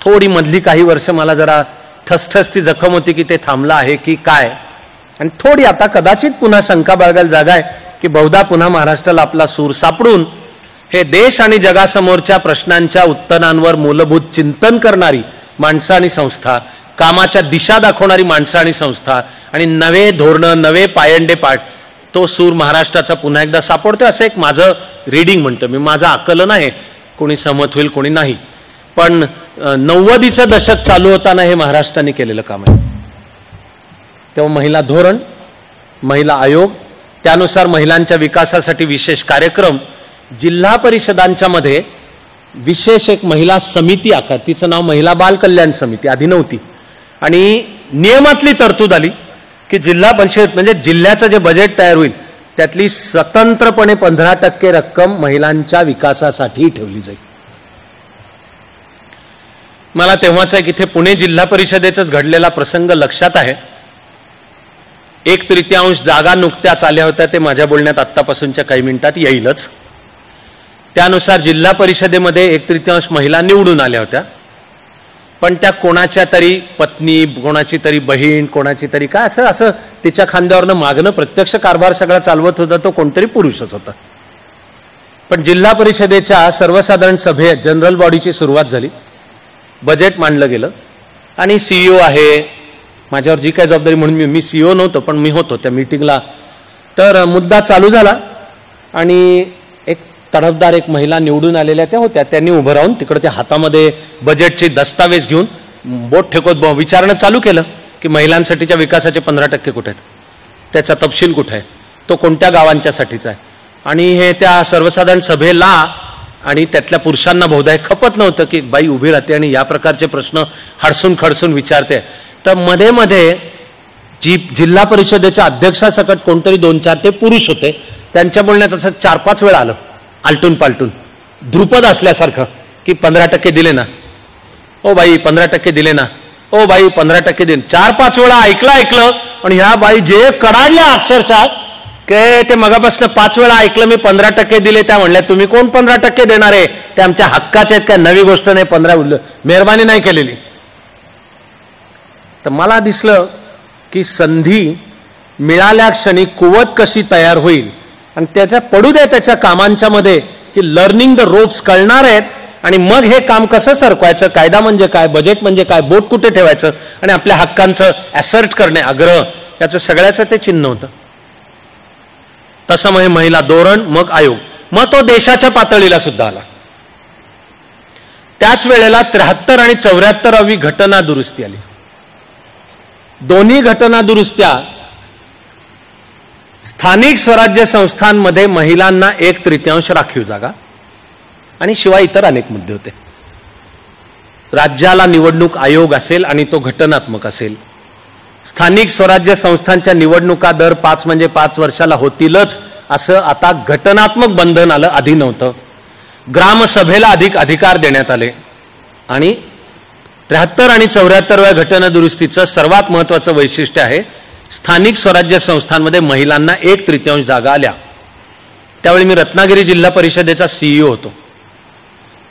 थोडी मधली काही वर्ष मला जरा ठसठसती जखम होती की ते थांबलं आहे की काय, आणि थोडी आता कदाचित पुन्हा शंका बाळगायला जागा आहे की बहुधा पुन्हा महाराष्ट्राला आपला सूर सापडून हे देश आणि जगासमोरच्या प्रश्नांच्या उत्तरांवर मूलभूत चिंतन करणारी माणसं आणि संस्था, कामाच्या दिशा दाखवणारी माणसं आणि संस्था आणि नवे धोरणं, नवे पायंडे पाठ, तो सूर महाराष्ट्राचा पुन्हा एकदा सापडतोय असं एक माझं रीडिंग म्हणतं. मी माझं आकलन आहे, कोणी सहमत होईल कोणी नाही, पण 90चं दशक चालू होताना हे महाराष्ट्राने केलेलं काम आहे. तेव्हा महिला धोरण, महिला आयोग, त्यानुसार महिलांच्या विकासासाठी विशेष कार्यक्रम, जिल्हा परिषदांच्या मध्ये विशेष एक महिला समिती आकार, तिचं नाव महिला बाल कल्याण समिती, आधी नव्हती, आणि नियमातली तरतूद आली की जिल्हा परिषद म्हणजे जिल्ह्याचं जे बजेट तयार होईल त्यातली स्वतंत्रपणे 15% रक्कम महिलांच्या विकासासाठी ठेवली जाईल. मला तेव्हाच एक इथे पुणे जिल्हा परिषदेचाच घडलेला प्रसंग लक्षात आहे 1/3 जागा नुकत्याच आल्या होत्या, ते माझ्या बोलण्यात आत्तापासूनच्या काही मिनिटात येईलच. त्यानुसार जिल्हा परिषदेमध्ये 1/3 महिला निवडून आल्या होत्या, पण त्या कोणाच्या तरी पत्नी, कोणाची तरी बहीण, कोणाची तरी काय असं तिच्या खांद्यावरनं मागणं प्रत्यक्ष कारभार सगळा चालवत होता तो कोणतरी पुरुषच होता. पण जिल्हा परिषदेच्या सर्वसाधारण सभेत जनरल बॉडीची सुरुवात झाली, बजेट मांडलं गेलं आणि CEO आहे, माझ्यावर जी काय जबाबदारी म्हणून मी CEO नव्हतो पण मी होतो त्या मीटिंगला. तर मुद्दा चालू झाला आणि एक तडफदार एक महिला निवडून आलेल्या त्या होत्या. त्यांनी उभं राहून तिकडे त्या हातामध्ये बजेटचे दस्तावेज घेऊन बोट ठेवत विचारणं चालू केलं की महिलांसाठीच्या विकासाचे 15% कुठे आहेत, त्याचा तपशील कुठे आहे, तो कोणत्या गावांच्यासाठीचा आहे. आणि हे त्या सर्वसाधारण सभेला आणि त्यातल्या पुरुषांना बहुधा खपत नव्हतं की बाई उभी राहते आणि या प्रकारचे प्रश्न हडसून खडसून विचारते. तर मध्ये मध्ये जिल्हा परिषदेच्या अध्यक्षासकट कोणतरी 2-4 ते पुरुष होते, त्यांच्या बोलण्यात असं 4-5 वेळा आलं आलटून पालटून ध्रुपद असल्यासारखं की 15% दिले ना, ओ बाई 15% दिले ना, ओ बाई 15% दिले. 4-5 वेळा ऐकलं आणि ह्या बाई जे कडाडल्या अक्षरशः के ते मगापासून 5 वेळा ऐकलं मी 15% दिले. त्या म्हणल्या तुम्ही कोण 15% देणार आहे, ते आमच्या हक्काचे आहेत, काय नवी गोष्ट नाही, 15 मेहरबानी नाही केलेली. तर मला दिसलं की संधी मिळाल्या क्षणी कुवत कशी तयार होईल आणि त्याच्या पडू दे त्याच्या कामांच्या मध्ये की लर्निंग द रोप्स कळणार आहेत आणि मग हे काम कसं सरकवायचं, कायदा म्हणजे काय, बजेट म्हणजे काय, बोट कुठे ठेवायचं आणि आपल्या हक्कांचं ॲसर्ट करणे आग्रह, याचं सगळ्याचं ते चिन्ह होतं. तसं मग महिला धोरण, मग आयोग, मग तो देशाच्या पातळीला सुद्धा आला. त्याच वेळेला 73 आणि 74वी घटना दुरुस्ती आली. दोन्ही घटना दुरुस्त्या स्थानिक स्वराज्य संस्थांमध्ये महिलांना 1/3 राखीव जागा आणि शिवाय इतर अनेक मुद्दे होते. राज्याला निवडणूक आयोग असेल आणि तो घटनात्मक असेल. स्थानिक स्वराज्य संस्थांच्या निवडणुका दर 5 म्हणजे 5 वर्षाला होतीलच असं आता घटनात्मक बंधन आलं, आधी नव्हतं. ग्रामसभेला अधिक अधिकार देण्यात आले आणि 73 आणि 74व्या घटना दुरुस्तीचं सर्वात महत्वाचं वैशिष्ट्य आहे स्थानिक स्वराज्य संस्थांमध्ये महिलांना 1/3 जागा आल्या. त्यावेळी मी रत्नागिरी जिल्हा परिषदेचा CEO होतो.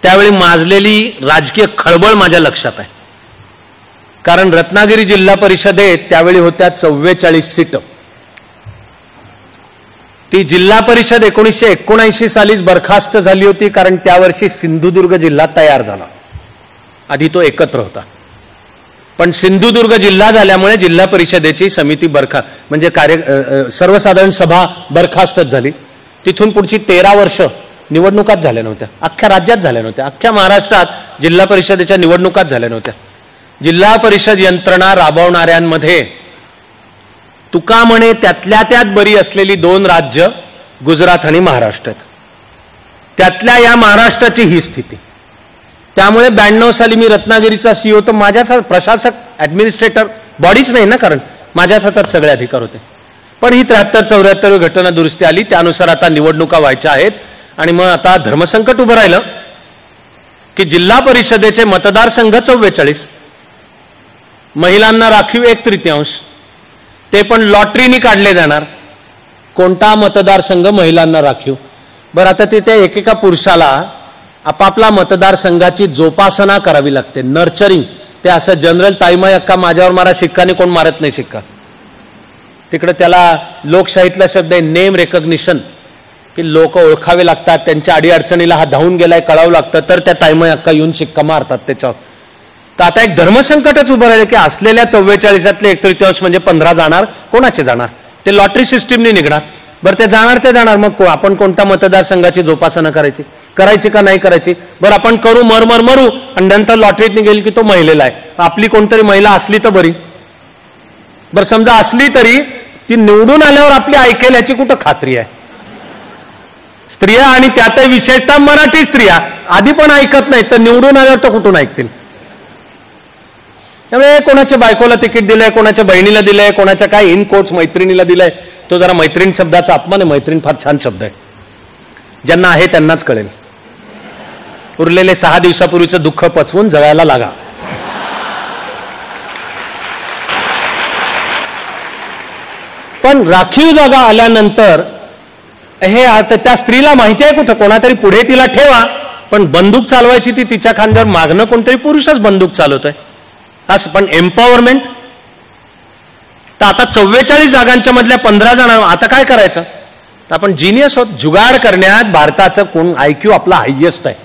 त्यावेळी माजलेली राजकीय खळबळ माझ्या लक्षात आहे, कारण रत्नागिरी जिल्हा परिषदेत त्यावेळी होत्या 44 सीट. ती जिल्हा परिषद 1979 सालीच बरखास्त झाली होती, कारण त्या वर्षी सिंधुदुर्ग जिल्हा तयार झाला. आधी तो एकत्र होता, पण सिंधुदुर्ग जिल्हा झाल्यामुळे जिल्हा परिषदेची समिती म्हणजे सर्वसाधारण सभा बरखास्तच झाली. तिथून पुढची 13 वर्ष निवडणुकाच झाल्या नव्हत्या, अख्ख्या राज्यात झाल्या नव्हत्या, अख्ख्या महाराष्ट्रात जिल्हा परिषदेच्या निवडणुकाच झाल्या नव्हत्या. जिल्हा परिषद यंत्रणा राबवणाऱ्यांमध्ये तुका म्हणे त्यातल्या त्यात बरी असलेली 2 राज्य गुजरात आणि महाराष्ट्र, त्यातल्या या महाराष्ट्राची ही स्थिती. त्यामुळे 92 साली मी रत्नागिरीचा CEO होतो. माझ्या प्रशासक ऍडमिनिस्ट्रेटर बॉडीच नाही ना, कारण माझ्याच हातात सगळे अधिकार होते. पण ही 73-74 घटना दुरुस्ती आली, त्यानुसार आता निवडणुका व्हायच्या आहेत आणि मग आता धर्मसंकट उभं राहिलं की जिल्हा परिषदेचे मतदारसंघ 44, महिलांना राखीव 1/3, ते पण लॉटरीनी काढले जाणार. कोणता मतदारसंघ महिलांना राखीव? बरं, आता तिथे एकेका पुरुषाला आपापला मतदारसंघाची जोपासना करावी लागते, नर्चरिंग. ते असं जनरल ताईमाई अक्का माझ्यावर मारा शिक्काने कोण मारत नाही शिक्का. तिकडे त्याला लोकशाहीतला शब्द आहे नेम रेकग्निशन, की लोक ओळखावे लागतात, त्यांच्या अडीअडचणीला हा धावून गेलाय कळावं लागतं, तर त्या ताईमाई अक्का येऊन शिक्का मारतात त्याच्यावर. तर आता एक धर्मसंकटच उभं राहिलं की असलेल्या 44तले 1/3 म्हणजे 15 जाणार. कोणाचे जाणार? ते लॉटरी सिस्टीमने निघणार. बरं, ते जाणार. मग आपण कोणत्या मतदारसंघाची जोपासना करायची का नाही करायची? बरं, आपण करू मरू आणि नंतर लॉटरीत निघेल की तो महिलेला आहे. आपली कोणतरी महिला असली तर बरी. बरं, समजा असली तरी ती निवडून आल्यावर आपली ऐकेल याची कुठं खात्री आहे? स्त्रिया आणि त्यातही विशेषतः मराठी स्त्रिया आधी पण ऐकत नाहीत, तर निवडून आल्यावर तर कुठून ऐकतील? त्यामुळे कोणाच्या बायकोला तिकीट दिलंय, कोणाच्या बहिणीला दिलंय, कोणाच्या काय इन कोट्स मैत्रिणीला दिलंय. तो जरा मैत्रीण शब्दाचा अपमान आहे. मैत्रीण फार छान शब्द आहे, ज्यांना आहे त्यांनाच कळेल. उरलेले 6 दिवसापूर्वीचं दुःख पचवून जगायला लागा. पण राखीव जागा आल्यानंतर हे आता त्या स्त्रीला माहिती आहे कुठं कोणातरी पुढे तिला ठेवा, पण बंदूक चालवायची ती तिच्या खांद्यावर, मागणं कोणतरी पुरुषच बंदूक चालवतोय असं. पण एम्पॉवरमेंट. तर आता 44 जागांच्या मधल्या 15 जण, आता काय करायचं? तर आपण जिनियस आहोत, जुगाड करण्यात भारताचं कोण IQ आपला हायएस्ट आहे.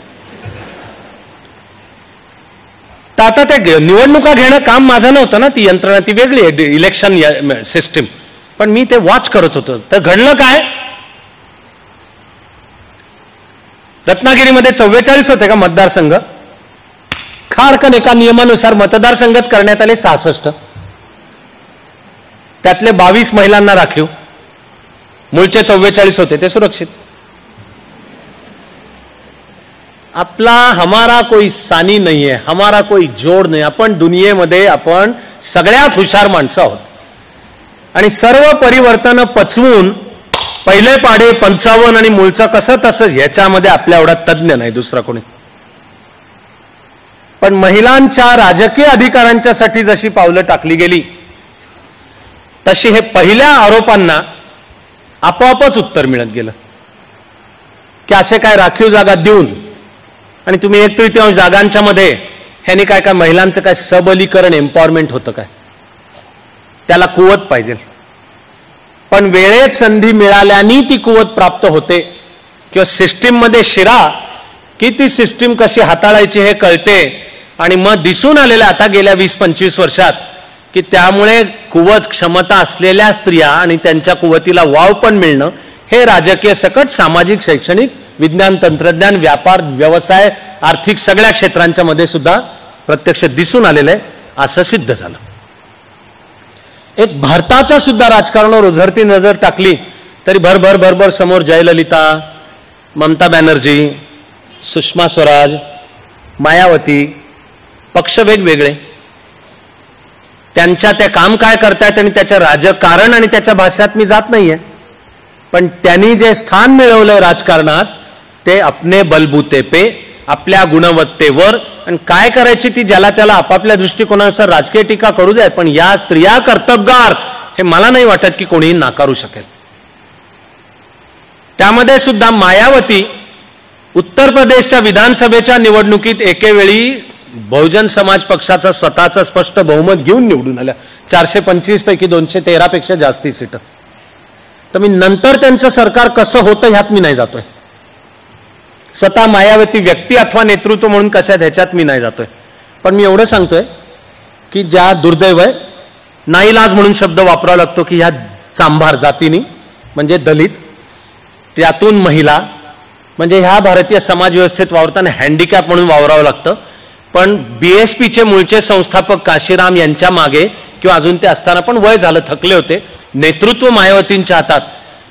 तर आता ते निवडणुका घेणं काम माझं नव्हतं ना, ती यंत्रणा ती वेगळी आहे, इलेक्शन सिस्टीम. पण मी ते वॉच करत होतो. तर घडलं काय? रत्नागिरीमध्ये 44 होते का मतदारसंघ, खाडकन एका नियमानुसार मतदारसंघच करण्यात आले 66. त्यातले 22 महिलांना राखीव, मूळचे 44 होते ते सुरक्षित. आपला हमारा कोई सानी नहीं है, हमारा कोई जोड नाही. आपण दुनियेमध्ये आपण सगळ्यात हुशार माणसं आहोत आणि सर्व परिवर्तन पचवून पहिले पाडे 55 आणि मूळचं कसं तसं ह्याच्यामध्ये आपल्या एवढा तज्ञ नाही दुसरा कोणी. पण महिलांच्या राजकीय अधिकारांच्यासाठी जशी पावलं टाकली गेली तशी हे पहिल्या आरोपांना आपोआपच उत्तर मिळत गेलं की असे काय राखीव जागा देऊन आणि तुम्ही 1/3 जागांच्या मध्ये ह्यानी काय काय महिलांचं काय सबलीकरण एम्पॉवरमेंट होतं काय? त्याला कुवत पाहिजे, पण वेळेत संधी मिळाल्याने ती कुवत प्राप्त होते किंवा सिस्टीम मध्ये शिरा की ती सिस्टीम कशी हाताळायची हे कळते. आणि मग दिसून आलेल्या आता गेल्या 20-25 वर्षात की त्यामुळे कुवत क्षमता असलेल्या स्त्रिया आणि त्यांच्या कुवतीला वाव पण मिळणं हे राजकीय सकट, सामाजिक, शैक्षणिक, विज्ञान, तंत्रज्ञान, व्यापार, व्यवसाय, आर्थिक सगळ्या क्षेत्रांच्या मध्ये सुद्धा प्रत्यक्ष दिसून आलेलं आहे असं सिद्ध झालं. एक भारताच्या सुद्धा राजकारणावर उझरती नजर टाकली तरी भरभर समोर जयललिता, ममता बॅनर्जी, सुषमा स्वराज, मायावती, पक्ष वेगवेगळे, त्यांच्या त्या काम काय करतायत आणि त्याच्या राजकारण आणि त्याच्या भाष्यात मी जात नाहीये, पण त्यांनी जे स्थान मिळवलंय राजकारणात ते अपने बलबूते पे, आपल्या गुणवत्तेवर, आणि काय करायची ती ज्याला त्याला आपापल्या दृष्टिकोनानुसार राजकीय टीका करू द्या, पण या स्त्रिया कर्तबगार हे मला नाही वाटत की कोणीही नाकारू शकेल. त्यामध्ये सुद्धा मायावती उत्तर प्रदेशच्या विधानसभेच्या निवडणुकीत एकेवेळी बहुजन समाज पक्षाचा स्वतःचा स्पष्ट बहुमत घेऊन निवडून आल्या, 425 पैकी 213 पेक्षा जास्ती सीट. तर मी नंतर त्यांचं सरकार कसं होतं ह्यात मी नाही जातोय, स्वतः मायावती व्यक्ती अथवा नेतृत्व म्हणून कशा ह्याच्यात मी नाही जातोय. पण मी एवढं सांगतोय की ज्या दुर्दैव आहे, नाईलाज म्हणून शब्द वापरावा लागतो की ह्या चांभार जातीनी म्हणजे दलित, त्यातून महिला, म्हणजे ह्या भारतीय समाज व्यवस्थेत वावरताना हँडिकॅप म्हणून वावरावं लागतं. पण BSPचे मूळचे संस्थापक काशीराम यांच्या मागे किंवा अजून ते असताना पण वय झालं, थकले होते, नेतृत्व मायावतींच्या हातात.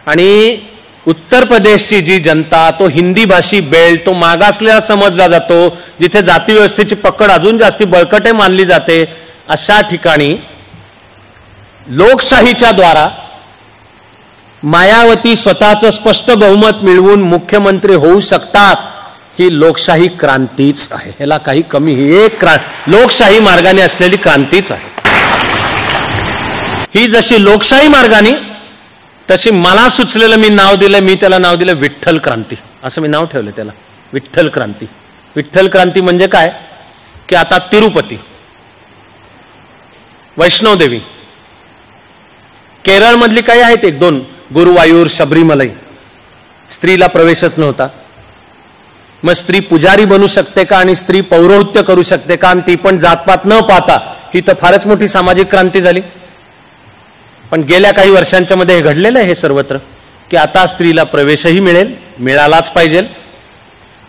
आणि उत्तर प्रदेशची जी जनता, तो हिंदी भाषी बेल्ट, तो मागासलेला समजला जातो, जिथे जाती व्यवस्थेची पकड अजून जास्ती बळकटे मानली जाते, अशा ठिकाणी लोकशाहीच्या द्वारा मायावती स्वतःचं स्पष्ट बहुमत मिळवून मुख्यमंत्री होऊ शकतात. ही लोकशाही क्रांतीच आहे, ह्याला काही कमी, ही एक लोकशाही मार्गाने असलेली क्रांतीच आहे. ही जशी लोकशाही मार्गाने, तशी मला सुचलेलं मी नाव दिलं, मी त्याला नाव दिलं विठ्ठल क्रांती, असं मी नाव ठेवलं त्याला, विठ्ठल क्रांती. विठ्ठल क्रांती म्हणजे काय की आता तिरुपती, वैष्णवदेवी, केरळमधली काही आहेत 1-2, गुरुवायूर, शबरीमलाई, स्त्रीला प्रवेशच नव्हता. मग स्त्री पुजारी बनू शकते का आणि स्त्री पौरोहित्य करू शकते का, आणि ती पण जातपात न पाहता, ही तर फारच मोठी सामाजिक क्रांती झाली. पण गेल्या काही वर्षांच्या मध्ये हे घडलेलं आहे हे सर्वत्र की आता स्त्रीला प्रवेशही मिळेल, मिळालाच पाहिजे.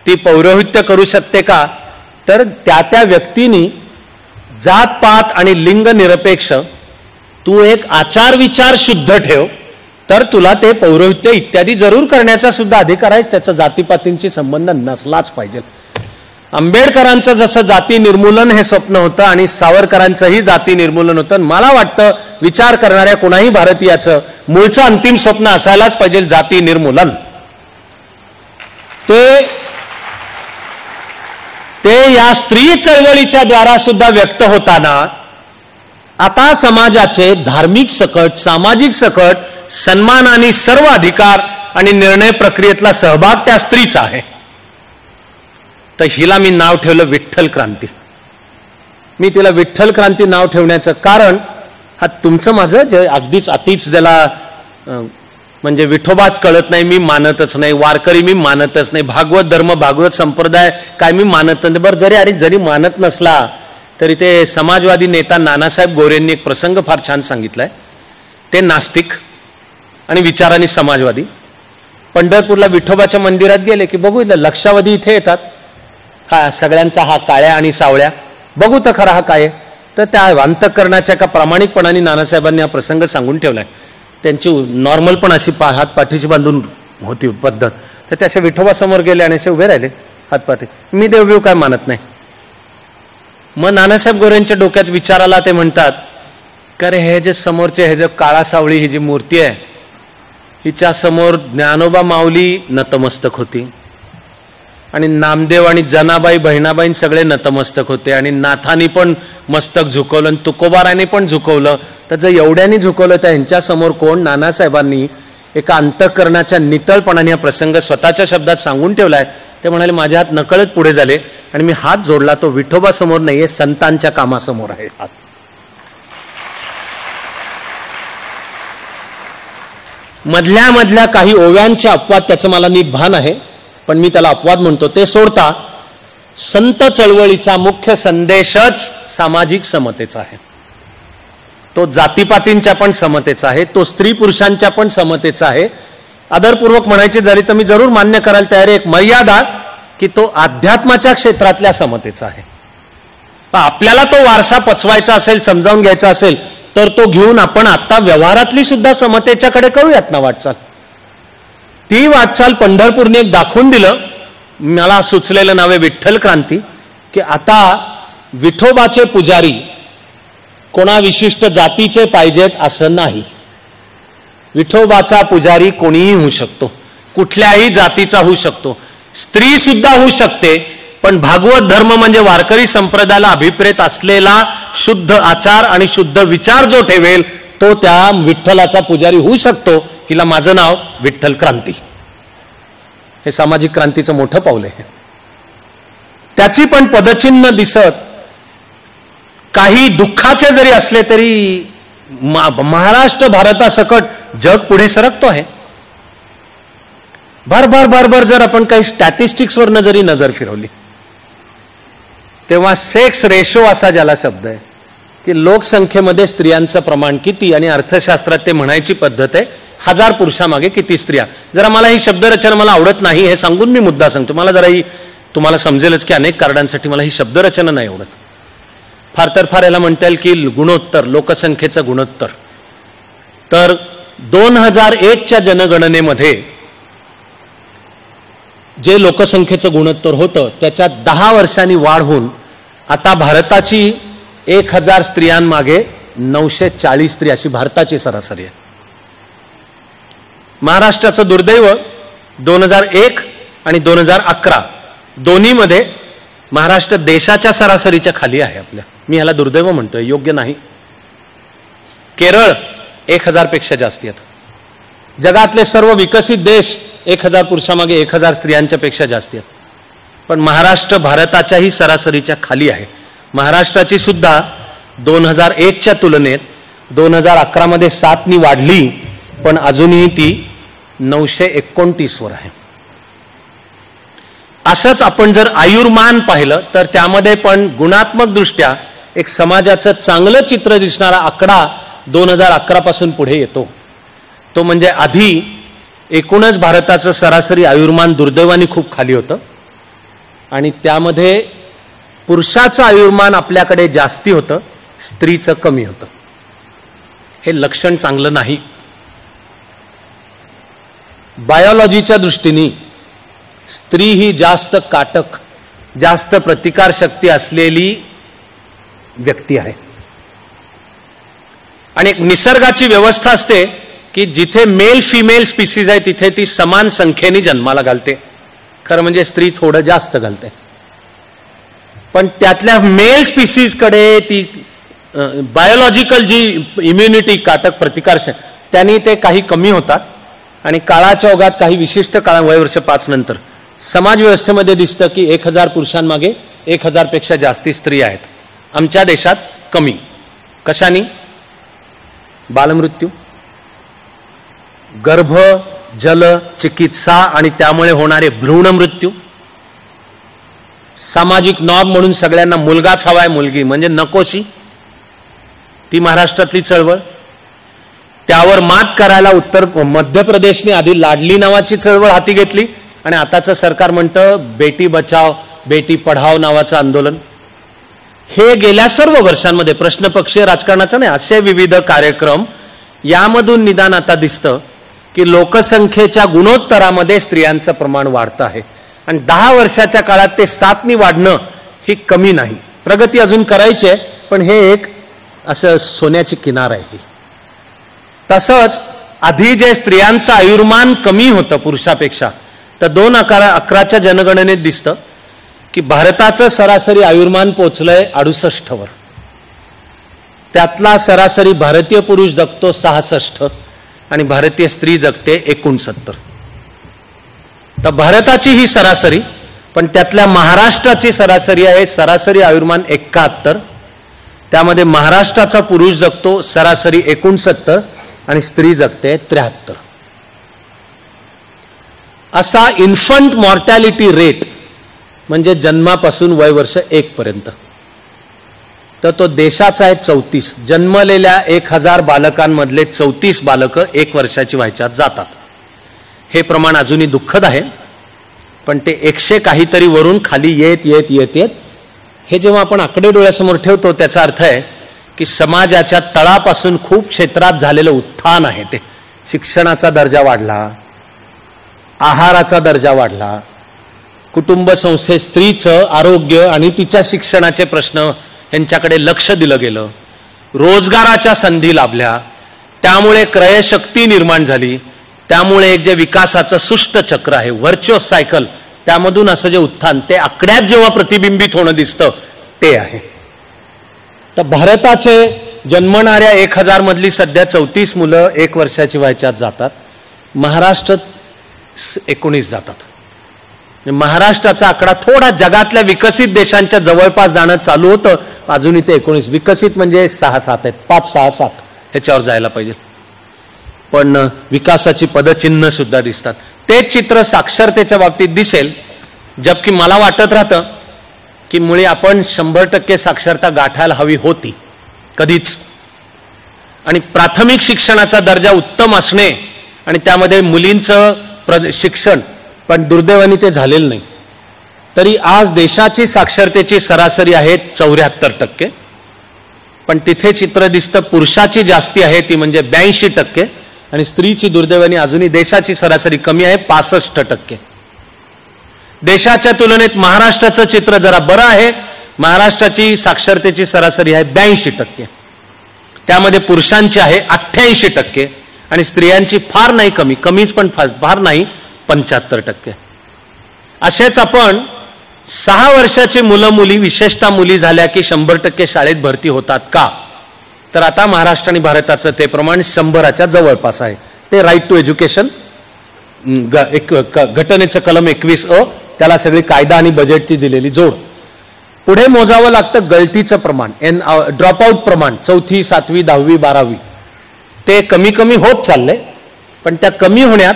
ती पौरोहित्य करू शकते का, तर त्या व्यक्तीनी जातपात आणि लिंग निरपेक्ष तू एक आचार विचार शुद्ध ठेव, तर तुला ते पौरोहित्य इत्यादी जरूर करण्याचा सुद्धा अधिकार आहे, त्याचा जातीपातींशी संबंध नसलाच पाहिजे. आंबेडकरांचं जसं जाती निर्मूलन हे स्वप्न होतं आणि सावरकरांचंही जाती निर्मूलन होतं, मला वाटतं विचार करणाऱ्या कोणाही भारतीयाचं मूळचं अंतिम स्वप्न असायलाच पाहिजे जाती निर्मूलन. ते या स्त्री चळवळीच्या द्वारा सुद्धा व्यक्त होताना आता समाजाचे धार्मिक सकट, सामाजिक सकट सन्मान आणि सर्व अधिकार आणि निर्णय प्रक्रियेतला सहभाग त्या स्त्रीचा आहे. तर हिला मी नाव ठेवलं विठ्ठल क्रांती. मी तिला विठ्ठल क्रांती नाव ठेवण्याचं कारण, हा तुमचं माझं जे अगदीच अतिच ज्याला म्हणजे विठोबाच कळत नाही, मी मानतच नाही, वारकरी मी मानतच नाही, भागवत धर्म भागवत संप्रदाय काय मी मानत नाही. बरं, जरी मानत नसला तरी ते समाजवादी नेता नानासाहेब गोरेंनी एक प्रसंग फार छान सांगितलाय. ते नास्तिक आणि विचारांनी समाजवादी पंढरपूरला विठोबाच्या मंदिरात गेले की बघू इथलं लक्षावधी इथे येतात, हा सगळ्यांचा हा काळ्या आणि सावळ्या, बघू तर खरा हा काय. तर त्या अंतःकरणाच्या का प्रामाणिकपणाने नानासाहेबांनी हा प्रसंग सांगून ठेवलाय. त्यांची नॉर्मल पण अशी हात पाठीची बांधून होती पद्धत. तर ते असे विठोबा समोर गेले आणि असे उभे राहिले हातपाठी. मी देवदेव काय मानत नाही. मग नानासाहेब गोरेंच्या डोक्यात विचार आला. ते म्हणतात का रे, हे जे समोरचे हे जे काळा सावळी ही जी मूर्ती आहे, हिच्या समोर ज्ञानोबा माऊली नतमस्तक होती आणि नामदेव आणि जनाबाई बहिणाबाई सगळे नतमस्तक होते आणि नाथानी पण मस्तक झुकवलं आणि तुकोबाराने पण झुकवलं. तर जर एवढ्यानी झुकवलं तर ह्यांच्या समोर कोण? नानासाहेबांनी एका अंतःकरणाच्या नितळपणाने हा प्रसंग स्वतःच्या शब्दात सांगून ठेवलाय. ते म्हणाले माझ्या हात नकळत पुढे झाले आणि मी हात जोडला. तो विठोबा समोर नाहीये, संतांच्या कामासमोर आहे हात. मधल्या काही ओव्यांचे अपवाद, त्याचं मला नीट भान आहे, पण मी त्याला अपवाद म्हणतो. ते सोडता संत चळवळीचा मुख्य संदेशच सामाजिक समतेचा आहे. तो जातीपातींच्या पण समतेचा आहे, तो स्त्री पुरुषांच्या पण समतेचा आहे. आदरपूर्वक म्हणायचे झाले तर मी जरूर मान्य करायला तयार आहे, एक मर्यादा, की तो अध्यात्माच्या क्षेत्रातल्या समतेचा आहे. आपल्याला तो वारसा पचवायचा असेल, समजावून घ्यायचा असेल, तर तो घेऊन आपण आता व्यवहारातली सुद्धा समतेच्याकडे करूयात ना वाटचाल. ती वाटचाल पंढरपूरने एक दाखवून दिलं. मला सुचलेलं नाव आहे विठ्ठल क्रांती, की आता विठोबाचे पुजारी कोणा विशिष्ट जातीचे पाहिजेत असं नाही. विठोबाचा पुजारी कोणीही होऊ शकतो, कुठल्याही जातीचा होऊ शकतो, स्त्री सुद्धा होऊ शकते. पण भागवत धर्म म्हणजे वारकरी संप्रदायाला अभिप्रेत असलेला शुद्ध आचार आणि शुद्ध विचार जो ठेवेल तो त्या विठ्ठलाचा पुजारी होऊ शकतो. हिला माझं नाव विठ्ठल क्रांती. हे सामाजिक क्रांतीचं मोठं पाऊल आहे. त्याची पण पदचिन्ह दिसत काही दुःखाचे जरी असले तरी महाराष्ट्र भारतासकट जग पुढे सरकतो आहे. भर जर आपण काही स्टॅटिस्टिक्सवरनं जरी नजर फिरवली तेव्हा सेक्स रेशो असा ज्याला शब्द आहे, की लोकसंख्येमध्ये स्त्रियांचं प्रमाण किती, आणि अर्थशास्त्रात ते म्हणायची पद्धत आहे 1000 पुरुषामागे किती स्त्रिया. जरा मला ही शब्दरचना मला आवडत नाही हे सांगून मी मुद्दा सांगतो. मला जरा ही तुम्हाला समजेलच की अनेक कारणांसाठी मला ही शब्दरचना नाही आवडत. फार तर फार याला म्हणता येईल की गुणोत्तर, लोकसंख्येचं गुणोत्तर. तर 2001च्या जनगणनेमध्ये जे लोकसंख्येचं गुणोत्तर होतं त्याच्यात 10 वर्षांनी वाढ होऊन आता भारताची 1000 स्त्रियांमागे 940 स्त्री अशी भारताची सरासरी आहे. महाराष्ट्राचं दुर्दैव 2001 आणि 2011 दोन्हीमध्ये महाराष्ट्र देशाच्या सरासरीच्या खाली आहे आपल्या. मी ह्याला दुर्दैव म्हणतोय, योग्य नाही. केरळ 1000 पेक्षा जास्ती आहेत. जगातले सर्व विकसित देश 1000 पुरुषामागे 1000 स्त्रियांच्या पेक्षा जास्ती आहेत. पण महाराष्ट्र भारताच्याही सरासरीच्या खाली आहे. महाराष्ट्राची सुद्धा 2001च्या तुलनेत 2011 मध्ये 7नी वाढली, पण अजूनही ती 929 वर आहे. असंच आपण जर आयुर्मान पाहिलं तर त्यामध्ये पण गुणात्मक दृष्ट्या एक समाजाचं चांगलं चित्र दिसणारा आकडा 2011 पासून पुढे येतो. तो म्हणजे आधी एकूणच भारताचं सरासरी आयुर्मान दुर्दैवाने खूप खाली होतं आणि त्यामध्ये पुरुषाचं आयुर्मान आपल्याकडे जास्ती होतं, स्त्रीचं कमी होतं. हे लक्षण चांगलं नाही. बायोलॉजीच्या दृष्टीने स्त्री ही जास्त काटक, जास्त प्रतिकार शक्ती असलेली व्यक्ती आहे. आणि एक निसर्गाची व्यवस्था असते की जिथे मेल फिमेल स्पीसीज आहे तिथे ती समान संख्येने जन्माला घालते. खरं म्हणजे स्त्री थोडं जास्त घालते, पण त्यातल्या मेल स्पीसीजकडे ती बायोलॉजिकल जी इम्युनिटी, काटक प्रतिकार त्यांनी ते काही कमी होतात आणि काळाच्या ओघात काही विशिष्ट काळ वयवर्ष 5 नंतर समाज व्यवस्थेमध्ये दिसतं की 1000 पुरुषांमागे 1000 पेक्षा जास्ती स्त्री आहेत. आमच्या देशात कमी. कशानी? बालमृत्यू, गर्भ जल चिकित्सा आणि त्यामुळे होणारे भ्रूण मृत्यू, सामाजिक नॉर्म म्हणून सगळ्यांना मुलगाच हवाय, मुलगी म्हणजे नकोशी, ती महाराष्ट्रातली चळवळ. त्यावर मात करायला मध्य प्रदेशने आधी लाडली नावाची चळवळ हाती घेतली आणि आताचं सरकार म्हणतं बेटी बचाव बेटी पढाव नावाचं आंदोलन. हे गेल्या सर्व वर्षांमध्ये प्रश्नपक्षीय राजकारणाचा नाही, असे विविध कार्यक्रम, यामधून निदान आता दिसतं की लोकसंख्येच्या गुणोत्तरामध्ये स्त्रियांचं प्रमाण वाढतं आहे आणि 10 वर्षाच्या काळात ते 7नी वाढणं ही कमी नाही. प्रगती अजून करायची आहे, पण हे एक असं सोन्याची किनार आहे. तसंच आधी जे स्त्रियांचं आयुर्मान कमी होतं पुरुषापेक्षा, तर 2011च्या जनगणनेत दिसतं की भारताचं सरासरी आयुर्मान पोचलंय 68 वर. त्यातला सरासरी भारतीय पुरुष जगतो 66 आणि भारतीय स्त्री जगते 69. तर भारताची ही सरासरी, पण त्यातल्या महाराष्ट्राची सरासरी आहे सरासरी आयुर्मान 71. त्यामध्ये महाराष्ट्राचा पुरुष जगतो सरासरी 69 आणि स्त्री जगते 73. असा इन्फंट मॉर्टॅलिटी रेट म्हणजे जन्मापासून वयवर्ष 1 पर्यंत, तर तो देशाचा आहे 34. जन्मलेल्या 1000 बालकांमधले 34 बालकं 1 वर्षाची व्हायच्यात जातात. हे प्रमाण अजूनही दुःखद आहे, पण ते 100 काहीतरी वरून खाली येत येत येत येत हे जेव्हा आपण आकडे डोळ्यासमोर ठेवतो त्याचा अर्थ आहे की समाजाच्या तळापासून खूप क्षेत्रात झालेलं उत्थान आहे. ते शिक्षणाचा दर्जा वाढला, आहाराचा दर्जा वाढला, कुटुंब संस्थेत स्त्रीचं आरोग्य आणि तिच्या शिक्षणाचे प्रश्न यांच्याकडे लक्ष दिलं गेलं, रोजगाराच्या संधी लाभल्या, त्यामुळे क्रयशक्ती निर्माण झाली, त्यामुळे एक जे विकासाचं सुष्ट चक्र आहे व्हर्च्युअस सायकल, त्यामधून असं जे उत्थान ते आकड्यात जेव्हा प्रतिबिंबित होणं दिसतं ते आहे. तर भारताचे जन्मणाऱ्या 1000 मधली सध्या 34 मुलं 1 वर्षाची व्हायच्यात जातात. महाराष्ट्रात 19 जातात. महाराष्ट्राचा आकडा थोडा जगातल्या विकसित देशांच्या जवळपास जाणं चालू होतं, अजूनही ते 19. विकसित म्हणजे 6-7 आहेत, 5-6-7 ह्याच्यावर जायला पाहिजे, पण विकासाची पदचिन्ह सुद्धा दिसतात. तेच चित्र साक्षरतेच्या बाबतीत दिसेल, जबकि मला वाटत राहतं की मुळे आपण 100% साक्षरता गाठायला हवी होती कधीच, आणि प्राथमिक शिक्षणाचा दर्जा उत्तम असणे आणि त्यामध्ये मुलींचं शिक्षण, पण दुर्दैवाने ते झालेलं नाही. तरी आज देशाची साक्षरतेची सरासरी आहे 74%, पण तिथे चित्र दिसतं पुरुषाची जास्ती आहे, ती म्हणजे 82%, आणि स्त्रीची दुर्दैवाने अजूनही देशाची सरासरी कमी आहे 65%. देशाच्या तुलनेत महाराष्ट्राचं चित्र जरा बरं आहे. महाराष्ट्राची साक्षरतेची सरासरी आहे 82%, त्यामध्ये पुरुषांची आहे 88% आणि स्त्रियांची फार नाही कमी, कमीच पण फार नाही 75%. असेच आपण 6 वर्षाची मुलं मुली, विशेषतः मुली झाल्या की 100% शाळेत भरती होतात का? तर आता महाराष्ट्र आणि भारताचं ते प्रमाण 100च्या जवळपास आहे. ते राईट टू एज्युकेशन घटनेचं कलम 21A, त्याला सगळी कायदा आणि बजेटची दिलेली जोड. पुढे मोजावं लागतं गळतीचं प्रमाण, ड्रॉपआउट प्रमाण, 4थी 7वी 10वी 12वी, ते कमी कमी होत चाललंय, पण त्या कमी होण्यात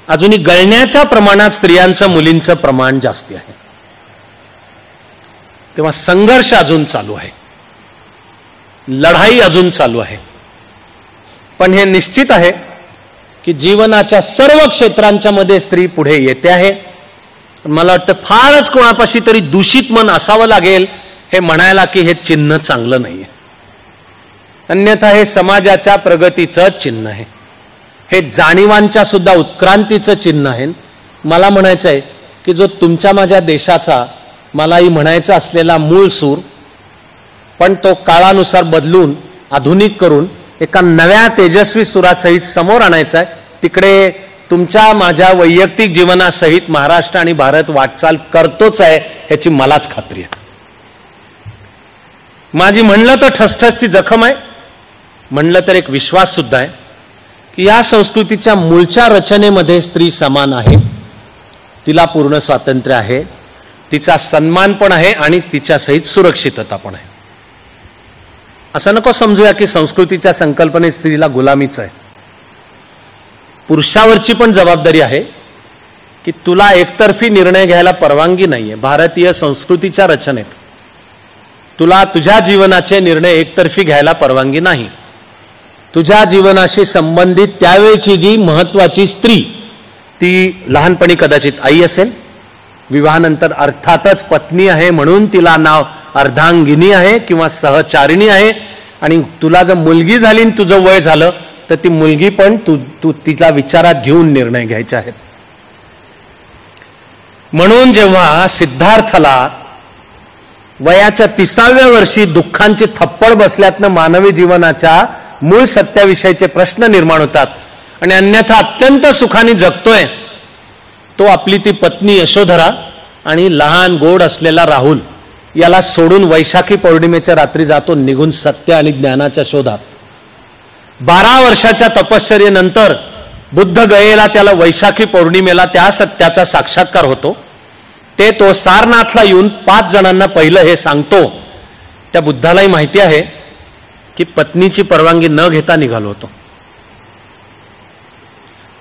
अजूनही गळण्याच्या प्रमाणात स्त्रियांचं मुलींचं प्रमाण जास्ती आहे. तेव्हा संघर्ष अजून चालू आहे, लढाई अजून चालू आहे. पण हे निश्चित आहे की जीवनाच्या सर्व क्षेत्रांच्या मध्ये स्त्री पुढे येते आहे. मला वाटतं फारच कोणापाशी तरी दूषित मन असावं लागेल हे म्हणायला की हे चिन्ह चांगलं नाहीये. अन्यथा हे समाजाच्या प्रगतीचं चिन्ह आहे, हे जाणीवांच्या सुद्धा उत्क्रांतीचं चिन्ह आहे. मला म्हणायचं आहे की जो तुमच्या माझ्या देशाचा मलाही म्हणायचा असलेला मूळ सूर, पण तो काळानुसार बदलून आधुनिक करून एका नव्या तेजस्वी सुरासहित समोर आणायचा आहे, तिकडे तुमच्या माझ्या वैयक्तिक जीवनासहित महाराष्ट्र आणि भारत वाटचाल करतोच आहे ह्याची मलाच खात्री आहे. माझी म्हणलं तर ठसठसती जखम आहे, म्हणलं तर एक विश्वास सुद्धा आहे की या संस्कृतीच्या मूळच्या रचनेमध्ये स्त्री समान आहे, तिला पूर्ण स्वातंत्र्य आहे, तिचा सन्मान पण आहे आणि तिच्यासहित सुरक्षितता पण आहे. असं नको समजूया की संस्कृतीच्या संकल्पनेत स्त्रीला गुलामीच आहे. पुरुषावरची पण जबाबदारी आहे की तुला एकतर्फी निर्णय घ्यायला परवानगी नाहीये. भारतीय संस्कृतीच्या रचनेत तुला तुझ्या जीवनाचे निर्णय एकतर्फी घ्यायला परवानगी नाही. तुझ्या जीवनाशी संबंधित त्यावेळची जी महत्वाची स्त्री, ती लहानपणी कदाचित आई असेल, विवाहानंतर अर्थातच पत्नी आहे म्हणून तिला नाव अर्धांगिनी आहे किंवा सहचारिणी आहे, आणि तुला जर मुलगी झाली आणि तुझं वय झालं तर ती मुलगी पण तू तिला विचारात घेऊन निर्णय घ्यायचे आहेत. म्हणून जेव्हा सिद्धार्थला वयाच्या 30व्या वर्षी दुःखांची थप्पड बसल्यातनं मानवी जीवनाच्या मूळ सत्याविषयीचे प्रश्न निर्माण होतात आणि अन्यथा अत्यंत सुखाने जगतोय, तो आपली ती पत्नी यशोधरा आणि लहान गोड असलेला राहुल याला सोडून वैशाखी पौर्णिमेच्या रात्री जातो निघून सत्य आणि ज्ञानाच्या शोधात. 12 वर्षाच्या तपश्चर्येनंतर बुद्ध गयेला त्याला वैशाखी पौर्णिमेला त्या सत्याचा साक्षात्कार होतो. तो सारनाथला येऊन 5 जणांना पहिलं हे सांगतो. त्या बुद्धालाही माहिती आहे की पत्नीची परवानगी न घेता निघालो होतो.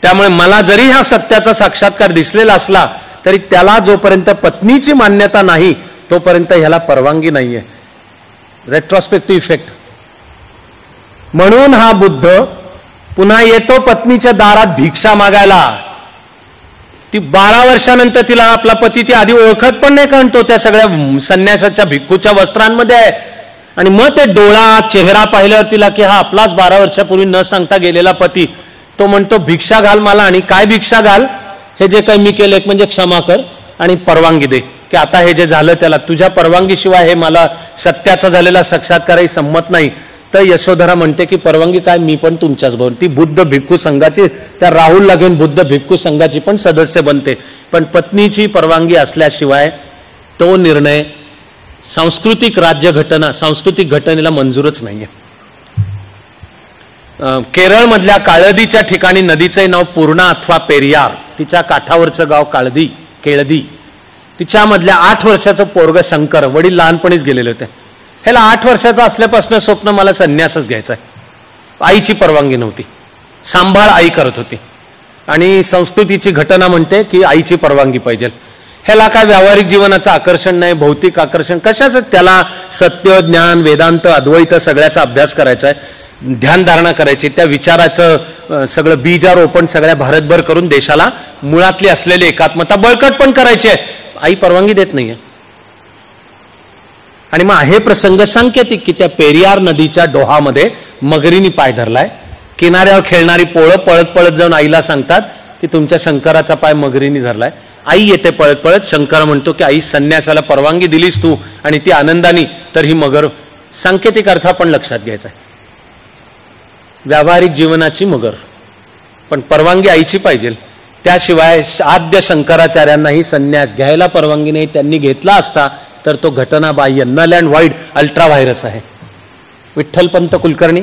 त्यामुळे मला जरी हा सत्याचा साक्षात्कार दिसलेला असला तरी त्याला जोपर्यंत पत्नीची मान्यता नाही तोपर्यंत ह्याला परवानगी नाहीये. Retrospective effect. म्हणून हा बुद्ध पुन्हा येतो पत्नीच्या दारात भिक्षा मागायला. ती 12 वर्षानंतर तिला आपला पती ती आधी ओळखत पण नाही, कारण तो त्या सगळ्या संन्यासाच्या भिक्खूच्या वस्त्रांमध्ये आहे. आणि मग ते डोळा चेहरा पाहिल्यावर तिला की हा आपलाच 12 वर्षापूर्वी न सांगता गेलेला पती. तो म्हणतो भिक्षा घाल मला. आणि काय भिक्षा घाल? हे जे काही मी केलं एक म्हणजे क्षमा कर आणि परवानगी दे की आता हे जे झालं त्याला तुझ्या परवानगीशिवाय हे मला सत्याचा झालेला साक्षात्कारही संमत नाही. तर यशोधरा म्हणते की परवानगी काय, मी पण तुमच्याच बरोबर. ती बुद्ध भिक्खू संघाची, त्या राहुलला घेऊन बुद्ध भिक्खू संघाची पण सदस्य बनते. पण पत्नीची परवानगी असल्याशिवाय तो निर्णय सांस्कृतिक राज्यघटना, सांस्कृतिक घटनेला मंजूरच नाहीये. केरळमधल्या काळदीच्या ठिकाणी नदीचे नाव पूर्णा अथवा पेरियार. तिच्या काठावरचं गाव केळदी. तिच्यामधल्या 8 वर्षाचं पोरग शंकर, वडील लहानपणीच गेलेले होते. ह्याला 8 वर्षाचा असल्यापासून स्वप्न मला संन्यासच घ्यायचा आहे. आईची परवानगी नव्हती, सांभाळ आई करत होती. आणि संस्कृतीची घटना म्हणते की आईची परवानगी पाहिजे. ह्याला काय व्यावहारिक जीवनाचं आकर्षण नाही, भौतिक आकर्षण कशाचं. त्याला सत्य, ज्ञान, वेदांत, अद्वैत सगळ्याचा अभ्यास करायचा आहे, ध्यानधारणा करायची. त्या विचाराचं सगळं बीजारोपण सगळ्या भारतभर करून देशाला मुळातली असलेली एकात्मता बळकट पण करायची आहे. आई परवानगी देत नाहीये. आणि मग हे प्रसंग सांकेतिक की त्या पेरियार नदीच्या डोहामध्ये मगरीनी पाय धरलाय. किनाऱ्यावर खेळणारी पोळं पळत पळत जाऊन आईला सांगतात की तुमच्या शंकराचा पाय मगरीनी धरलाय. आई येते पळत पळत. शंकर म्हणतो की आई संन्यासाला परवानगी दिलीस तू आणि ती आनंदानी, तर ही मगर. सांकेतिक अर्थ पण लक्षात घ्यायचा आहे. व्यावहारिक जीवनाची मगर, पण परवानगी आईची पाहिजे. त्याशिवाय आद्य शंकराचार्यांनाही संन्यास घ्यायला परवानगी नाही. त्यांनी घेतला असता तर तो घटनाबाह्य, null and void, ultra vires आहे. विठ्ठलपंत कुलकर्णी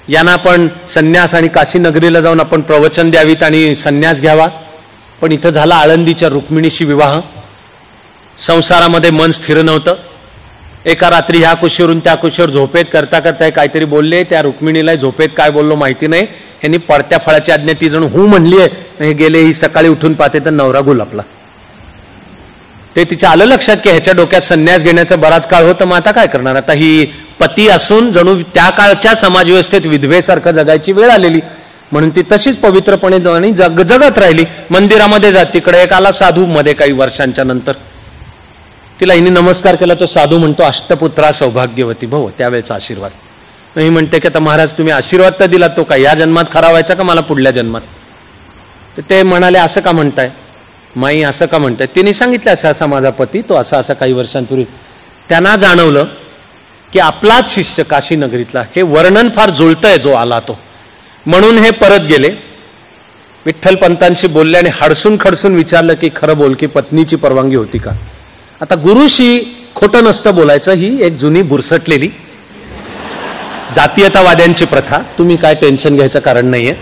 यांना पण संन्यास आणि काशी नगरीला जाऊन आपण प्रवचन द्यावीत आणि संन्यास घ्यावा. पण इथं झाला आळंदीच्या रुक्मिणीशी विवाह. संसारामध्ये मन स्थिर नव्हतं. एका रात्री ह्या कुशीवरून त्या कुशीवर झोपेत करता करता काहीतरी बोलले. त्या रुक्मिणीला झोपेत काय बोललो माहिती नाही. ह्यांनी पडत्या फळाची आज्ञा ती जण हू म्हणलीये. हे गेले, ही सकाळी उठून पाहते तर नवरा गुलापला. ते तिच्या आलं लक्षात की ह्याच्या डोक्यात संन्यास घेण्याचा बराच काळ होतं. मग आता काय करणार? आता ही पती असून जणू त्या काळच्या समाजव्यवस्थेत विधवेसारखं जगायची वेळ आलेली. म्हणून ती तशीच पवित्रपणे जगत राहिली. मंदिरामध्ये जात. तिकडे एक आला साधू मध्ये काही वर्षांच्या नंतर. तिला हिने नमस्कार केला. तो साधू म्हणतो अष्टपुत्रा सौभाग्यवती भव. त्यावेळेचा आशीर्वाद. ही म्हणते की आता महाराज तुम्ही आशीर्वाद तर दिला, तो काय या जन्मात खरा व्हायचा का मला पुढल्या जन्मात? तर ते म्हणाले असं का म्हणताय माई, असं का म्हणताय? तिने सांगितलं असा असा माझा पती, तो असा असा काही वर्षांपूर्वी. त्यांना जाणवलं की आपलाच शिष्य काशी नगरीतला, हे वर्णन फार जुळतंय जो आला तो. म्हणून हे परत गेले. विठ्ठलपंतांशी बोलले आणि हडसून खडसून विचारलं की खरं बोल की पत्नीची परवानगी होती का? आता गुरुशी खोटं नसतं बोलायचं, ही एक जुनी बुरसटलेली जातीयतावाद्यांची प्रथा. तुम्ही काय टेन्शन घ्यायचं कारण नाहीये.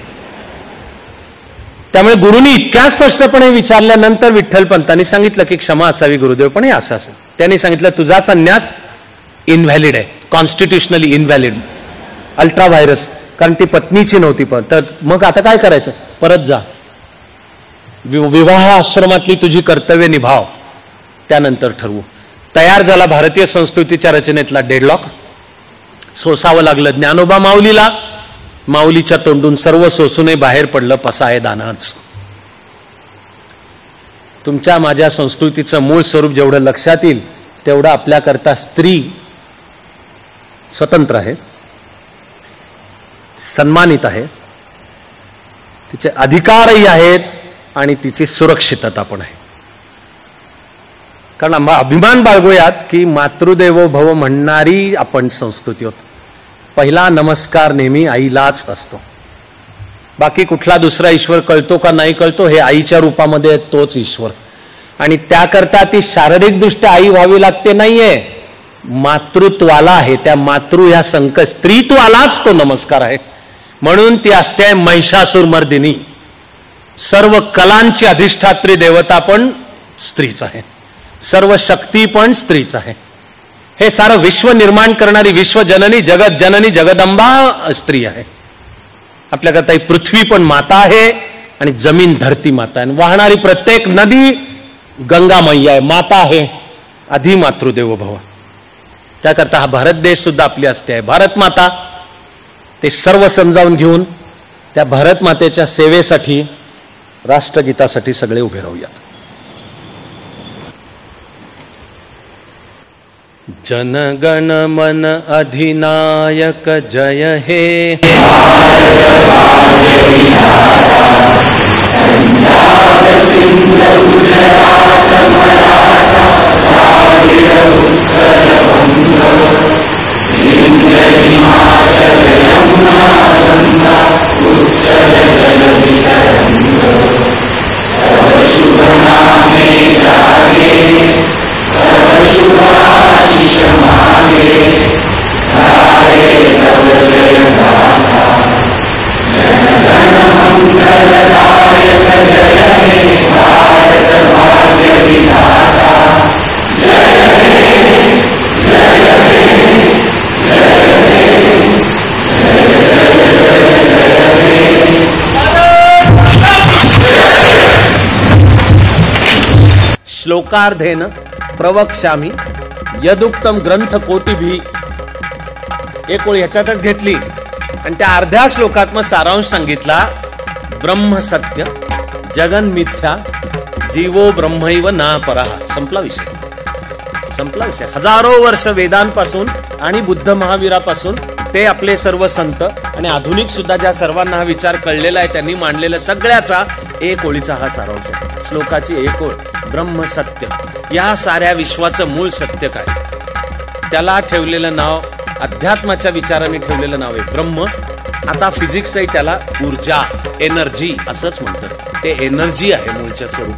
त्यामुळे गुरुनी इतक्या स्पष्टपणे विचारल्यानंतर विठ्ठलपंतांनी सांगितलं की क्षमा असावी गुरुदेव, पण हे असं असेल. त्यांनी सांगितलं तुझा संन्यास इनव्हॅलिड आहे, कॉन्स्टिट्युशनली इनव्हॅलिड, अल्ट्रा व्हायरस, कारण ती पत्नीची नव्हती. पण तर मग आता काय करायचं, परत जा, विवाह आश्रमातली तुझी कर्तव्य निभाव, त्यानंतर ठरवू. तयार झाला भारतीय संस्कृतीच्या रचनेतला डेडलॉक. सोसावं लागलं ज्ञानोबा माऊलीला. माऊलीच्या तोंडून सर्व सोसूनही बाहेर पडलं पसाये दानच. तुमच्या माझ्या संस्कृतीचं मूळ स्वरूप जेवढं लक्षात येईल तेवढं आपल्याकरता स्त्री स्वतंत्र आहे, सन्मानित आहे, तिचे अधिकारही आहेत आणि तिची सुरक्षितता पण आहे. कारण आम्हाला अभिमान बाळगूयात की मातृदेवो भव म्हणणारी आपण संस्कृती होत. पहिला नमस्कार नेहमी आईलाच असतो. बाकी कुठला दुसरा ईश्वर कळतो का नाही कळतो, हे आईच्या रूपामध्ये तोच ईश्वर. आणि त्याकरता ती शारीरिकदृष्ट्या आई व्हावी लागते नाहीये, मातृत्वाला आहे. त्या मातृ ह्या स्त्रीत्वालाच तो नमस्कार आहे. म्हणून ती असते महिषासुरमर्दिनी. सर्व कलांची अधिष्ठात्री देवता पण स्त्रीच आहे, सर्व शक्ती पण स्त्रीच आहे. हे सारं विश्व निर्माण करणारी विश्वजननी, जगत जननी, जगदंबा स्त्री आहे. आपल्याकरता ही पृथ्वी पण माता आहे आणि जमीन धरती माता आहे. वाहणारी प्रत्येक नदी गंगा मैया आहे, माता आहे. आधी मातृदेवो भव. त्याकरता हा भारत देश सुद्धा आपली असते आहे, भारत माता. ते सर्व समजावून घेऊन त्या भारत मातेच्या सेवेसाठी, राष्ट्रगीतासाठी सगळे उभे राहूयात. जनगण मन अधिनायक जय हे, श्लोकार्धेन प्रवक्ष्यामि यदुक्तम ग्रंथ कोटिभी. एक ओळ ह्याच्यातच घेतली आणि त्या अर्ध्या श्लोकात मग सारांश सांगितला. ब्रह्म सत्य, जगन मिथ्या, जीवो ब्रह्मैव ना परः. संपला विषय, संपला विषय. हजारो वर्ष वेदांपासून आणि बुद्ध महावीरापासून ते आपले सर्व संत आणि आधुनिक सुद्धा ज्या सर्वांना हा विचार कळलेला आहे त्यांनी मांडलेला सगळ्याचा एक ओळीचा हा सारांश आहे. श्लोकाची एक ओळ, ब्रह्म सत्य. या साऱ्या विश्वाचं मूळ सत्य काय, त्याला ठेवलेलं नाव, अध्यात्माच्या विचाराने ठेवलेलं नाव आहे ब्रह्म. आता फिजिक्सही त्याला ऊर्जा, एनर्जी असंच म्हणतात. ते एनर्जी आहे मूळच्या स्वरूप.